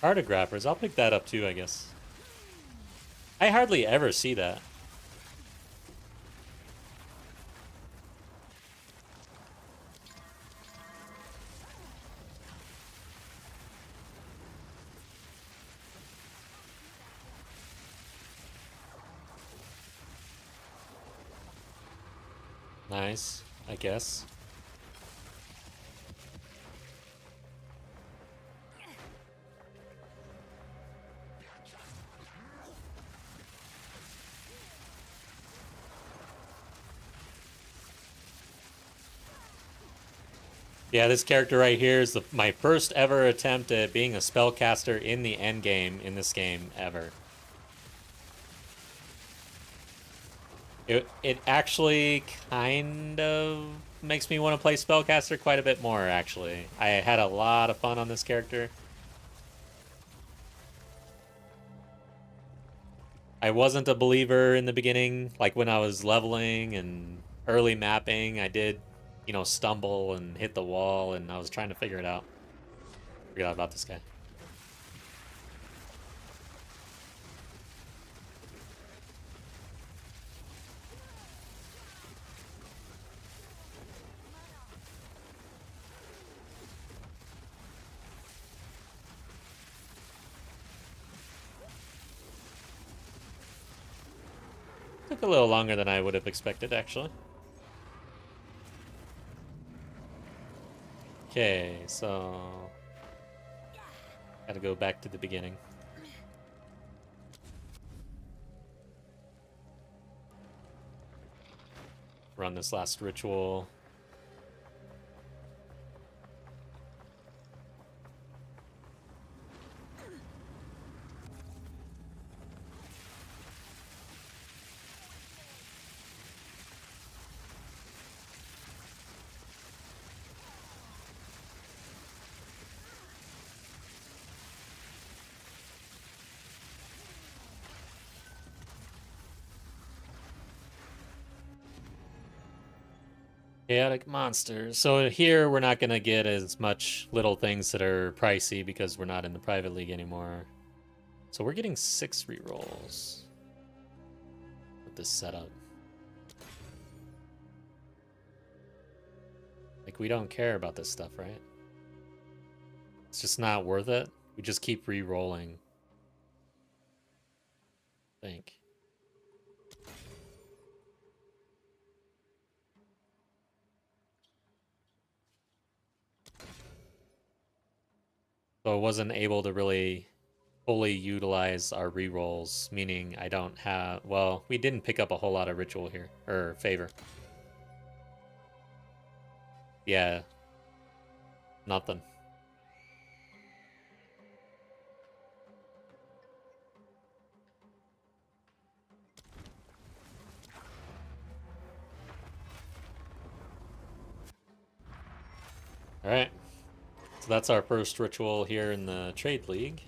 Cartographers, I'll pick that up too, I guess. I hardly ever see that. Nice, I guess. Yeah, this character right here is my first ever attempt at being a spellcaster in the end game in this game ever. It actually kind of makes me want to play spellcaster quite a bit more, actually. I had a lot of fun on this character. I wasn't a believer in the beginning, like when I was leveling and early mapping, I did, you know, stumble and hit the wall, and I was trying to figure it out. Forgot about this guy. Took a little longer than I would have expected, actually. Okay, so gotta go back to the beginning. Run this last ritual. Chaotic monsters. So here we're not going to get as much little things that are pricey because we're not in the private league anymore. So we're getting 6 rerolls with this setup. Like, we don't care about this stuff, right? It's just not worth it. We just keep re-rolling. I think. So I wasn't able to really fully utilize our re-rolls, meaning I don't have... Well, we didn't pick up a whole lot of ritual here, or favor. Yeah. Nothing. Alright. So that's our first ritual here in the Trade League.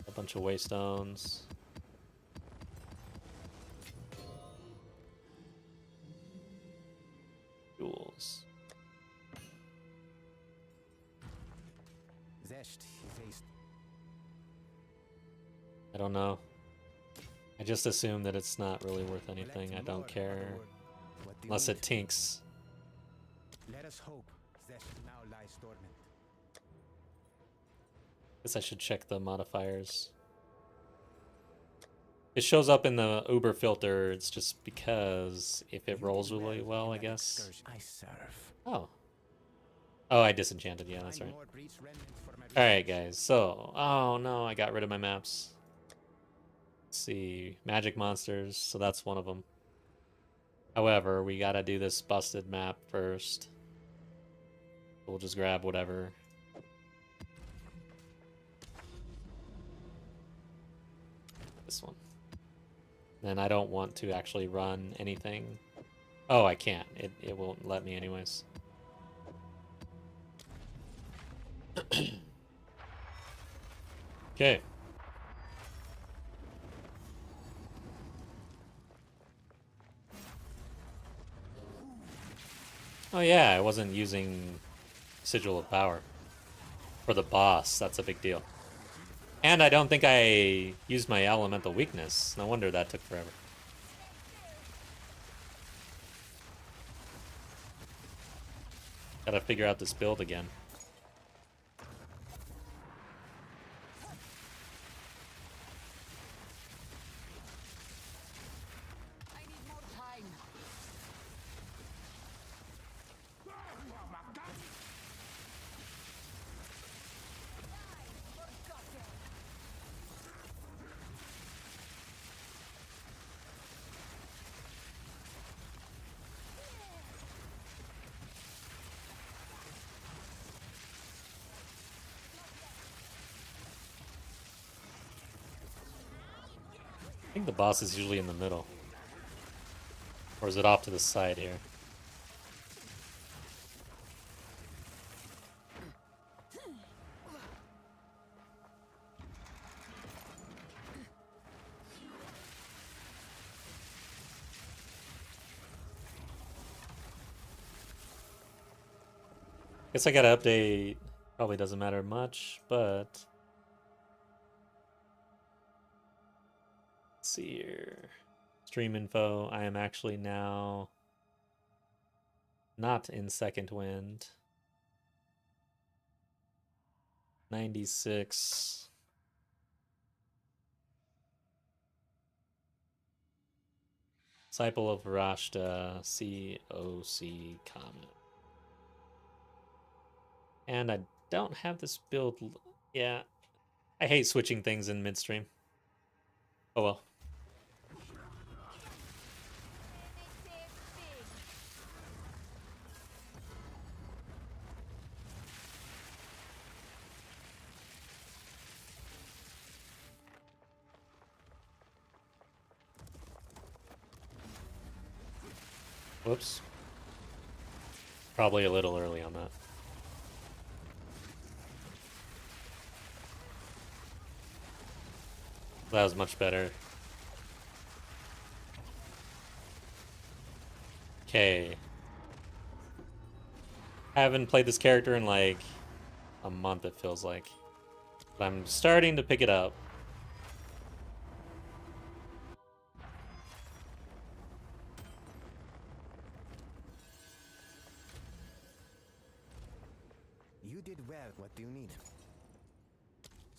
A bunch of waystones. Jewels. I don't know. I just assume that it's not really worth anything. I don't care. Unless it tinks. Let us hope Zesh now lies dormant. Guess I should check the modifiers. It shows up in the Uber filter. It's just because if it rolls really well, I guess. I serve. Oh. Oh, I disenchanted. Yeah, that's right. Alright, guys. So, oh no, I got rid of my maps. Let's see. Magic monsters. So that's one of them. However, we gotta do this busted map first. We'll just grab whatever. This one. Then I don't want to actually run anything. Oh, I can't. It won't let me anyways. Okay. Oh yeah, I wasn't using Sigil of Power. for the boss. That's a big deal. And I don't think I used my elemental weakness. No wonder that took forever. Gotta figure out this build again. I need more time. I think the boss is usually in the middle. Or is it off to the side here? Guess I gotta update. Probably doesn't matter much, but let's see here. Stream info. I am actually now not in second wind. 96. Disciple of Rashta, COC comment. And I don't have this build. Yeah. I hate switching things in midstream. Oh well. Whoops. Probably a little early on that. That was much better. Okay. I haven't played this character in like a month, it feels like. But I'm starting to pick it up. You did well. What do you need?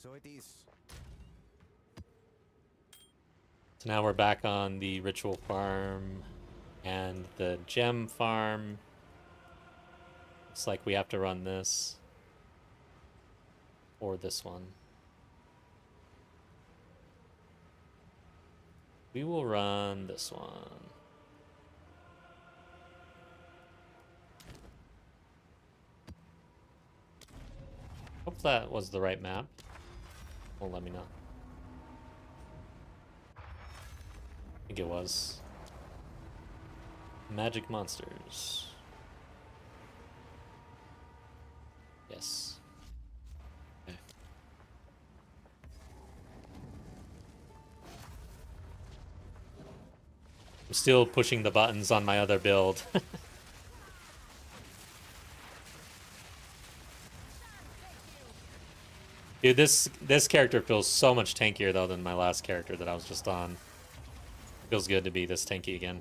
So it is. So now we're back on the ritual farm and the gem farm. Looks like we have to run this or this one. We will run this one. Hope that was the right map. Well, let me know. I think it was. Magic monsters. Yes. Okay. I'm still pushing the buttons on my other build. Dude, this character feels so much tankier though than my last character that I was just on. Feels good to be this tanky again.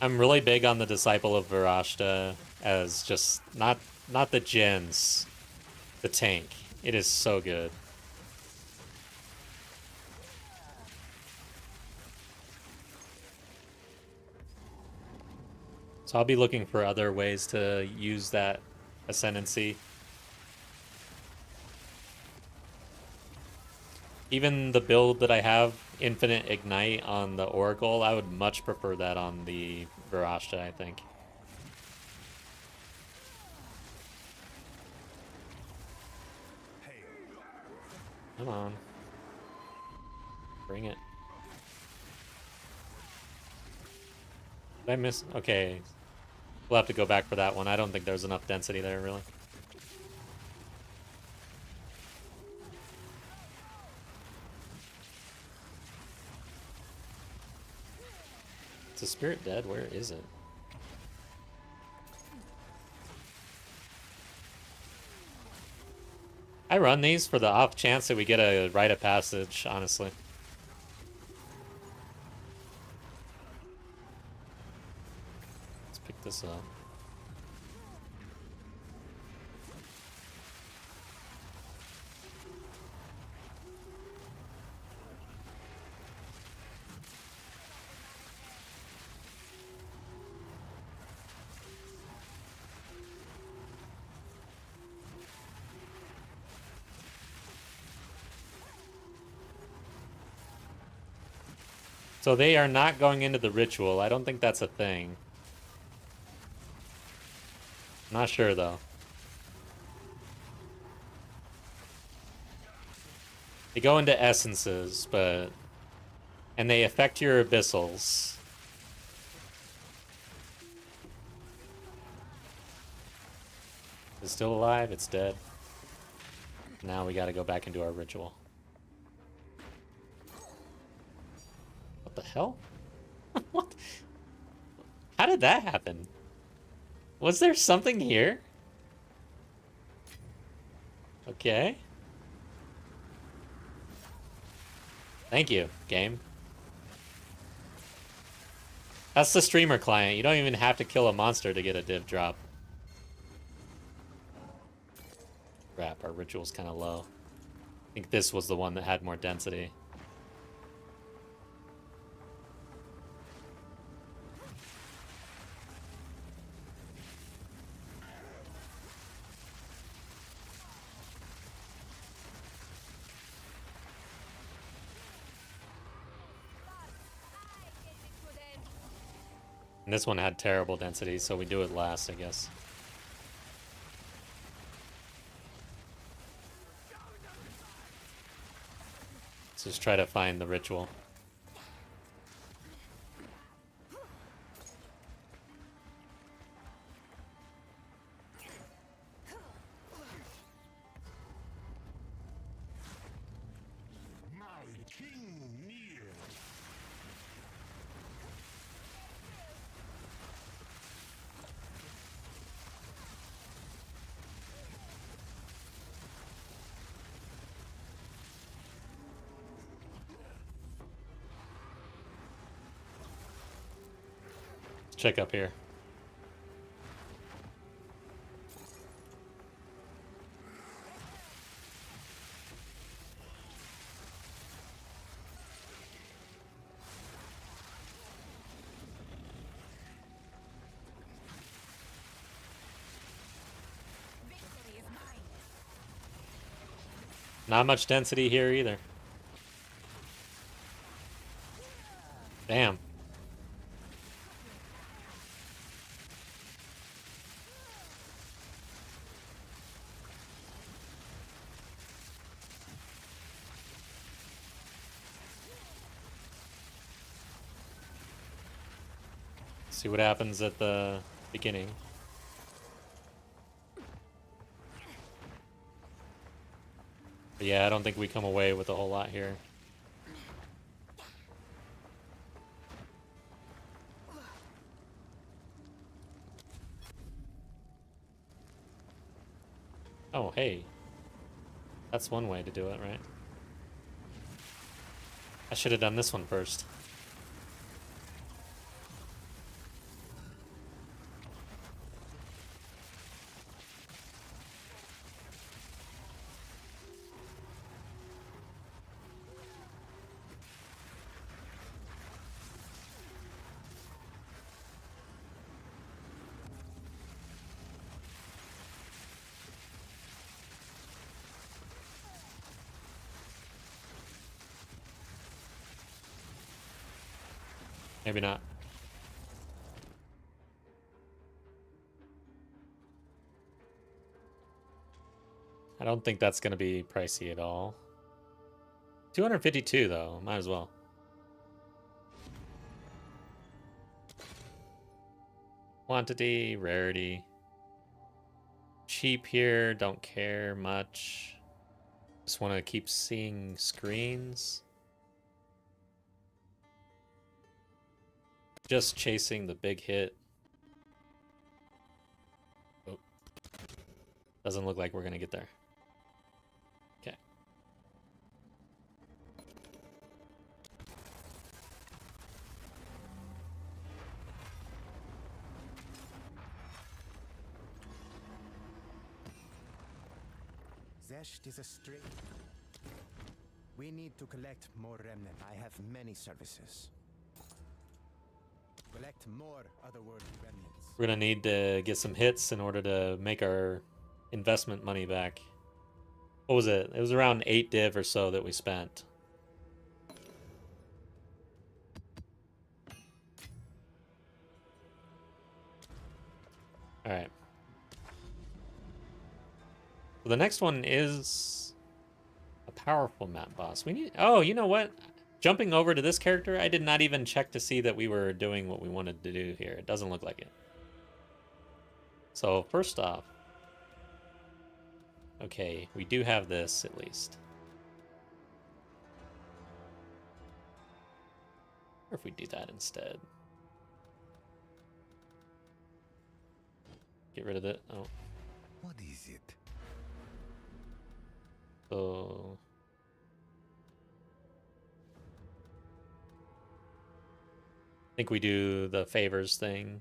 I'm really big on the Disciple of Varashta as just not the gens, the tank. It is so good. So I'll be looking for other ways to use that ascendancy. Even the build that I have, Infinite Ignite on the Oracle, I would much prefer that on the Varashta, I think. Come on. Bring it. Did I miss? Okay. We'll have to go back for that one. I don't think there's enough density there, really. Is the spirit dead? Where is it? I run these for the off chance that we get a rite of passage, honestly. Let's pick this up. So they are not going into the ritual. I don't think that's a thing. Not sure though. They go into essences, but... And they affect your abyssals. It's still alive, it's dead. Now we gotta go back into our ritual. What the hell? What? How did that happen? Was there something here? Okay. Thank you, game. That's the streamer client. You don't even have to kill a monster to get a div drop. Crap, our ritual's kind of low. I think this was the one that had more density. And this one had terrible density, so we do it last, I guess. Let's just try to find the ritual. My king nears. Let's check up here. Not much density here either. Damn. See what happens at the beginning. But yeah, I don't think we come away with a whole lot here. Oh, hey. That's one way to do it, right? I should have done this one first. Maybe not. I don't think that's going to be pricey at all. 252 though, might as well. Quantity, rarity. Cheap here, don't care much. Just want to keep seeing screens. just chasing the big hit. Oh. Doesn't look like we're gonna get there. Okay. Zesht is a string. We need to collect more remnant. I have many services. Collect more otherworldly remnants. We're gonna need to get some hits in order to make our investment money back. What was it? It was around 8 div or so that we spent. Alright. Well, the next one is a powerful map boss. We need... Oh, you know what? Jumping over to this character, I did not even check to see that we were doing what we wanted to do here. It doesn't look like it. So, first off... Okay, we do have this, at least. Or if we do that instead. Get rid of it. Oh. What is it? So... I think we do the favors thing.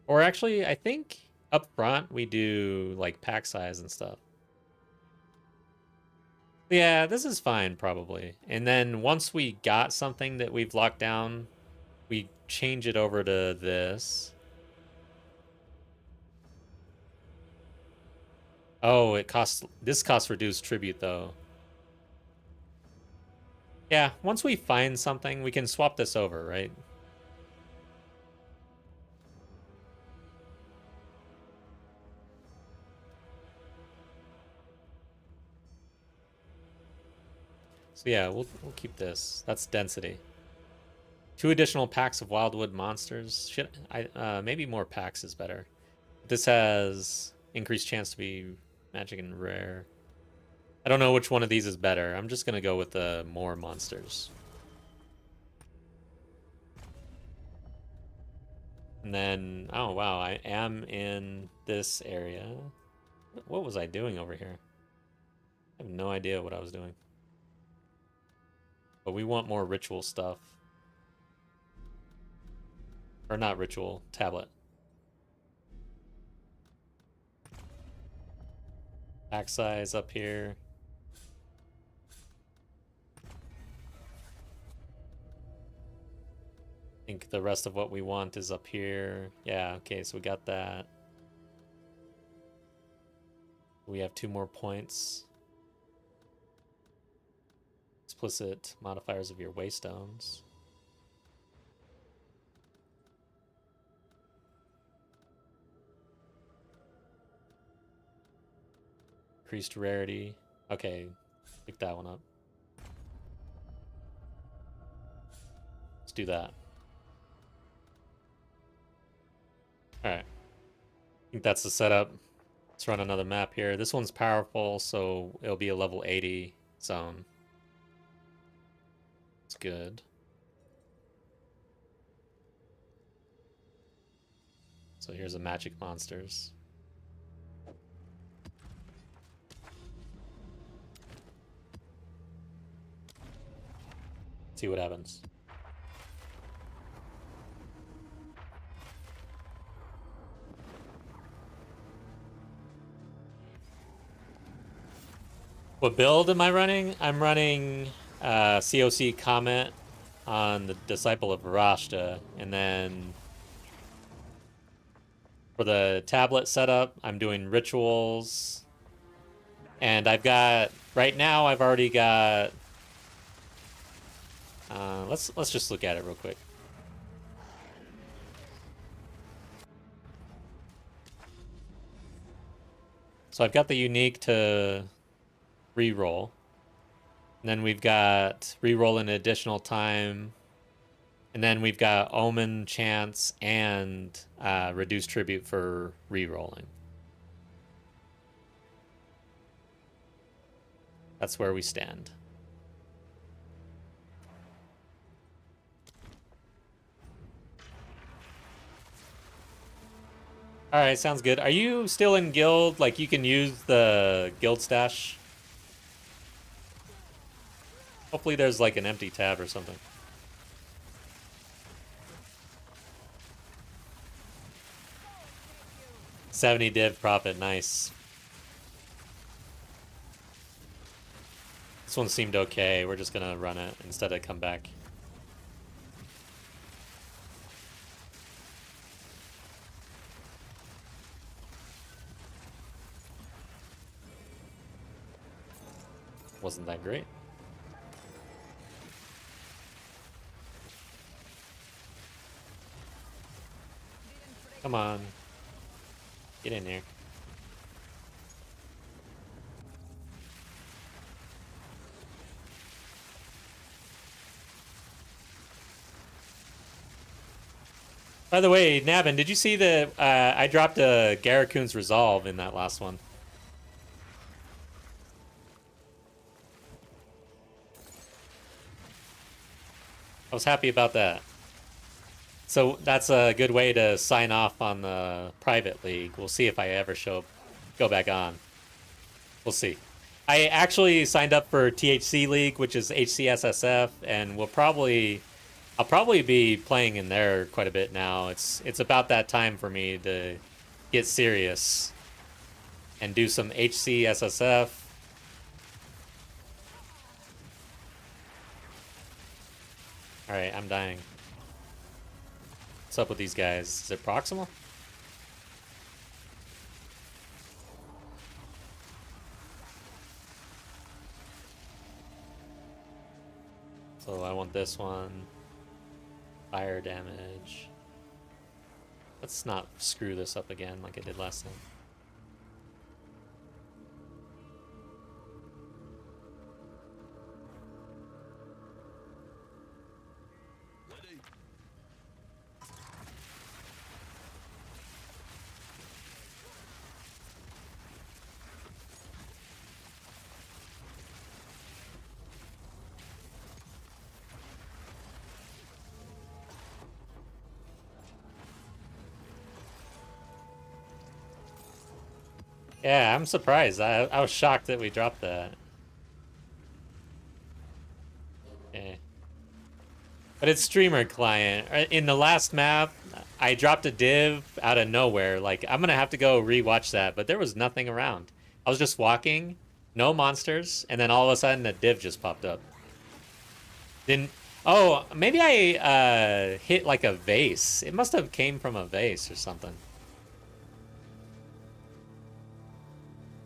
Or actually, I think up front we do like pack size and stuff. Yeah, this is fine probably. And then once we got something that we've locked down, we change it over to this. Oh, it costs... This costs reduced tribute though. Yeah, once we find something, we can swap this over, right? So yeah, we'll keep this. That's density. 2 additional packs of wildwood monsters. Maybe more packs is better. This has increased chance to be magic and rare. I don't know which one of these is better. I'm just gonna go with the more monsters. And then, oh wow, I am in this area. What was I doing over here? I have no idea what I was doing. But we want more ritual stuff. Or not ritual, tablet. Pack size up here. I think the rest of what we want is up here. Yeah, okay, so we got that. We have 2 more points. Explicit modifiers of your waystones. Increased rarity. Okay, pick that one up. Let's do that. Alright. I think that's the setup. Let's run another map here. This one's powerful, so it'll be a level 80 zone. It's good. So here's the magic monsters. See what happens. What build am I running? I'm running COC Comet on the Disciple of Rashta, and then for the tablet setup, I'm doing rituals, and I've got right now. I've already got. Let's just look at it real quick. So I've got the unique to reroll. And then we've got reroll an additional time. And then we've got omen chance and reduced tribute for rerolling. That's where we stand. All right, sounds good. Are you still in guild? Like you can use the guild stash? Hopefully there's like an empty tab or something. $70 div profit, nice. This one seemed okay. We're just gonna run it instead of come back. Wasn't that great. Come on. Get in here. By the way, Navin, did you see that I dropped a Garacoon's Resolve in that last one? I was happy about that. So that's a good way to sign off on the private league. We'll see if I ever go back on. We'll see. I actually signed up for THC League, which is HCSSF, and I'll probably be playing in there quite a bit now. It's about that time for me to get serious and do some HCSSF. All right, I'm dying. What's up with these guys? Is it proximal? So I want this one. Fire damage. Let's not screw this up again like I did last time. Yeah, I'm surprised. I was shocked that we dropped that. Yeah. But it's streamer client. In the last map, I dropped a div out of nowhere. Like, I'm gonna have to go rewatch that, but there was nothing around. I was just walking, no monsters, and then all of a sudden a div just popped up. Then, oh, maybe I hit like a vase. It must have came from a vase or something.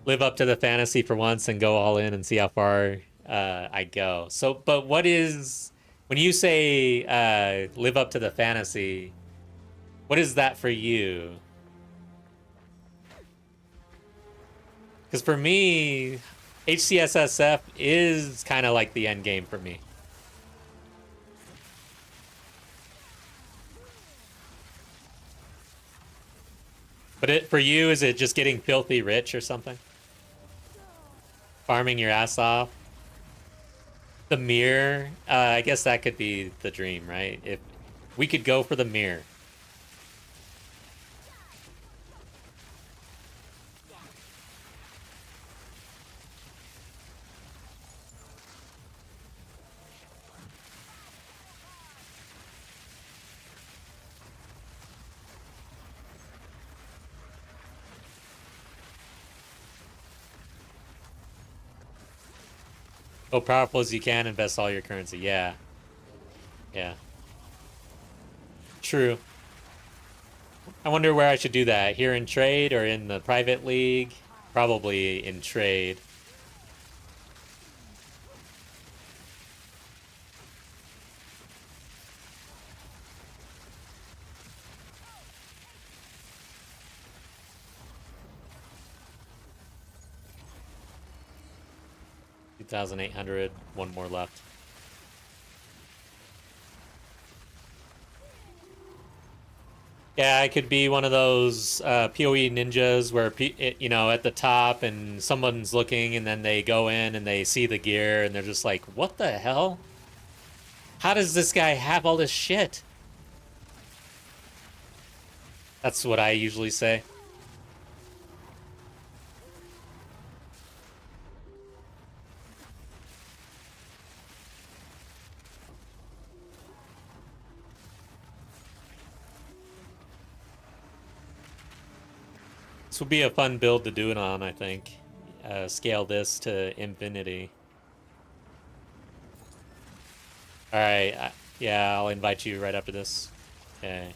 Live up to the fantasy for once and go all in and see how far I go. So, but what is, when you say live up to the fantasy, what is that for you? Because for me, HCSSF is kind of like the end game for me. But for you, is it just getting filthy rich or something? Farming your ass off? The mirror? I guess that could be the dream, right? If we could go for the mirror. Go powerful as you can, invest all your currency. Yeah. Yeah. True. I wonder where I should do that. Here in trade or in the private league? Probably in trade. $2,800. One more left. Yeah, I could be one of those PoE ninjas where, you know, at the top and someone's looking and then they go in and they see the gear and they're just like, what the hell? How does this guy have all this shit? That's what I usually say. This would be a fun build to do it on, I think. Scale this to infinity. Alright, yeah, I'll invite you right after this. Okay.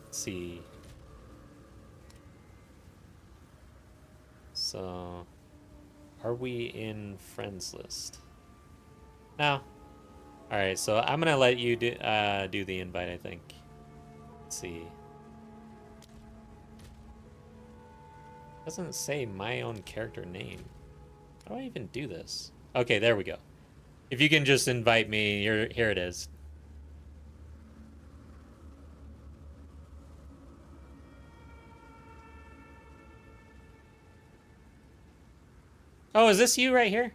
Let's see. So, are we in friends list? No. Alright, so I'm gonna let you do the invite, I think. Let's see. Doesn't say my own character name. How do I even do this? Okay, there we go. If you can just invite me, here it is. Oh, is this you right here?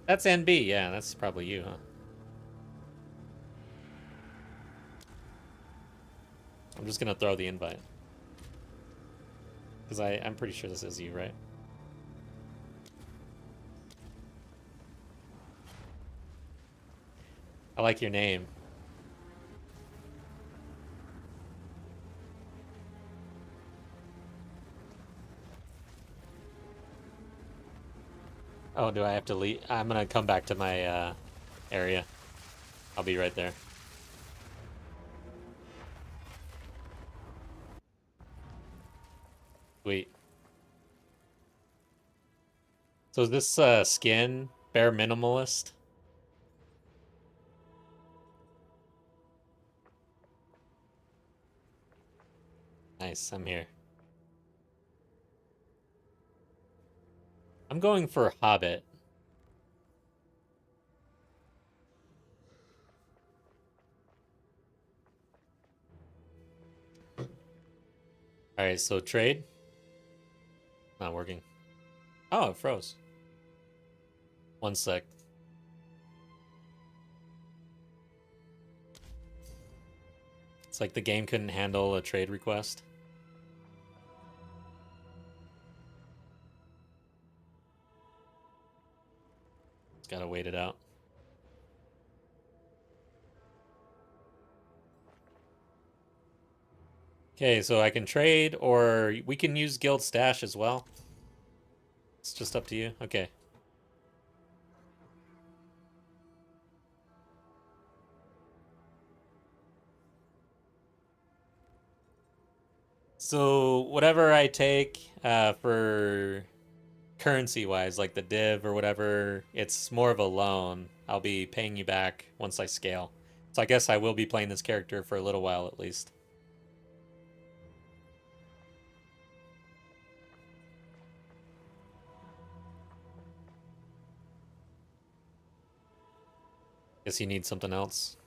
That's NB, yeah, that's probably you, huh? I'm just gonna throw the invite. Because I'm pretty sure this is you, right? I like your name. Oh, do I have to leave? I'm gonna come back to my area. I'll be right there. Sweet. So is this skin bare minimalist? Nice, I'm here. I'm going for Hobbit. Alright, so trade. Not working. Oh, it froze. One sec. It's like the game couldn't handle a trade request. It's gotta wait it out. Okay, so I can trade, or we can use guild stash as well. It's just up to you. Okay. So whatever I take for currency-wise, like the div or whatever, it's more of a loan. I'll be paying you back once I scale. So I guess I will be playing this character for a little while at least. Guess you need something else.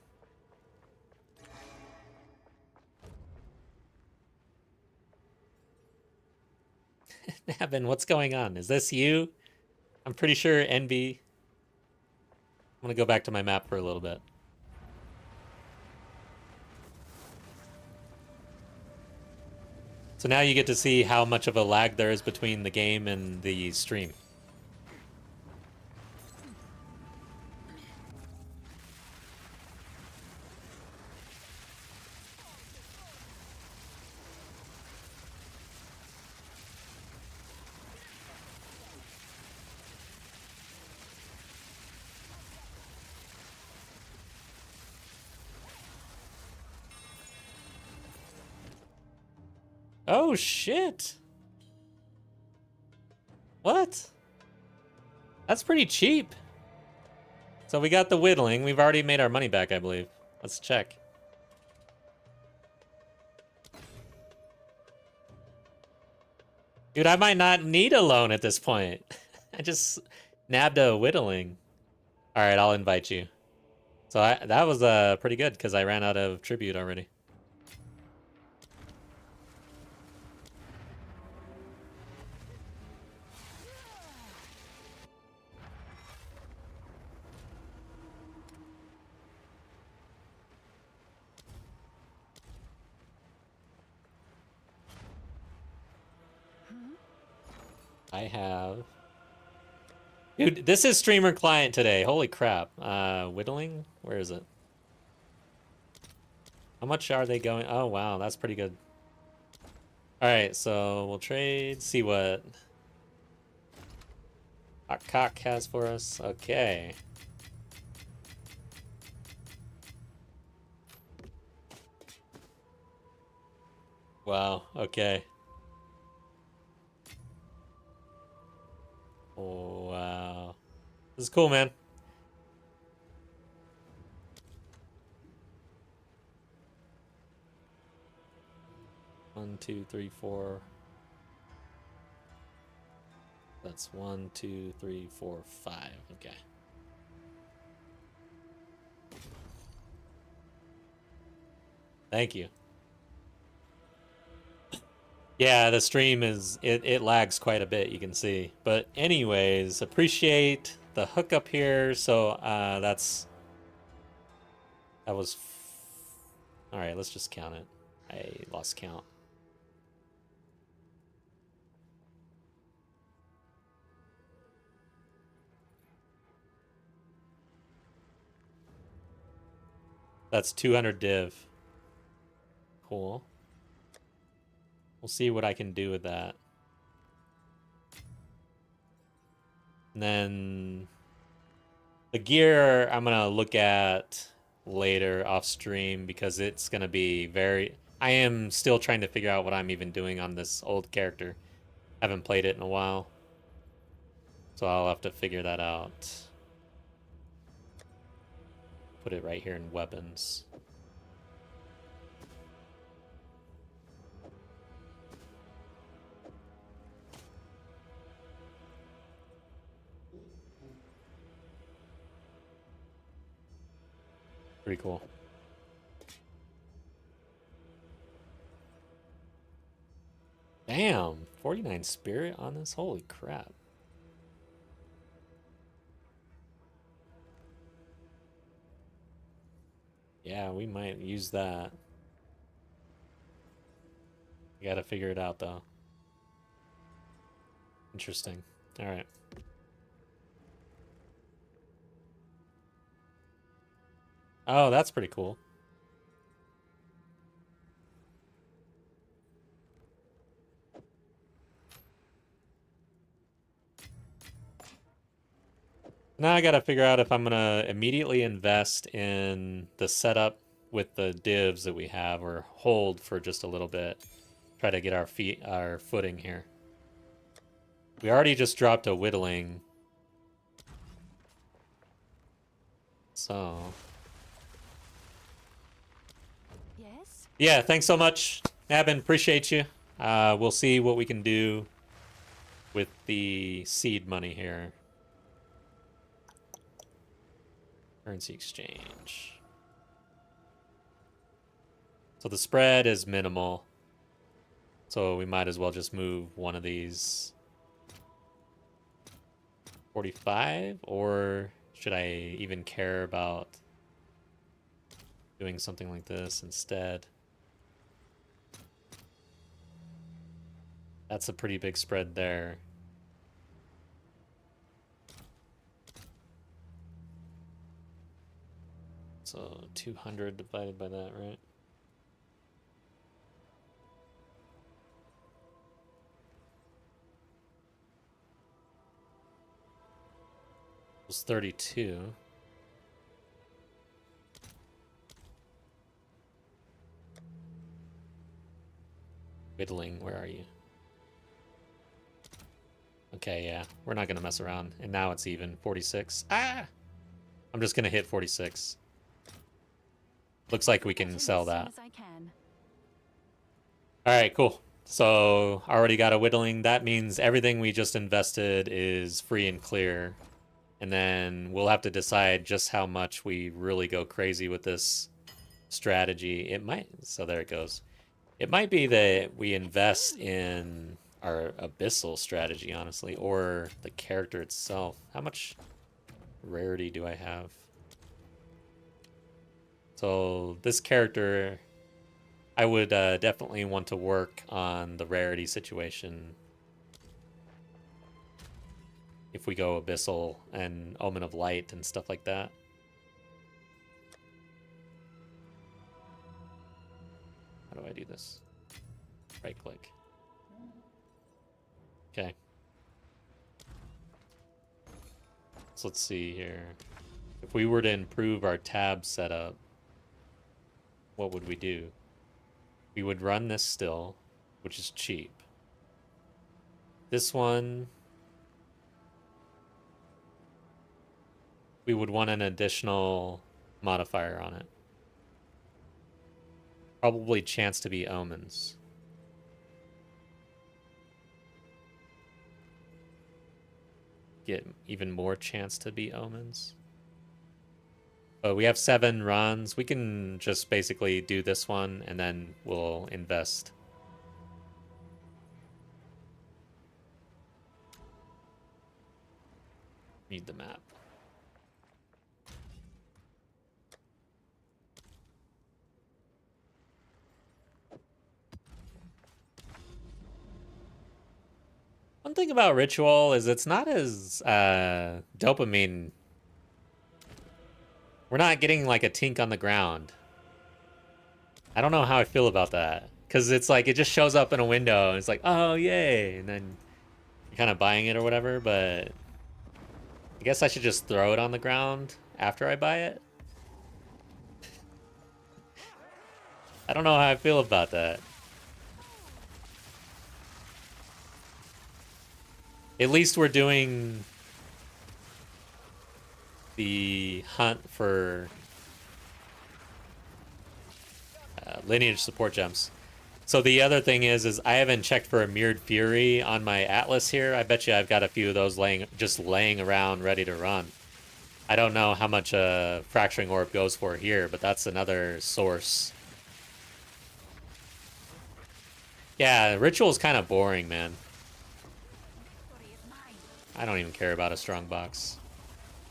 Navin, what's going on? Is this you? I'm pretty sure NB. I'm gonna go back to my map for a little bit. So now you get to see how much of a lag there is between the game and the stream. Oh, shit. What? That's pretty cheap. So we got the whittling. We've already made our money back, I believe. Let's check. Dude, I might not need a loan at this point. I just nabbed a whittling. All right, I'll invite you. So that was pretty good because I ran out of tribute already. I have... Dude, this is streamer client today. Holy crap. Whittling? Where is it? How much are they going? Oh, wow. That's pretty good. Alright, so we'll trade, see what Hot Cock has for us. Okay. Wow, okay. Oh, wow. This is cool, man. One, two, three, four. That's 1, 2, 3, 4, 5. Okay. Thank you. Yeah, the stream is it lags quite a bit, you can see. But anyways, appreciate the hookup here. So that was all right, let's just count it. I lost count. That's 200 div. Cool. We'll see what I can do with that. And then the gear I'm gonna look at later off stream because it's gonna be very. I am still trying to figure out what I'm even doing on this old character. Haven't played it in a while, so I'll have to figure that out. Put it right here in weapons. Pretty cool. Damn, 49 spirit on this? Holy crap. Yeah, we might use that. We gotta figure it out, though. Interesting. Alright. Oh, that's pretty cool. Now I gotta figure out if I'm gonna immediately invest in the setup with the divs that we have or hold for just a little bit. Try to get our footing here. We already just dropped a whittling. So Yes? yeah, thanks so much, Nabin. Appreciate you. We'll see what we can do with the seed money here. Currency exchange. So the spread is minimal. So we might as well just move one of these. 45? Or should I even care about doing something like this instead? That's a pretty big spread there. So 200 divided by that, right? Was 32. Whittling, where are you? Okay, yeah, we're not gonna mess around. And now it's even 46. Ah! I'm just gonna hit 46. Looks like we can sell that. Alright, cool. So, already got a whittling. That means everything we just invested is free and clear. And then we'll have to decide just how much we really go crazy with this strategy. It might, so there it goes. It might be that we invest in our abyssal strategy, honestly, or the character itself. How much rarity do I have? So this character, I would definitely want to work on the rarity situation if we go abyssal and Omen of Light and stuff like that. How do I do this? Right click. Okay. So let's see here. If we were to improve our tab setup, what would we do? We would run this still, which is cheap. This one, we would want an additional modifier on it. Probably chance to be omens. Get even more chance to be omens. But we have 7 runs. We can just basically do this one and then we'll invest. Need the map. One thing about Ritual is it's not as dopamine. We're not getting like a tink on the ground. I don't know how I feel about that. Because it's like it just shows up in a window and it's like, oh, yay. And then you're kind of buying it or whatever. But I guess I should just throw it on the ground after I buy it. I don't know how I feel about that. At least we're doing the hunt for lineage support gems. So the other thing is I haven't checked for a Mirrored Fury on my Atlas here. I bet you I've got a few of those just laying around ready to run. I don't know how much a Fracturing Orb goes for here, but that's another source. Yeah, Ritual's kind of boring, man. I don't even care about a strong box.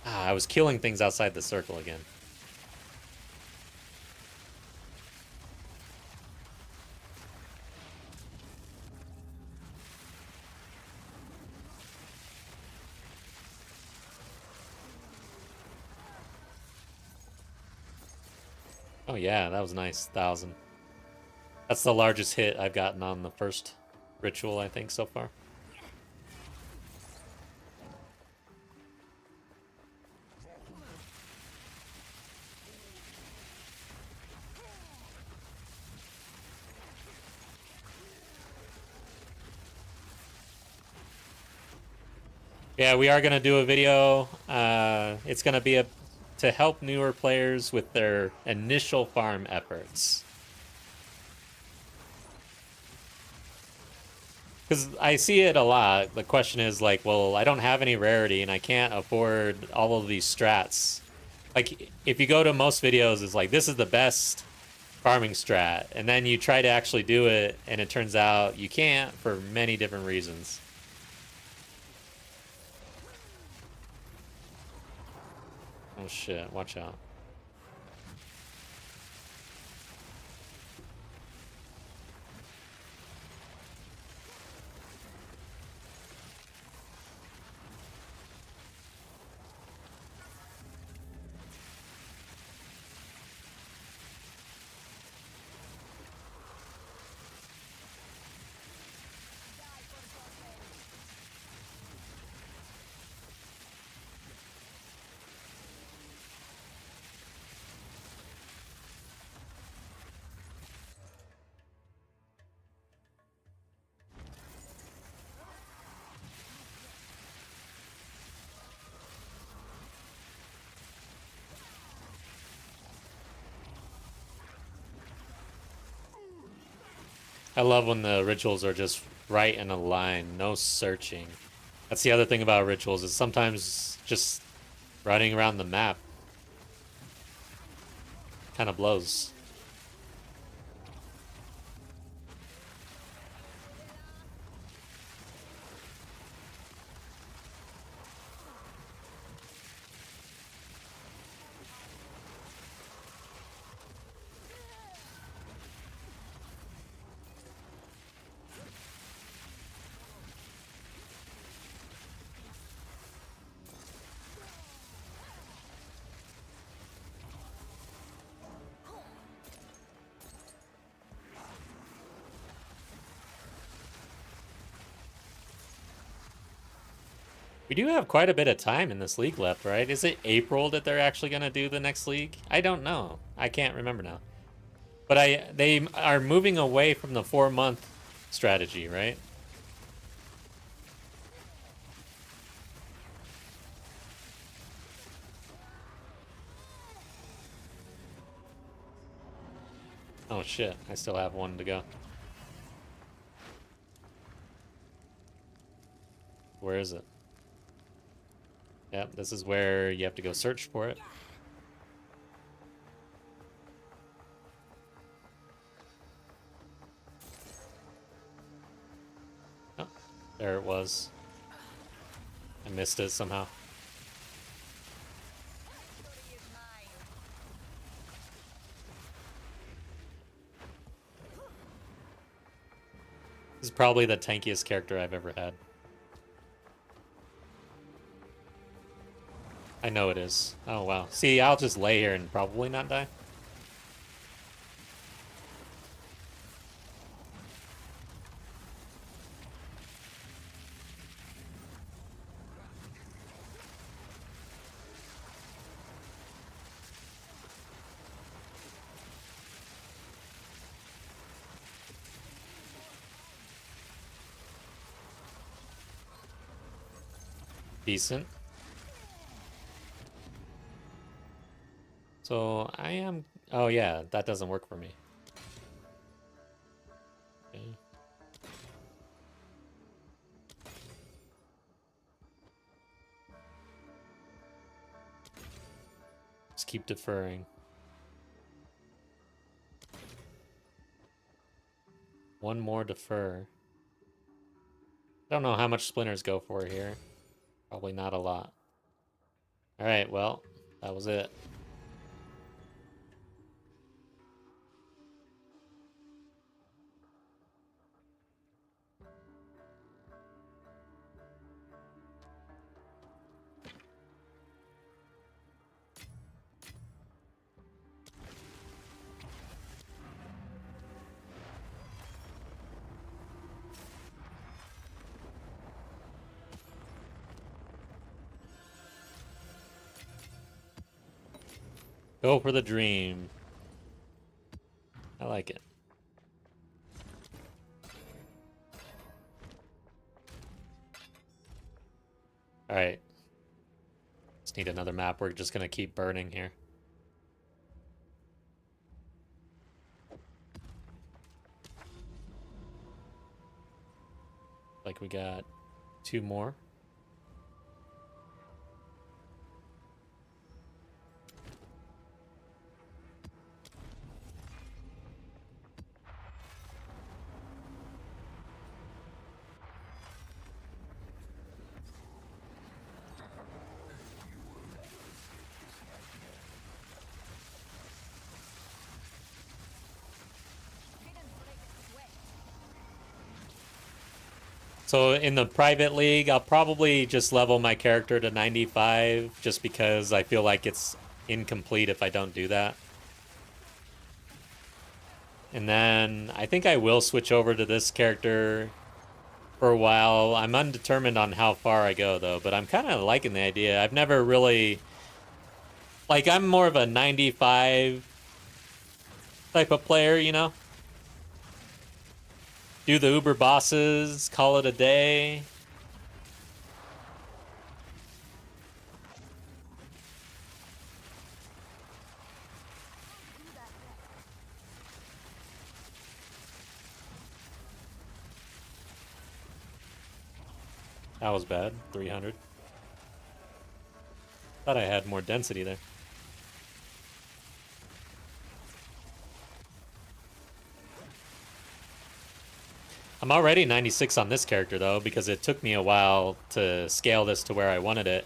Ah, I was killing things outside the circle again. Oh yeah, that was nice. 1,000. That's the largest hit I've gotten on the first ritual, I think, so far. Yeah, we are going to do a video. It's going to be to help newer players with their initial farm efforts. Because I see it a lot. The question is like, well, I don't have any rarity and I can't afford all of these strats. Like, if you go to most videos, it's like, this is the best farming strat. And then you try to actually do it and it turns out you can't for many different reasons. Oh shit, watch out. I love when the rituals are just right in a line, no searching. That's the other thing about rituals, is sometimes just running around the map kind of blows. We do have quite a bit of time in this league left, right? Is it April that they're actually going to do the next league? I don't know. I can't remember now. But they are moving away from the 4-month strategy, right? Oh shit, I still have one to go. Where is it? Yep, this is where you have to go search for it. Oh, there it was. I missed it somehow. This is probably the tankiest character I've ever had. I know it is. Oh, wow. See, I'll just lay here and probably not die. Decent. So I am... Oh yeah, that doesn't work for me. Okay. Just keep deferring. One more defer. I don't know how much splinters go for here. Probably not a lot. Alright, well, that was it. Go for the dream. I like it. Alright. Just need another map. We're just gonna keep burning here. Like we got 2 more. So in the private league, I'll probably just level my character to 95 just because I feel like it's incomplete if I don't do that. And then I think I will switch over to this character for a while. I'm undetermined on how far I go though, but I'm kind of liking the idea. I've never really... Like, I'm more of a 95 type of player, you know? Do the Uber bosses, call it a day. That was bad, 300. Thought I had more density there. I'm already 96 on this character, though, because it took me a while to scale this to where I wanted it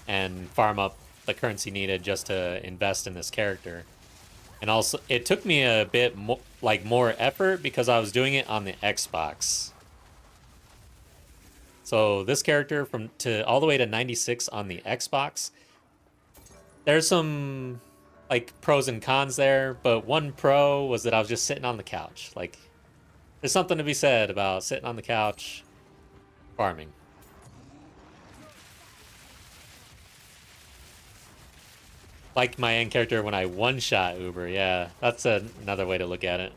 and farm up the currency needed just to invest in this character. And also, it took me a bit more effort because I was doing it on the Xbox. So this character all the way to 96 on the Xbox, there's some like pros and cons there, but one pro was that I was just sitting on the couch. Like, there's something to be said about sitting on the couch, farming. like my end character when I one-shot Uber. Yeah, that's another way to look at it.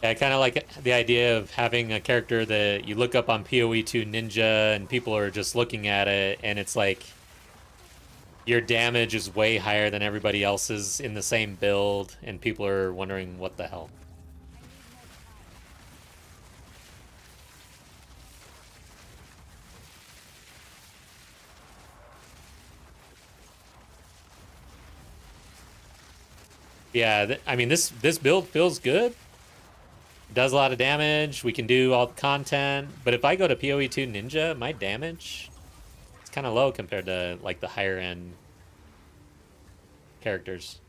Yeah, I kind of like the idea of having a character that you look up on PoE2 Ninja and people are just looking at it and it's like your damage is way higher than everybody else's in the same build and people are wondering what the hell. Yeah, I mean this build feels good. Does a lot of damage. We can do all the content. But if I go to PoE2 Ninja, my damage it's kind of low compared to like the higher end characters.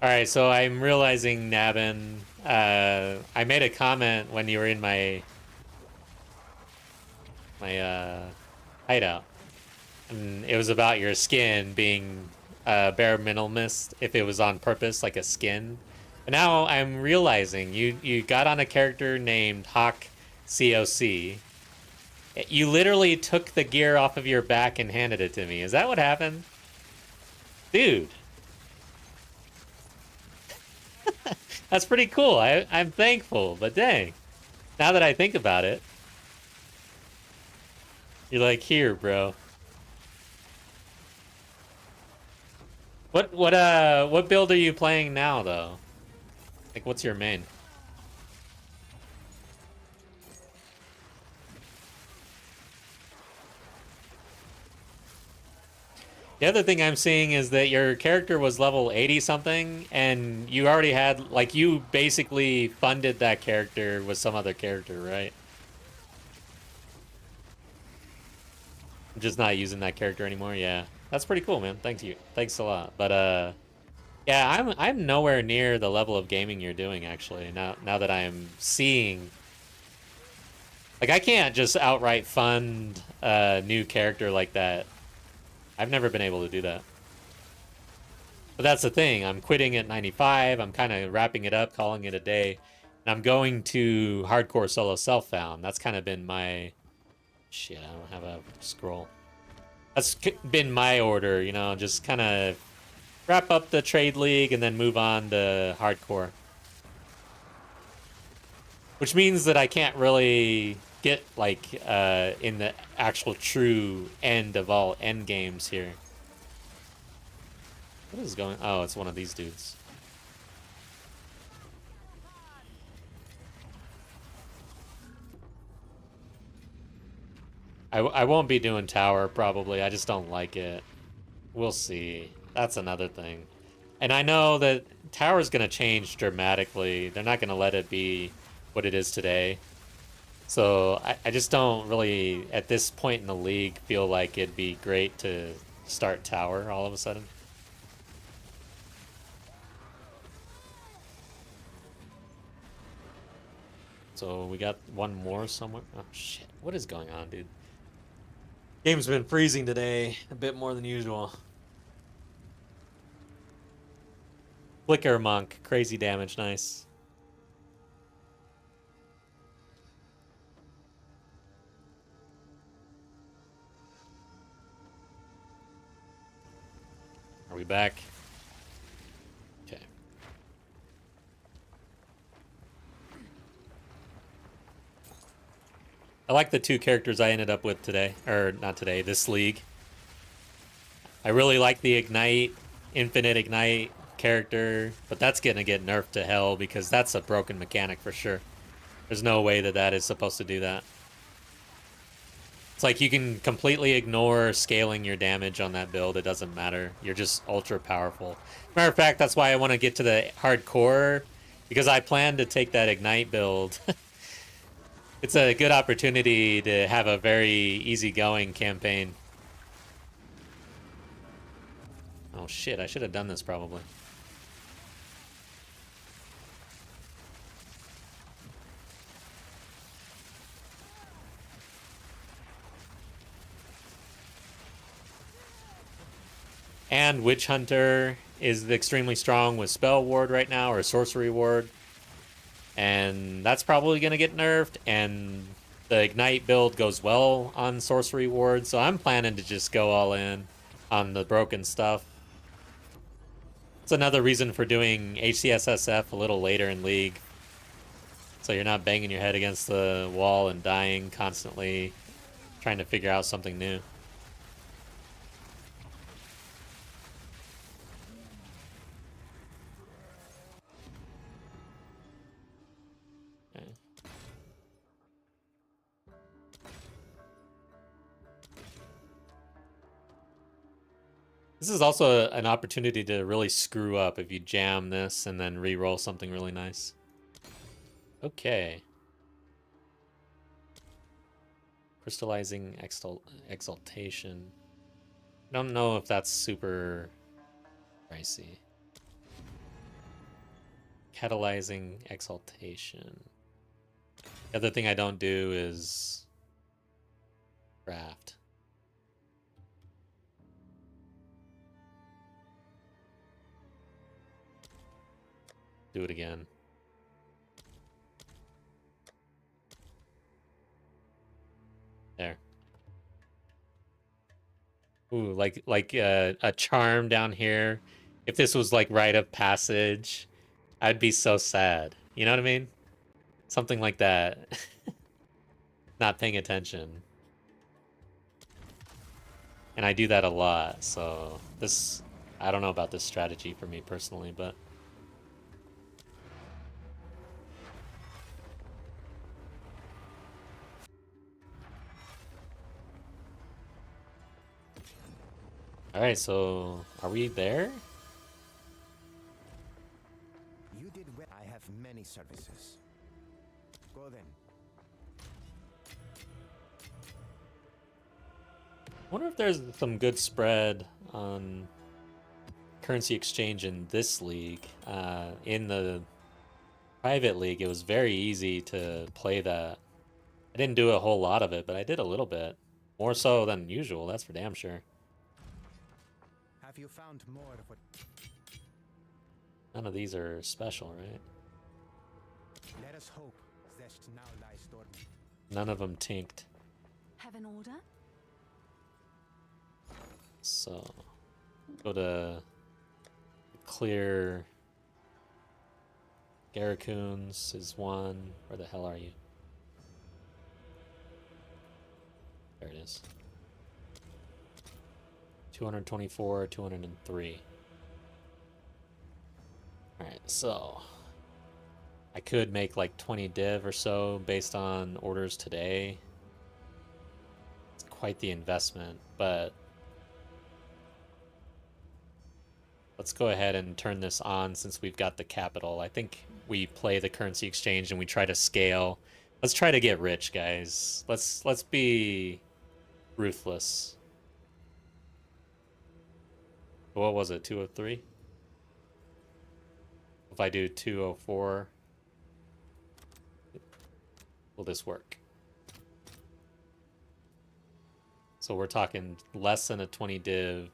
All right, so I'm realizing, Nabin, I made a comment when you were in my hideout, and it was about your skin being bare minimalist if it was on purpose, like a skin. But now I'm realizing you got on a character named Hawk COC. You literally took the gear off of your back and handed it to me. Is that what happened? Dude. That's pretty cool. I'm thankful, but dang. Now that I think about it, you're like, here, bro. What build are you playing now, though? Like, what's your main? The other thing I'm seeing is that your character was level 80 something, and you already had, like, you basically funded that character with some other character, right? I'm just not using that character anymore. Yeah, that's pretty cool, man. Thank you. Thanks a lot. But yeah, I'm nowhere near the level of gaming you're doing actually. Now that I'm seeing, like, I can't just outright fund a new character like that. I've never been able to do that. But that's the thing. I'm quitting at 95. I'm kind of wrapping it up, calling it a day. And I'm going to hardcore solo self-found. That's kind of been my... Shit, I don't have a scroll. That's been my order, you know, just kind of wrap up the trade league and then move on to hardcore. Which means that I can't really get, like, in the actual true end of all end games here. What is going... Oh, it's one of these dudes. I won't be doing tower, probably. I just don't like it. We'll see. That's another thing. And I know that tower's going to change dramatically. They're not going to let it be what it is today. So I just don't really, at this point in the league, feel like it'd be great to start tower all of a sudden. So we got one more somewhere. Oh, shit. What is going on, dude? Game's been freezing today, a bit more than usual. Flicker Monk, crazy damage, nice. Are we back? Okay. I like the two characters I ended up with today. Or, not today, this league. I really like the Ignite. infinite ignite character, but that's gonna get nerfed to hell because that's a broken mechanic for sure. There's no way that that is supposed to do that. It's like you can completely ignore scaling your damage on that build. It doesn't matter. You're just ultra powerful. Matter of fact, that's why I want to get to the hardcore, because I plan to take that ignite build. It's a good opportunity to have a very easygoing campaign. Oh shit, I should have done this probably. And Witch Hunter is extremely strong with Spell Ward right now, or Sorcery Ward. And that's probably going to get nerfed, and the Ignite build goes well on Sorcery Ward, so I'm planning to just go all in on the broken stuff. It's another reason for doing HCSSF a little later in League, so you're not banging your head against the wall and dying constantly, trying to figure out something new. This is also an opportunity to really screw up if you jam this and then re-roll something really nice. Okay. Crystallizing Exaltation. I don't know if that's super pricey. Catalyzing Exaltation. The other thing I don't do is craft. Do it again. There. Ooh, like a charm down here. If this was like rite of passage, I'd be so sad. You know what I mean? Something like that. Not paying attention. And I do that a lot, so this, I don't know about this strategy for me personally, but all right, so are we there? You did well. I have many services. Go then. I wonder if there's some good spread on currency exchange in this league. In the private league, it was very easy to play that. I didn't do a whole lot of it, but I did a little bit. More so than usual, that's for damn sure. Have you found more of what? None of these are special, right? Let us hope Zest now lies dormant. None of them tinked. Have an order? So, go to clear. Garracoons is one. Where the hell are you? There it is. 224, 203. Alright, so I could make like 20 div or so based on orders today. It's quite the investment, but let's go ahead and turn this on since we've got the capital. I think we play the currency exchange and we try to scale. Let's try to get rich, guys. Let's be ruthless. What was it? 203? If I do 204, will this work? So we're talking less than a 20 div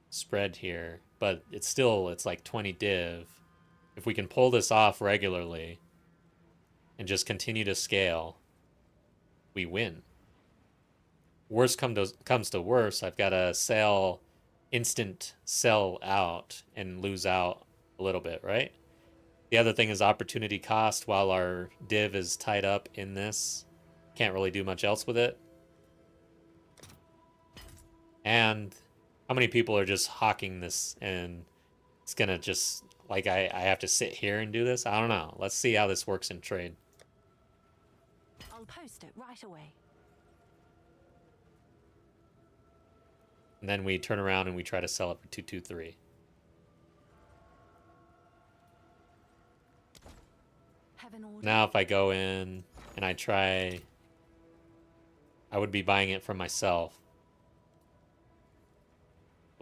spread here, but it's like 20 div. If we can pull this off regularly and just continue to scale, we win. Worst comes to worst, I've got to instant sell out and lose out a little bit, right? The other thing is opportunity cost while our div is tied up in this. Can't really do much else with it. And How many people are just hawking this and it's gonna just, like, I have to sit here and do this? I don't know. Let's see how this works in trade. I'll post it right away. And then we turn around and we try to sell it for 223. Have an order. Now if I go in and I try, I would be buying it from myself.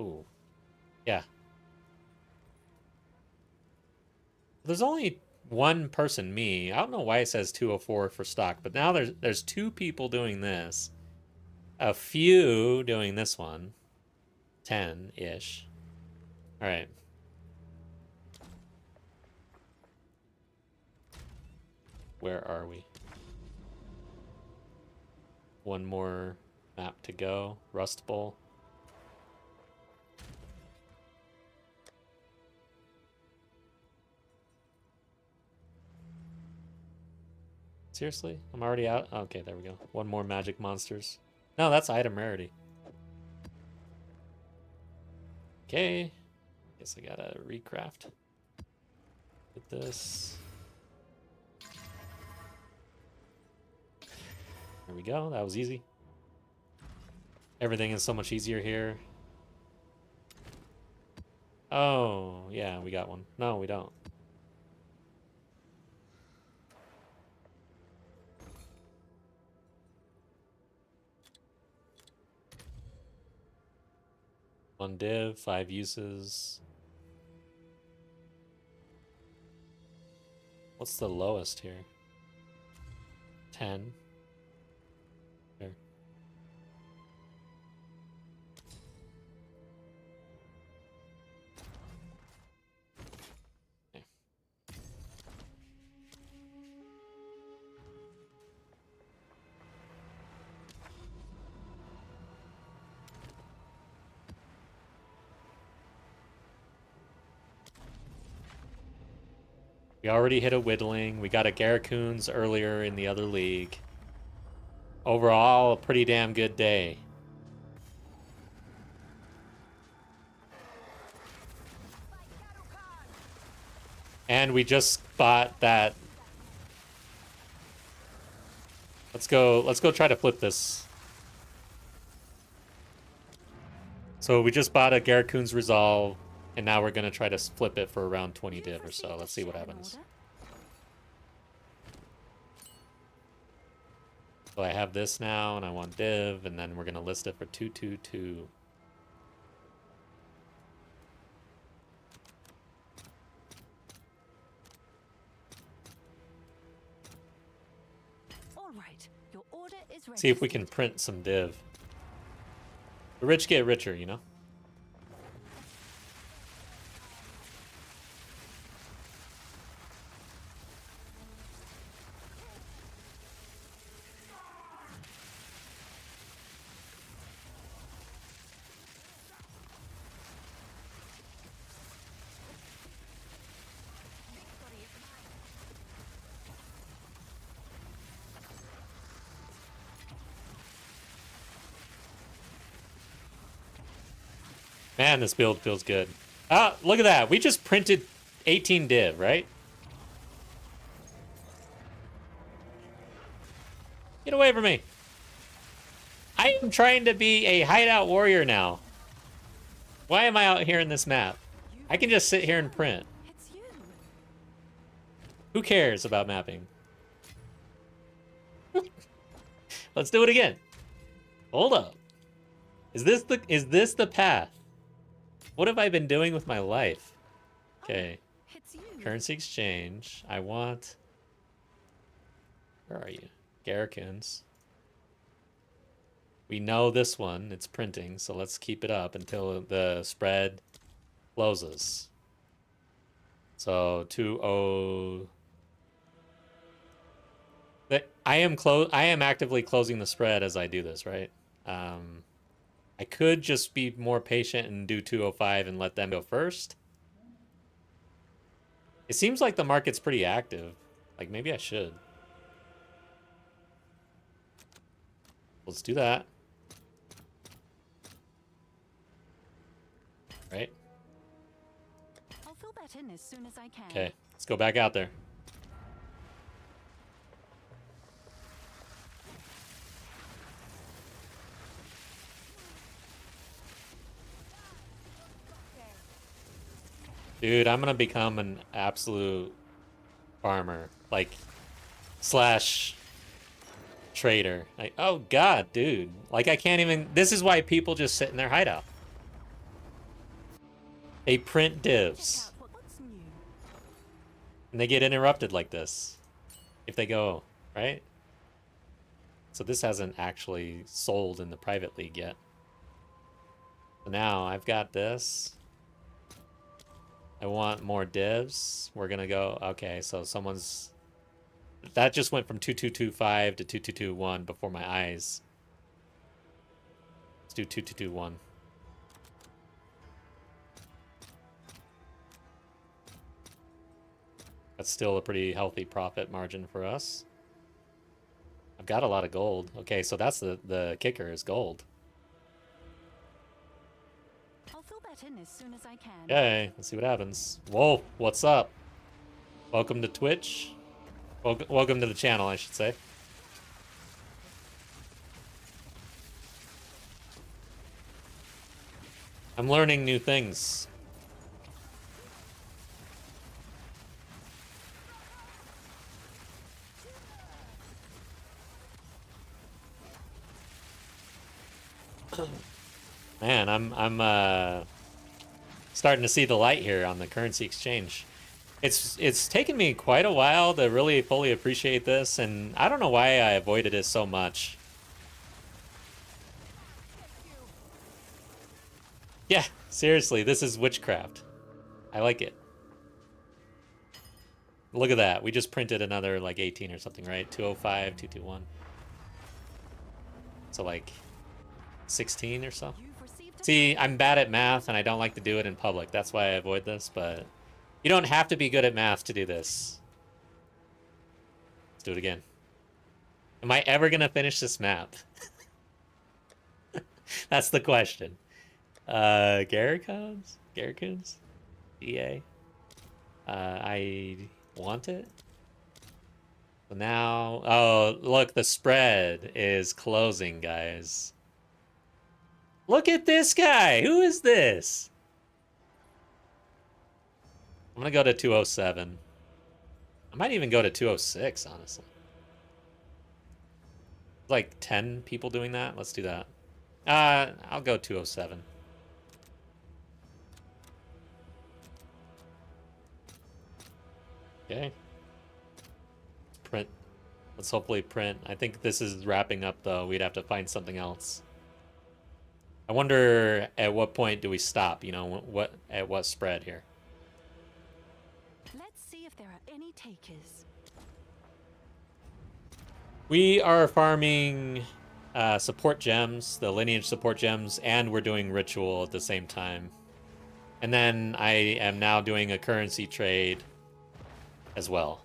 Ooh. Yeah. There's only one person, me. I don't know why it says 204 for stock, but now there's two people doing this. A few doing this one. 10-ish. All right. Where are we? One more map to go. Rust Bowl. Seriously? I'm already out? Okay, there we go. One more magic monsters. No, that's item rarity. Okay. Guess I gotta recraft. Get this. There we go. That was easy. Everything is so much easier here. Oh, yeah, we got one. No, we don't. One div, 5 uses. What's the lowest here? 10. There. Okay. We already hit a Whittling. We got a Garracoons earlier in the other league. Overall, a pretty damn good day. And we just bought that. Let's go try to flip this. So we just bought a Garracoons Resolve, and now we're gonna try to flip it for around 20 div or so. Let's see what happens. So I have this now, and I want div, and then we're gonna list it for 222. All right, your order is ready. See if we can print some div. The rich get richer, you know? Man, this build feels good. Ah, look at that. We just printed 18 div, right? Get away from me. I am trying to be a hideout warrior now. Why am I out here in this map? I can just sit here and print. It's you. Who cares about mapping? Let's do it again. Hold up. Is this the path? What have I been doing with my life? Okay. It's you. Currency exchange. I want... Where are you? Garracoons. We know this one. It's printing, so let's keep it up until the spread closes. So 2-0... I am actively closing the spread as I do this, right? I could just be more patient and do 205 and let them go first. It seems like the market's pretty active. Like, maybe I should. Let's do that. right? I'll fill that in as soon as I can. Okay, let's go back out there. Dude, I'm gonna become an absolute farmer, like, slash trader. Like, oh god, dude. Like, I can't even, this is why people just sit in their hideout. They print divs. Check out what's new. And they get interrupted like this. If they go, right? So this hasn't actually sold in the private league yet. So now I've got this. I want more divs. We're gonna go, okay, so someone's, that just went from 2225 to 2221 before my eyes. Let's do 2221. That's still a pretty healthy profit margin for us. I've got a lot of gold. Okay, so that's the kicker is gold. I'll fill that in as soon as I can. Okay, let's see what happens. Whoa, what's up? Welcome to Twitch. Welcome to the channel, I should say. I'm learning new things. Man, I'm starting to see the light here on the currency exchange. It's taken me quite a while to really fully appreciate this, and I don't know why I avoided it so much. Yeah, seriously, this is witchcraft. I like it. Look at that. We just printed another like 18 or something, right? 205, 221. So like 16 or so. You've received a See, I'm bad at math and I don't like to do it in public. That's why I avoid this, but you don't have to be good at math to do this. Let's do it again. Am I ever going to finish this map? That's the question. Garricoons? EA? I want it. So now, oh, look, the spread is closing, guys. Look at this guy. Who is this? I'm gonna go to 207. I might even go to 206, honestly. Like 10 people doing that. Let's do that. I'll go 207. Okay. Print. Let's hopefully print. I think this is wrapping up, though. We'd have to find something else. I wonder at what point do we stop? You know, at what spread here? Let's see if there are any takers. We are farming support gems, the lineage support gems, and we're doing ritual at the same time. And then I am now doing a currency trade as well.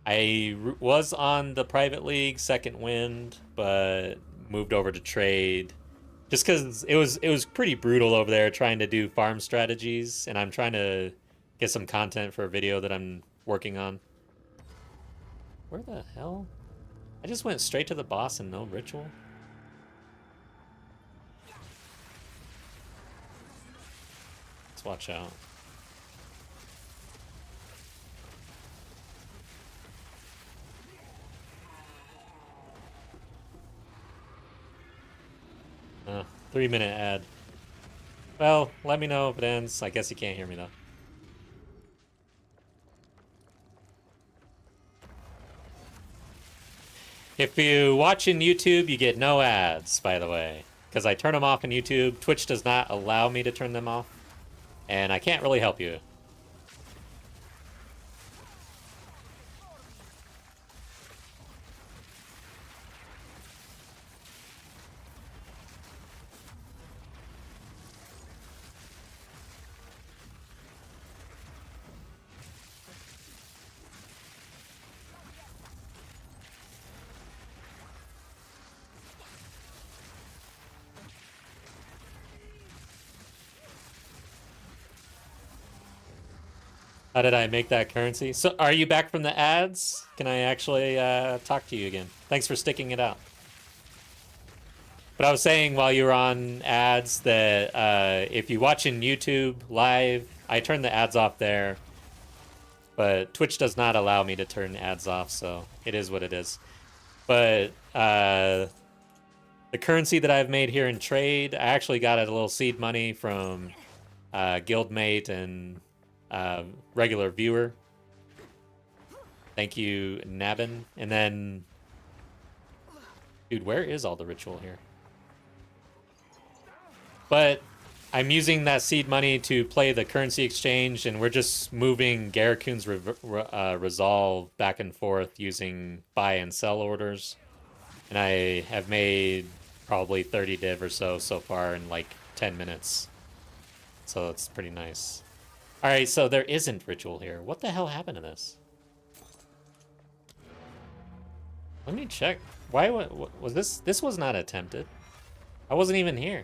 I was on the private league, second wind, but moved over to trade just because it was pretty brutal over there trying to do farm strategies, and I'm trying to get some content for a video that I'm working on. Where the hell? I just went straight to the boss and no ritual. Let's watch out. Uh, 3-minute ad. Well, let me know if it ends. I guess you can't hear me though. If you watch in YouTube, you get no ads, by the way. Because I turn them off in YouTube. Twitch does not allow me to turn them off. And I can't really help you. How did I make that currency? So, are you back from the ads? Can I actually talk to you again? Thanks for sticking it out. But I was saying while you were on ads that if you watch in YouTube live, I turn the ads off there. But Twitch does not allow me to turn ads off, so it is what it is. But the currency that I've made here in trade, I actually got a little seed money from Guildmate and regular viewer. Thank you, Nabin. And then, dude, where is all the ritual here? But I'm using that seed money to play the currency exchange, and we're just moving Garricoon's resolve back and forth using buy and sell orders. And I have made probably 30 div or so far in like 10 minutes. So it's pretty nice. All right, so there isn't ritual here. What the hell happened to this? Let me check. Why was this? This was not attempted. I wasn't even here.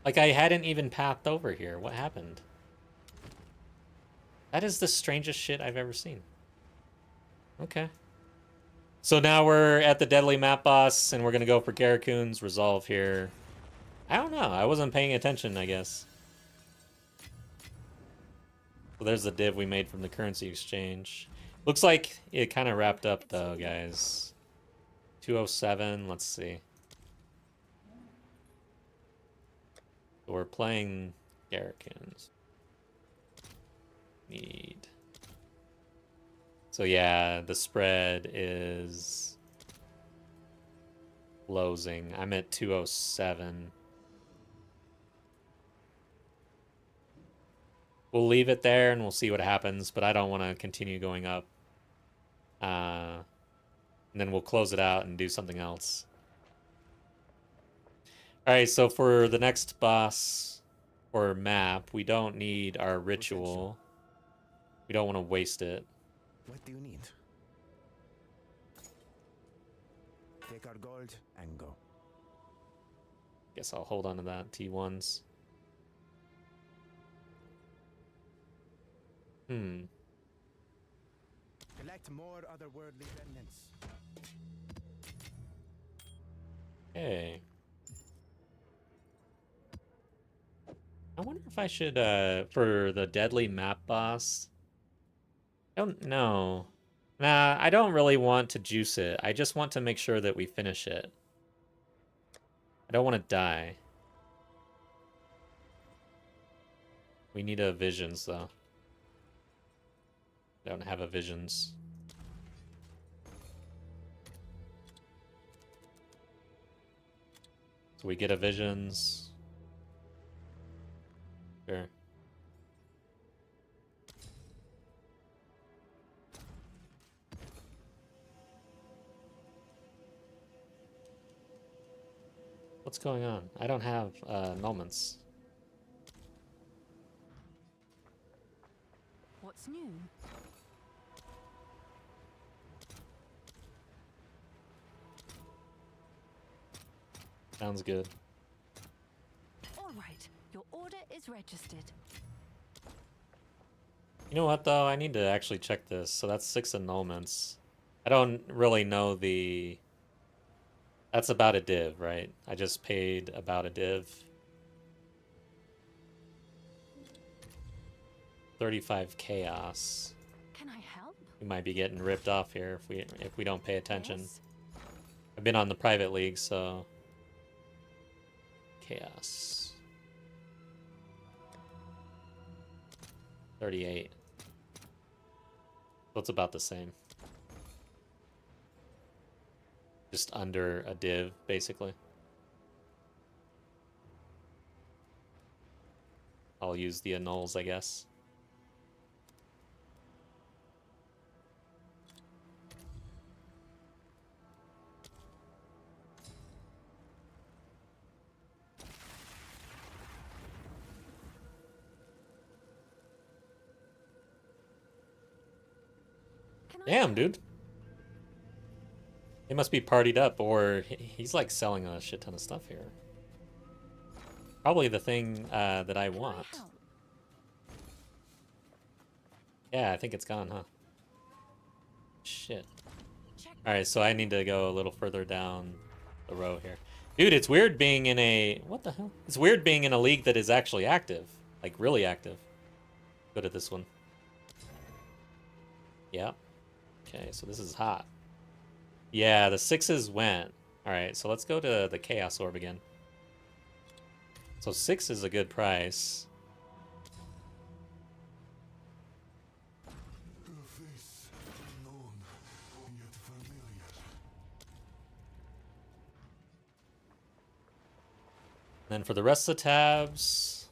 Like, I hadn't even pathed over here. What happened? That is the strangest shit I've ever seen. Okay. So now we're at the Deadly Map Boss, and we're going to go for Garricoon's Resolve here. I don't know. I wasn't paying attention, I guess. So there's the div we made from the currency exchange. Looks like it kind of wrapped up, though, guys. 207. Let's see. So we're playing Garricoons. Need. So yeah, the spread is closing. I'm at 207. We'll leave it there and we'll see what happens, but I don't want to continue going up. And then we'll close it out and do something else. Alright, so for the next boss or map, we don't need our ritual. We don't want to waste it. What do you need? Take our gold and go. Guess I'll hold on to that. T1s. Collect more otherworldly remnants. Okay. I wonder if I should, for the Deadly Map Boss. I don't know. Nah, I don't really want to juice it. I just want to make sure that we finish it. I don't want to die. We need a Visions, though. I don't have a Visions. So we get a Visions. Sure. What's going on? I don't have moments. What's new? Sounds good. All right, your order is registered. You know what, though? I need to actually check this. So that's 6 annulments. I don't really know the... That's about a div, right? I just paid about a div. 35 chaos. Can I help? We might be getting ripped off here if we don't pay attention. Yes? I've been on the private league, so... Chaos. 38. So it's about the same. Just under a div, basically. I'll use the annuls, I guess. Damn, dude. He must be partied up, or he's like selling a shit ton of stuff here. probably the thing that I Can I want. help? Yeah, I think it's gone, huh? Shit. Check. Alright, so I need to go a little further down the row here. Dude, it's weird being in a... What the hell? It's weird being in a league that is actually active. Like, really active. Go to this one. Yeah. Okay, so this is hot. Yeah, the 6s went. Alright, so let's go to the Chaos Orb again. So 6 is a good price. Her face unknown, yet familiar. Then for the rest of the tabs,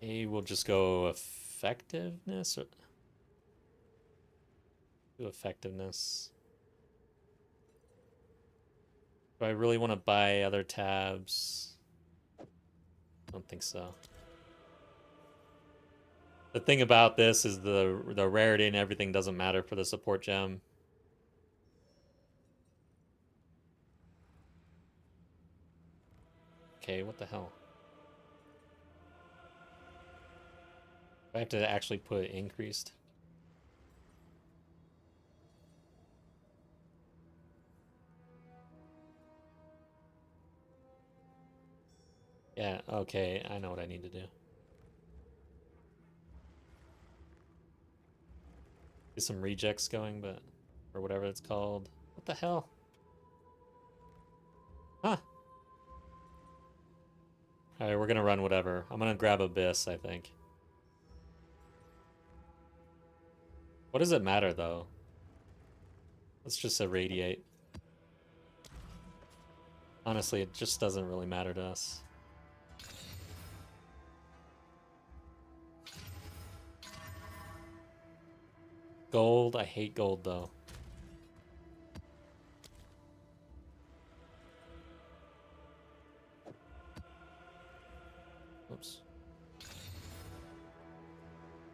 we'll just go effectiveness. Or... Do effectiveness. Do I really want to buy other tabs? Don't think so. The thing about this is the rarity and everything doesn't matter for the support gem. Okay, what the hell? Do I have to actually put increased? Yeah, okay, I know what I need to do. Get some rejects going, but... Or whatever it's called. What the hell? Huh. Alright, we're gonna run whatever. I'm gonna grab Abyss, I think. What does it matter, though? Let's just irradiate. Honestly, it just doesn't really matter to us. Gold? I hate gold, though. Oops.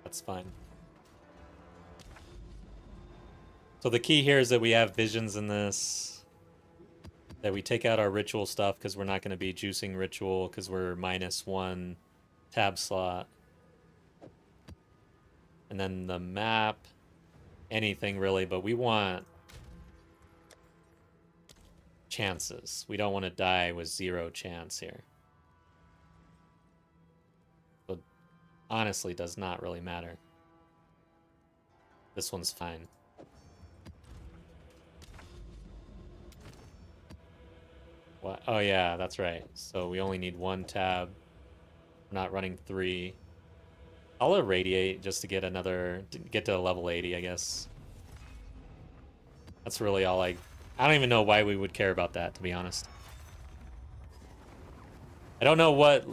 That's fine. So the key here is that we have visions in this. That we take out our ritual stuff because we're not going to be juicing ritual because we're -1 tab slot. And then the map, anything really, but we want chances. We don't want to die with 0 chance here. But honestly, does not really matter. This one's fine. What? Oh yeah, that's right. So we only need 1 tab. We're not running 3. I'll irradiate just to get get to level 80, I guess. That's really all I don't even know why we would care about that, to be honest. I don't know what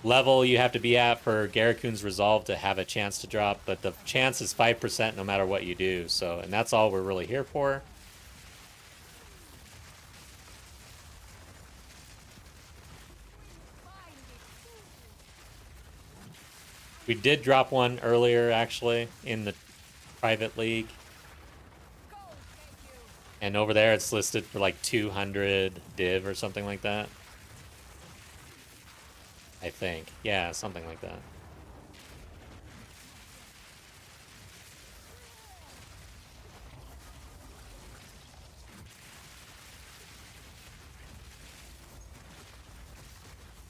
level you have to be at for Garricoon's Resolve to have a chance to drop, but the chance is 5% no matter what you do. So, and that's all we're really here for. We did drop one earlier, actually, in the private league. And over there, it's listed for like 200 div or something like that. I think. Yeah, something like that.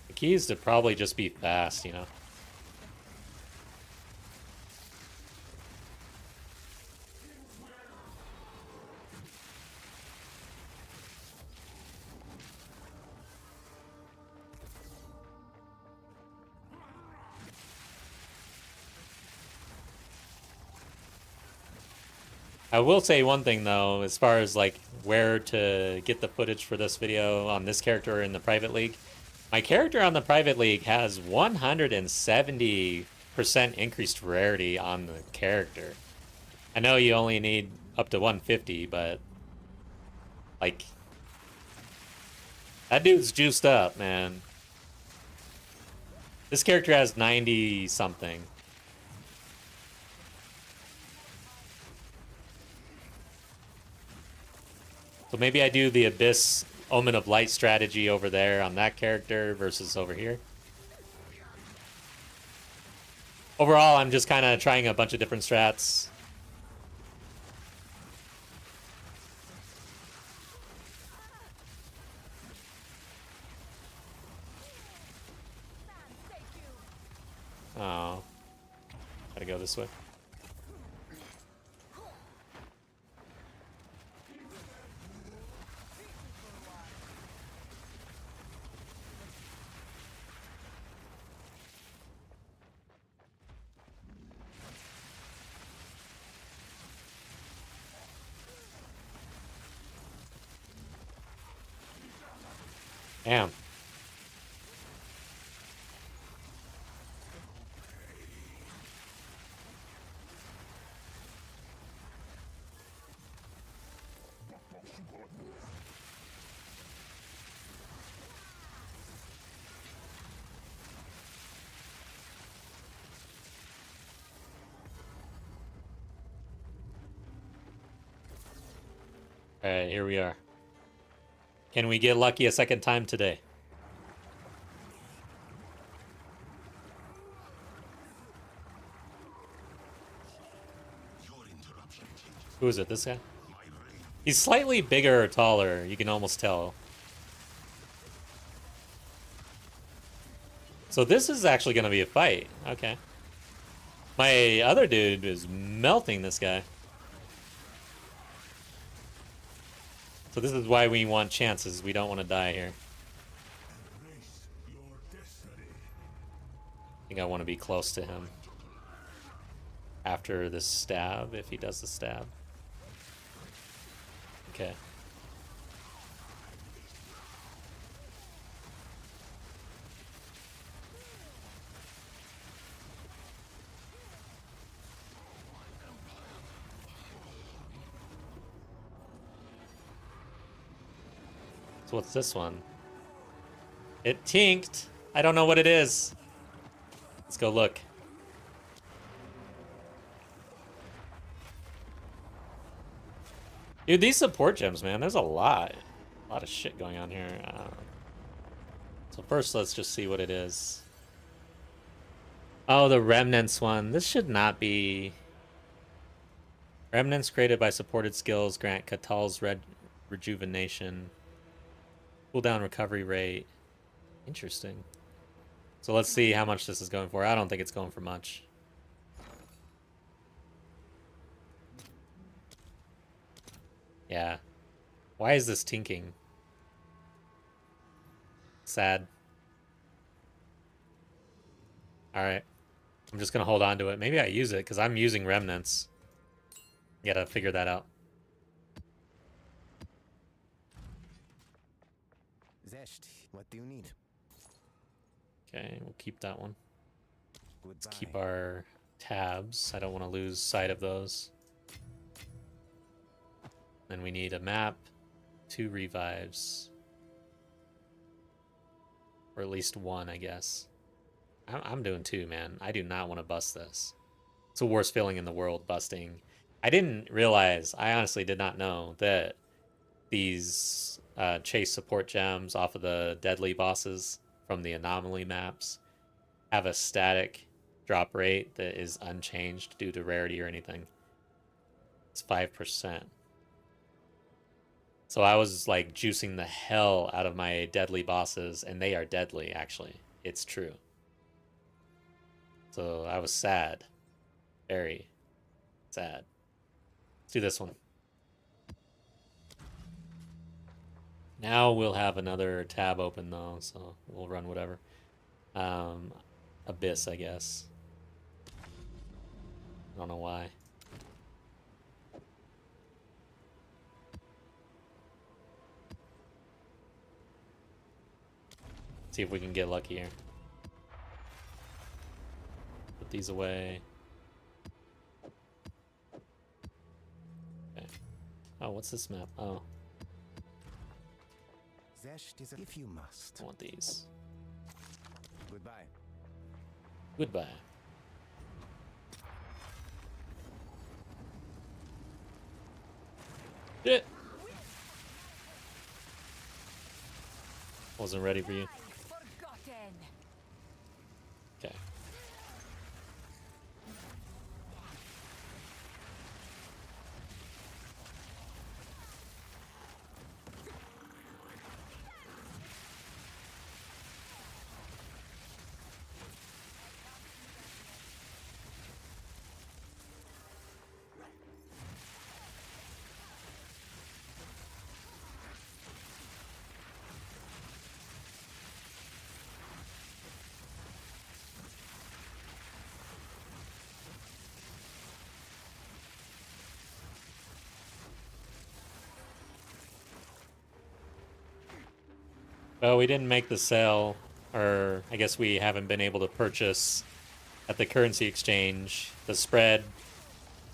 The key is to probably just be fast, you know? I will say one thing though, as far as like where to get the footage for this video on this character in the private league. My character on the private league has 170% increased rarity on the character. I know you only need up to 150, but like that dude's juiced up, man. This character has 90 something. So maybe I do the Abyss Omen of Light strategy over there on that character versus over here. Overall, I'm just kind of trying a bunch of different strats. Oh. Gotta go this way. Damn. Alright, here we are. Can we get lucky a second time today? Your interruption changes Who is it? This guy? my reign. He's slightly bigger or taller. You can almost tell. So this is actually going to be a fight. Okay. My other dude is melting this guy. So this is why we want chances. We don't want to die here. Embrace your destiny. I think I want to be close to him. After this stab, if he does the stab. Okay. So what's this one? It tinked. I don't know what it is. Let's go look. Dude, these support gems, man, there's a lot of shit going on here. So first, let's just see what it is. Oh, the Remnants one. This should not be... Remnants created by supported skills grant Katal's rejuvenation. Cooldown recovery rate. Interesting. So let's see how much this is going for. I don't think it's going for much. Yeah. Why is this tinking? Sad. Alright. I'm just gonna hold on to it. Maybe I use it, because I'm using Remnants. Gotta figure that out. Zesht, what do you need? Okay, we'll keep that one. Goodbye. Let's keep our tabs. I don't want to lose sight of those. Then we need a map, 2 revives. Or at least 1, I guess. I'm doing 2, man. I do not want to bust this. It's the worst feeling in the world, busting. I didn't realize, I honestly did not know that these chase support gems off of the deadly bosses from the anomaly maps have a static drop rate that is unchanged due to rarity or anything. It's 5%. So I was like juicing the hell out of my deadly bosses, and they are deadly, actually. It's true. So I was sad. Very sad. Let's do this one. Now we'll have another tab open though, so we'll run whatever. Abyss, I guess. I don't know why. See if we can get lucky here. Put these away. Okay. Oh, what's this map? Oh, Zesht is if you must. I want these. Goodbye. Goodbye. Shit. Wasn't ready for you. Forgotten. Okay. Well, we didn't make the sale, or I guess we haven't been able to purchase at the currency exchange. The spread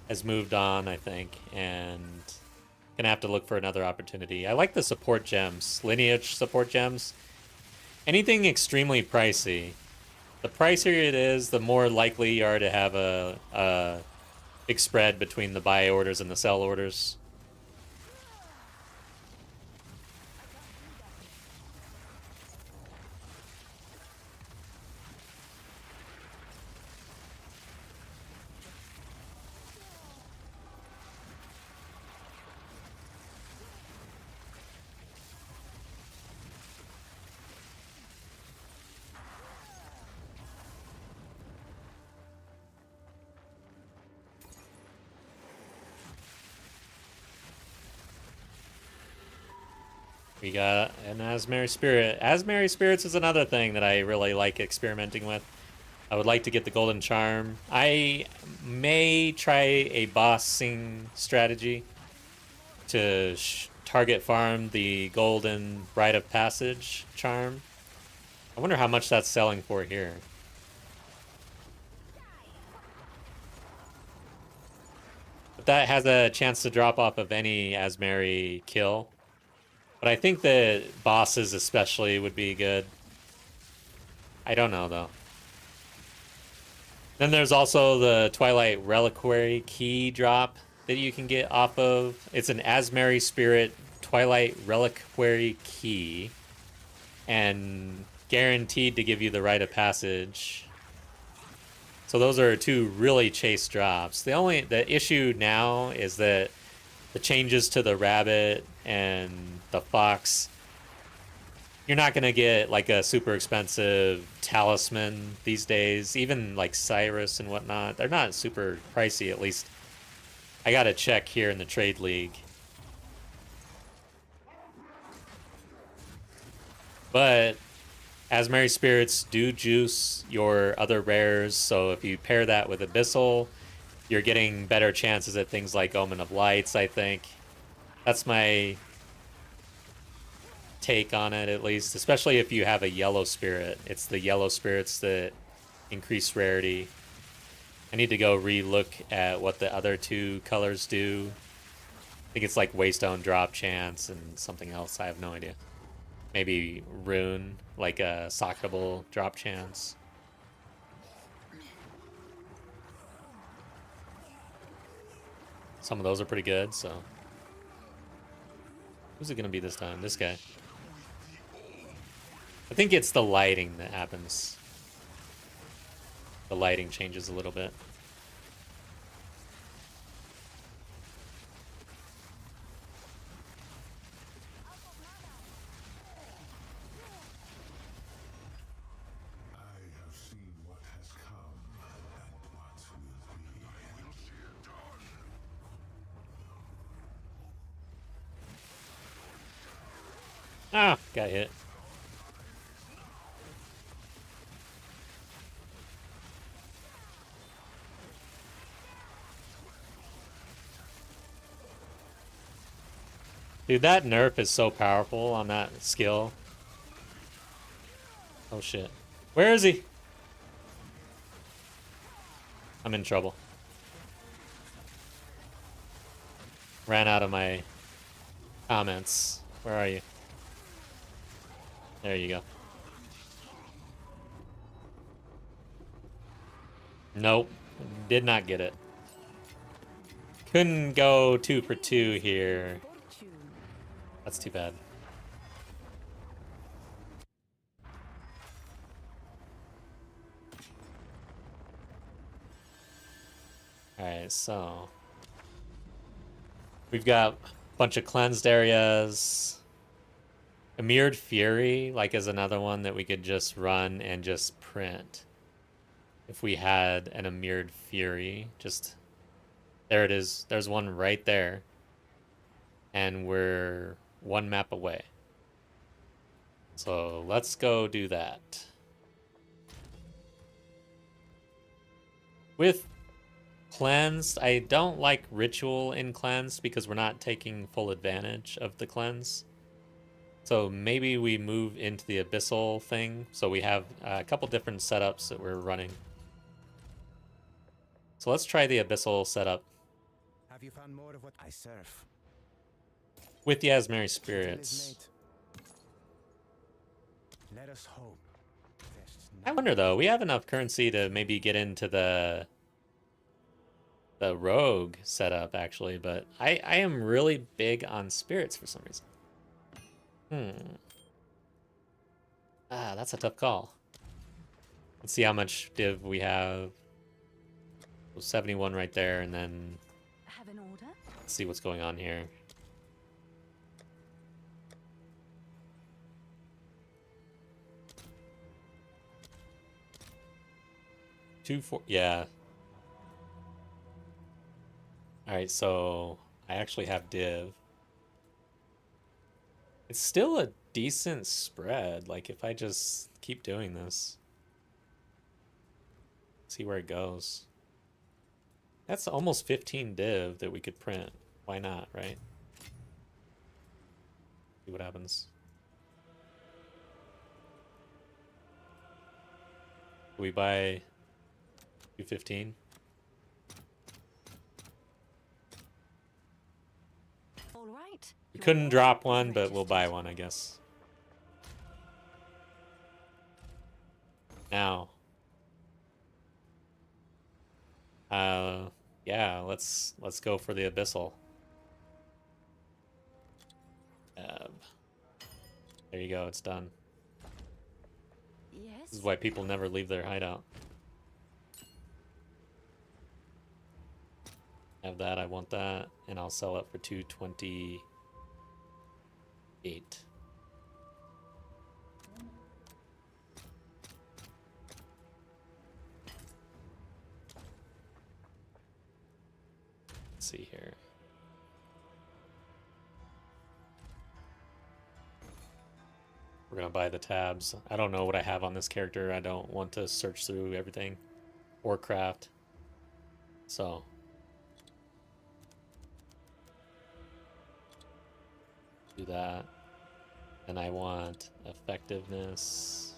has moved on, I think, and gonna have to look for another opportunity. I like the support gems, lineage support gems. Anything extremely pricey. The pricier it is, the more likely you are to have a big spread between the buy orders and the sell orders. We got an Azmeri Spirit. Azmeri Spirits is another thing that I really like experimenting with. I would like to get the Golden Charm. I may try a bossing strategy to target farm the Golden Rite of Passage charm. I wonder how much that's selling for here. But that has a chance to drop off of any Azmeri kill. But I think that bosses especially would be good. I don't know, though. Then there's also the Twilight Reliquary key drop that you can get off of. It's an Azmeri Spirit Twilight Reliquary key. And guaranteed to give you the Rite of Passage. So those are two really chase drops. The issue now is that the changes to the rabbit and the fox, you're not gonna get like a super expensive talisman these days. Even like Cyrus and whatnot, they're not super pricey. At least I gotta check here in the trade league. But Azmeri Spirits do juice your other rares, so if you pair that with Abyssal, you're getting better chances at things like Omen of Lights, I think. That's my take on it, at least. Especially if you have a yellow spirit. It's the yellow spirits that increase rarity. I need to go re-look at what the other two colors do. I think it's like Waystone drop chance and something else. I have no idea. Maybe Rune, like a socketable drop chance. Some of those are pretty good, so. Who's it gonna be this time? This guy. I think it's the lighting that happens. The lighting changes a little bit. I have seen what has come and what will be. I will see it done. Ah, got hit. Dude, that nerf is so powerful on that skill. Oh shit. Where is he? I'm in trouble. Ran out of my comments. Where are you? There you go. Nope. Did not get it. Couldn't go 2 for 2 here. Fortune. That's too bad. Alright, so we've got a bunch of cleansed areas. A Mirrored Fury, like, is another one that we could just run and just print. If we had a Mirrored Fury, just... There it is. There's one right there. And we're one map away. So let's go do that. With Cleansed, I don't like Ritual in Cleansed because we're not taking full advantage of the cleanse. So maybe we move into the Abyssal thing. So we have a couple different setups that we're running. So let's try the Abyssal setup. Have you found more of what I serve? With the Azmeri Deal is spirits. made. Let us hope. There's I wonder though, we have enough currency to maybe get into the rogue setup actually, but I am really big on spirits for some reason. Ah, that's a tough call. Let's see how much div we have. 71 right there, and then Have an order? let's see what's going on here. Two, four, yeah. All right, so I actually have div. It's still a decent spread. Like if I just keep doing this, see where it goes. That's almost 15 div that we could print. Why not, right? See what happens. Do we buy 215? All right. We Your couldn't order drop is one, but we'll buy registered. one, I guess. Now. Yeah, let's go for the Abyssal. There you go, it's done. Yes. This is why people never leave their hideout. Have that, I want that, and I'll sell it for 228. Let's see here. We're gonna buy the tabs. I don't know what I have on this character. I don't want to search through everything or craft. So do that. And I want effectiveness,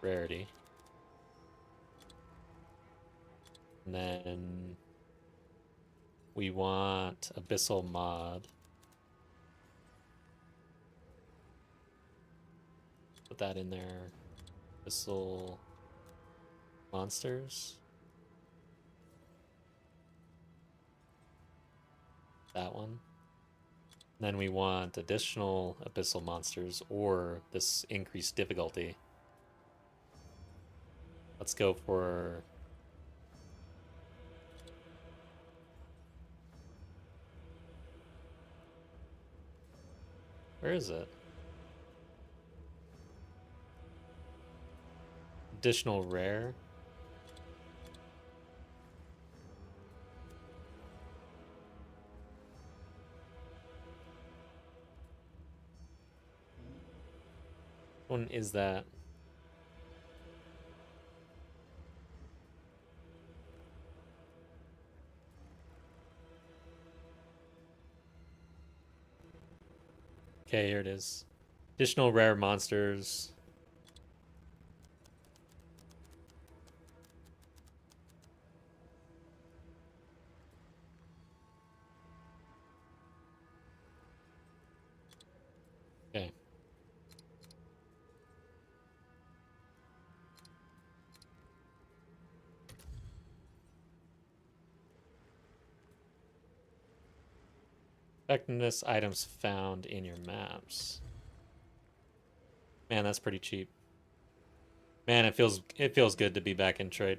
rarity, and then we want abyssal mod. Put that in there. Abyssal monsters. That one. And then we want additional abyssal monsters or this increased difficulty. Let's go for where is it? Additional rare. Which one is that? Okay, here it is. Additional rare monsters. Okay. Effectiveness items found in your maps. Man, that's pretty cheap. Man, it feels good to be back in trade.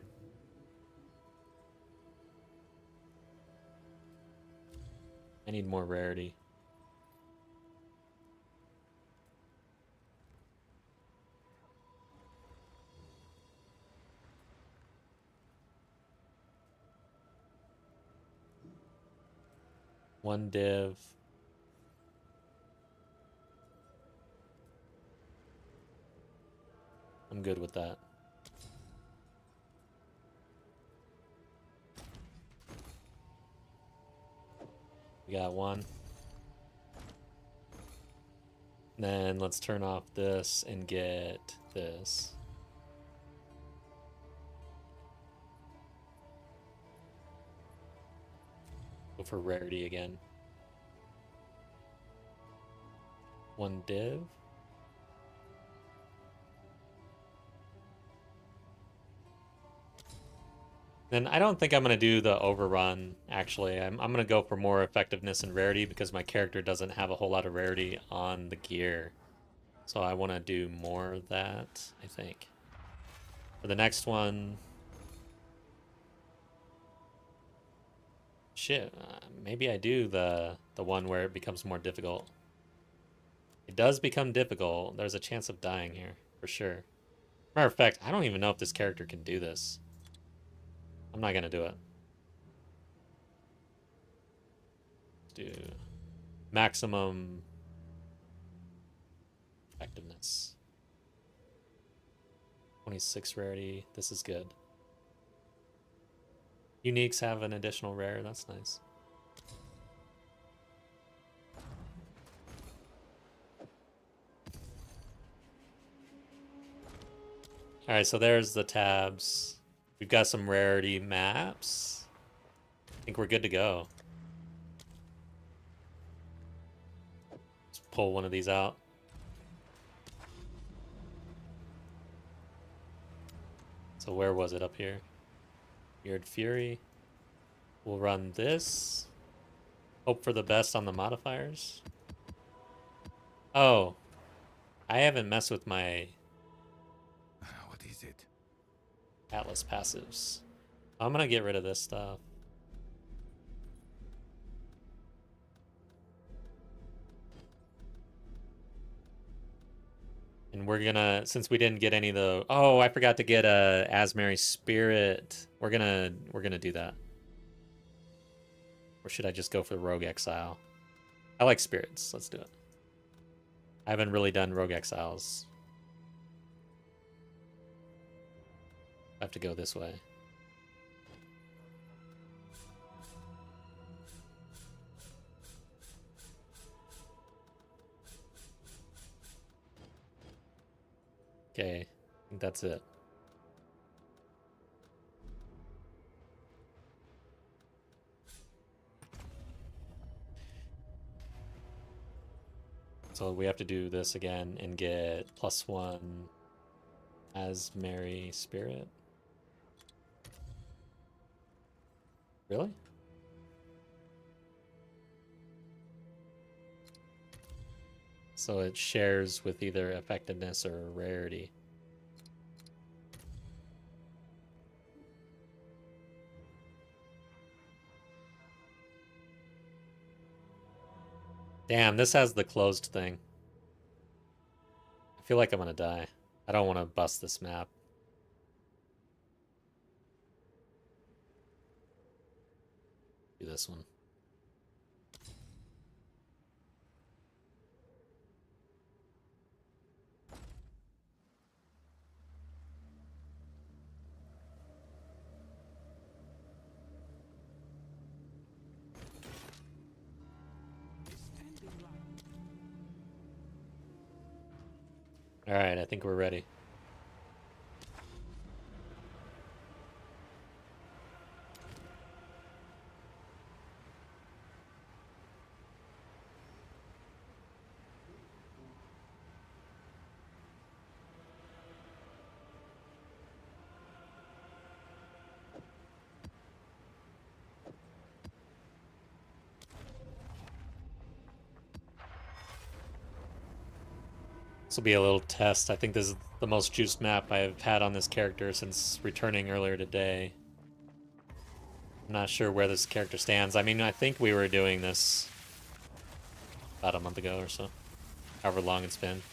I need more rarity. One div. I'm good with that. We got one. Then let's turn off this and get this. Go for rarity again. One div. Then I don't think I'm going to do the overrun, actually. I'm going to go for more effectiveness and rarity because my character doesn't have a whole lot of rarity on the gear. So I want to do more of that, I think. For the next one... Shit, maybe I do the one where it becomes more difficult. It does become difficult. There's a chance of dying here, for sure. Matter of fact, I don't even know if this character can do this. I'm not gonna do it. Let's do maximum effectiveness. 26 rarity. This is good. Uniques have an additional rare. That's nice. All right, so there's the tabs. We've got some rarity maps. I think we're good to go. Let's pull one of these out. So where was it? Up here? Weird Fury. We'll run this. Hope for the best on the modifiers. Oh. I haven't messed with my What is it? Atlas passives. I'm gonna get rid of this stuff. And we're gonna, since we didn't get any of the, oh, I forgot to get a Azmeri Spirit. We're gonna do that. Or should I just go for the Rogue Exile? I like spirits. Let's do it. I haven't really done Rogue Exiles. I have to go this way. Okay, I think that's it. So we have to do this again and get +1 Azmeri Spirit. Really? So it shares with either effectiveness or rarity. Damn, this has the closed thing. I feel like I'm gonna die. I don't want to bust this map. Do this one. All right, I think we're ready. This will be a little test. I think this is the most juiced map I've had on this character since returning earlier today. I'm not sure where this character stands. I mean, I think we were doing this about a month ago or so. However long it's been.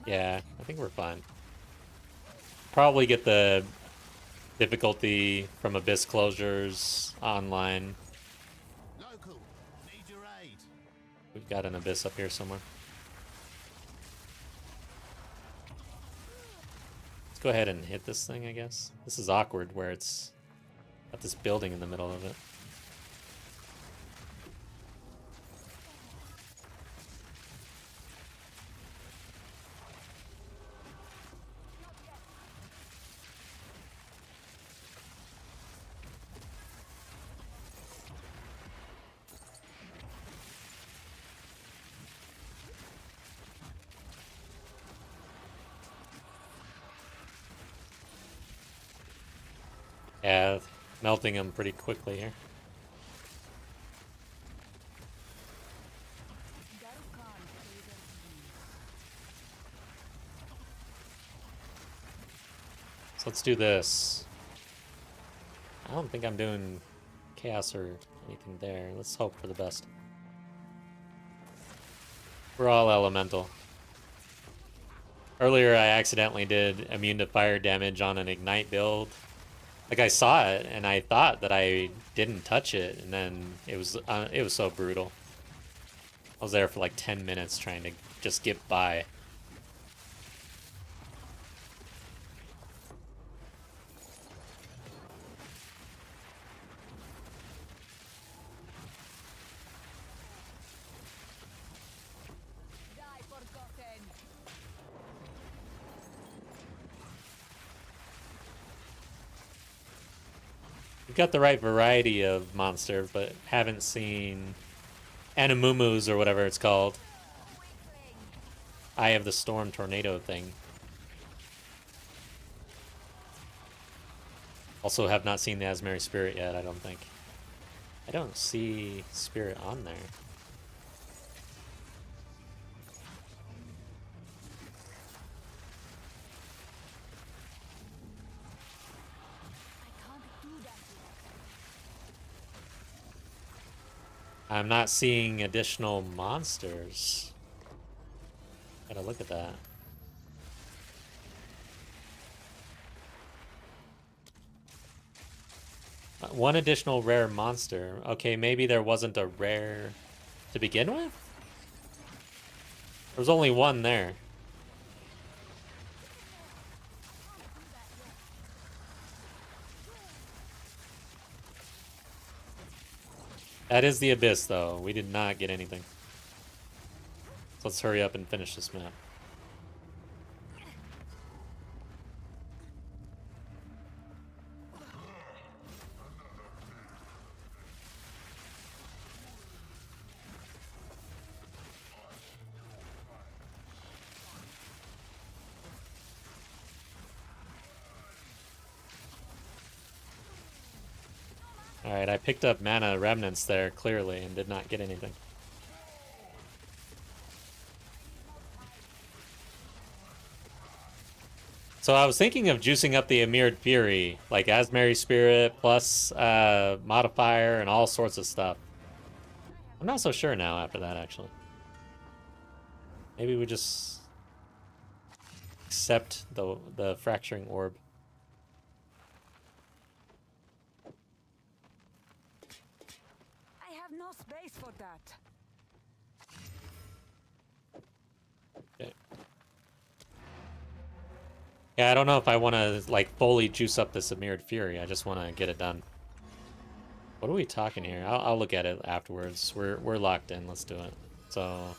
Yeah, I think we're fine. Probably get the difficulty from Abyss closures online. Local, need your aid. We've got an Abyss up here somewhere. Let's go ahead and hit this thing, I guess. This is awkward where it's got this building in the middle of it. Yeah, melting them pretty quickly here. So let's do this. I don't think I'm doing chaos or anything there. Let's hope for the best. We're all elemental. Earlier I accidentally did immune to fire damage on an ignite build. Like I saw it and I thought that I didn't touch it, and then it was so brutal. I was there for like 10 minutes trying to just get by. We've got the right variety of monster, but haven't seen Animumu's or whatever it's called. Eye of the Storm tornado thing. Also have not seen the Azmeri Spirit yet, I don't think. I don't see Spirit on there. I'm not seeing additional monsters. Gotta look at that. One additional rare monster. Okay, maybe there wasn't a rare to begin with? There's only one there. That is the Abyss, though. We did not get anything. So let's hurry up and finish this map. Alright, I picked up mana remnants there, clearly, and did not get anything. So I was thinking of juicing up the Emired Fury, like Azmeri Spirit plus modifier and all sorts of stuff. I'm not so sure now after that, actually. Maybe we just accept the fracturing orb. I have no space for that. Okay. Yeah, I don't know if I want to like fully juice up this Emired Fury. I just want to get it done. What are we talking here? I'll look at it afterwards. We're locked in. Let's do it. So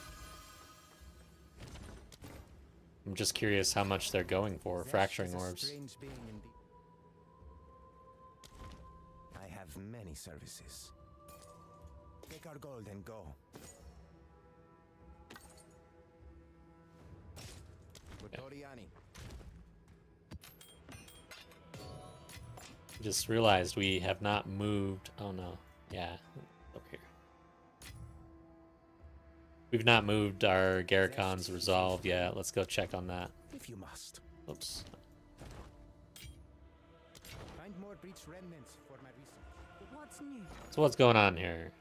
I'm just curious how much they're going for fracturing orbs. I have many services. Take our gold and go. Butoriani. Just realized we have not moved. Oh no. Yeah, over here. We've not moved our Garricon's Resolve yet. Let's go check on that. If you must. Oops. Find more breach remnants for my research. What's new? So what's going on here?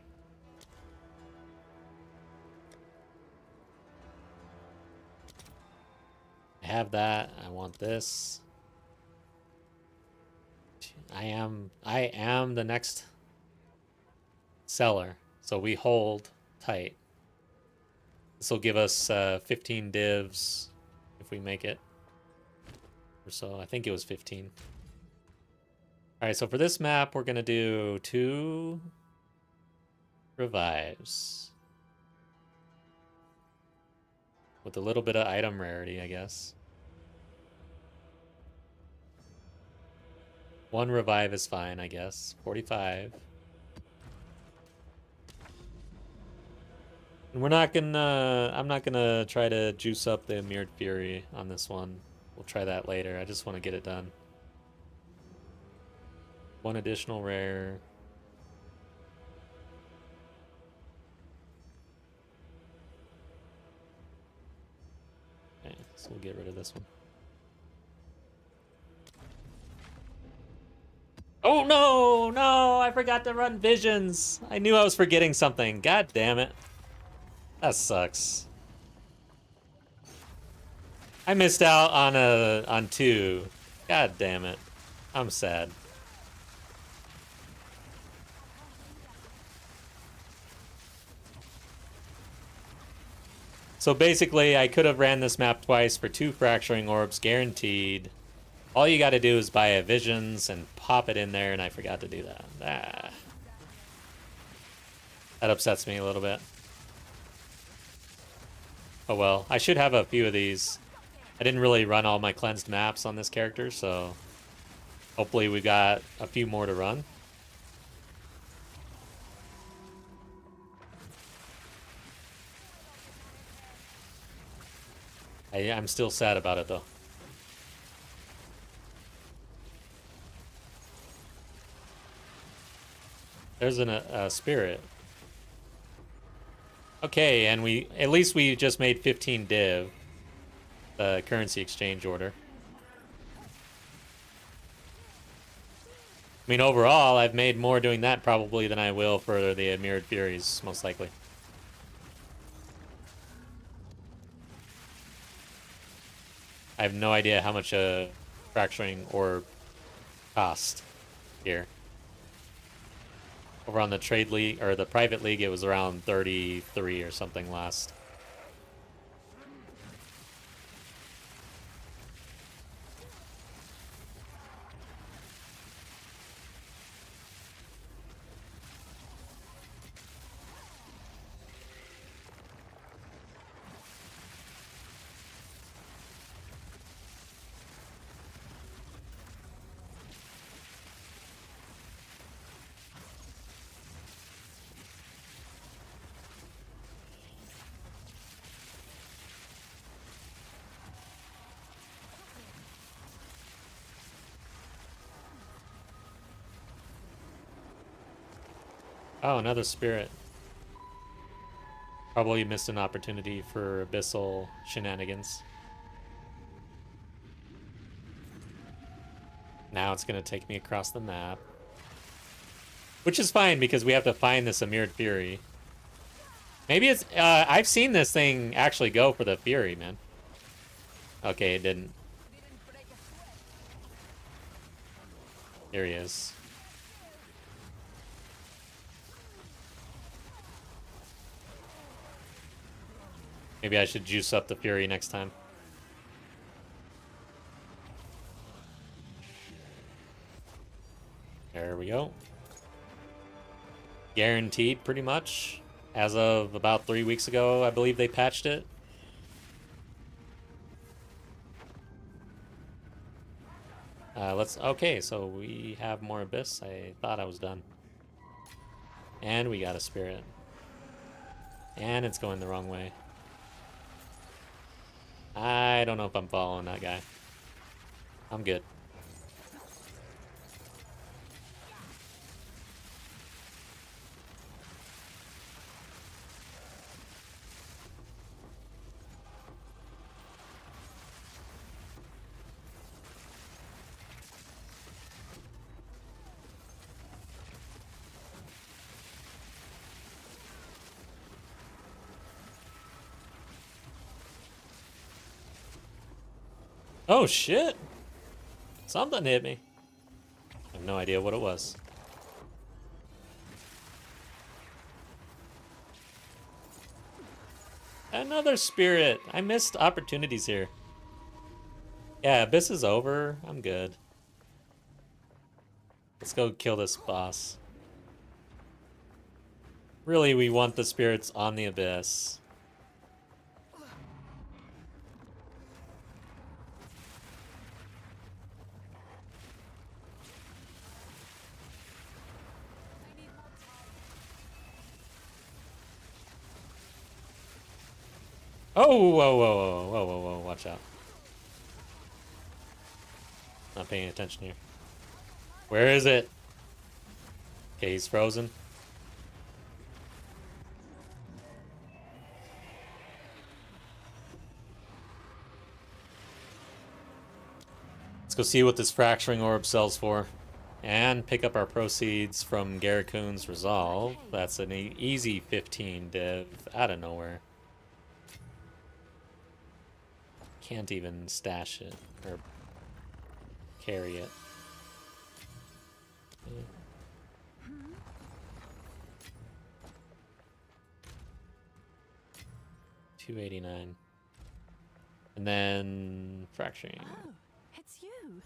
I have that. I want this. I am the next seller. So we hold tight. This will give us 15 divs if we make it. Or so. I think it was 15. Alright, so for this map, we're going to do 2 revives. With a little bit of item rarity, I guess. 1 revive is fine, I guess. 45. And we're not gonna... I'm not gonna try to juice up the Mirrored Fury on this one. We'll try that later. I just want to get it done. 1 additional rare. Okay, so we'll get rid of this one. Oh no! No! I forgot to run visions! I knew I was forgetting something. God damn it. That sucks. I missed out on 2. God damn it. I'm sad. So basically, I could have ran this map twice for 2 fracturing orbs, guaranteed. All you gotta do is buy a visions and pop it in there, and I forgot to do that. Ah. That upsets me a little bit. Oh well, I should have a few of these. I didn't really run all my cleansed maps on this character, so hopefully we got a few more to run. I'm still sad about it though. There's a spirit. Okay, and at least we just made 15 div. The currency exchange order. I mean, overall, I've made more doing that probably than I will for the Mirrored Furies, most likely. I have no idea how much a fracturing orb cost here. Over on the trade league, or the private league, it was around 33 or something last. Oh, another spirit. Probably missed an opportunity for abyssal shenanigans. Now it's going to take me across the map. Which is fine, because we have to find this Mirrored Fury. Maybe it's... I've seen this thing actually go for the Fury, man. Okay, it didn't. Here he is. Maybe I should juice up the Fury next time. There we go. Guaranteed, pretty much. As of about 3 weeks ago, I believe they patched it. Okay, so we have more Abyss. I thought I was done. And we got a Spirit. And it's going the wrong way. I don't know if I'm following that guy. I'm good. Oh shit! Something hit me. I have no idea what it was. Another spirit! I missed opportunities here. Yeah, Abyss is over. I'm good. Let's go kill this boss. Really, we want the spirits on the Abyss. Oh, whoa, whoa, whoa, whoa, whoa, whoa, watch out. Not paying attention here. Where is it? Okay, he's frozen. Let's go see what this fracturing orb sells for. And pick up our proceeds from Garracoon's Resolve. That's an easy 15 div out of nowhere. Can't even stash it or carry it. Yeah. 289. And then fracturing. Oh, it's you.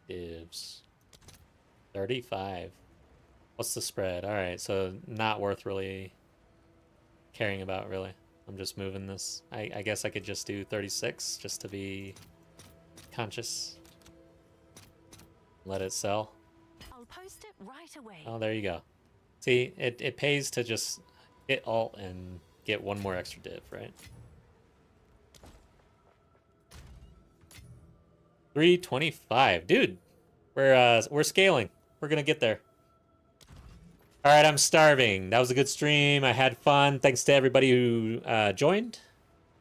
Divs. 35. What's the spread? Alright, so not worth really caring about, really. I'm just moving this. I guess I could just do 36 just to be conscious. Let it sell. I'll post it right away. Oh, there you go. See, it pays to just hit alt and get one more extra div, right? 325. Dude, we're scaling. We're gonna get there. All right, I'm starving. That was a good stream. I had fun. Thanks to everybody who joined.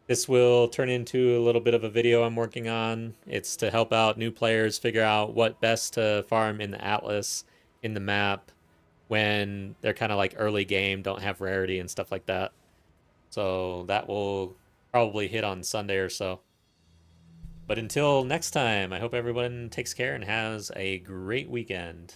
This will turn into a little bit of a video I'm working on. It's to help out new players figure out what best to farm in the Atlas, in the map, when they're kind of like early game, don't have rarity and stuff like that. So that will probably hit on Sunday or so. But until next time, I hope everyone takes care and has a great weekend.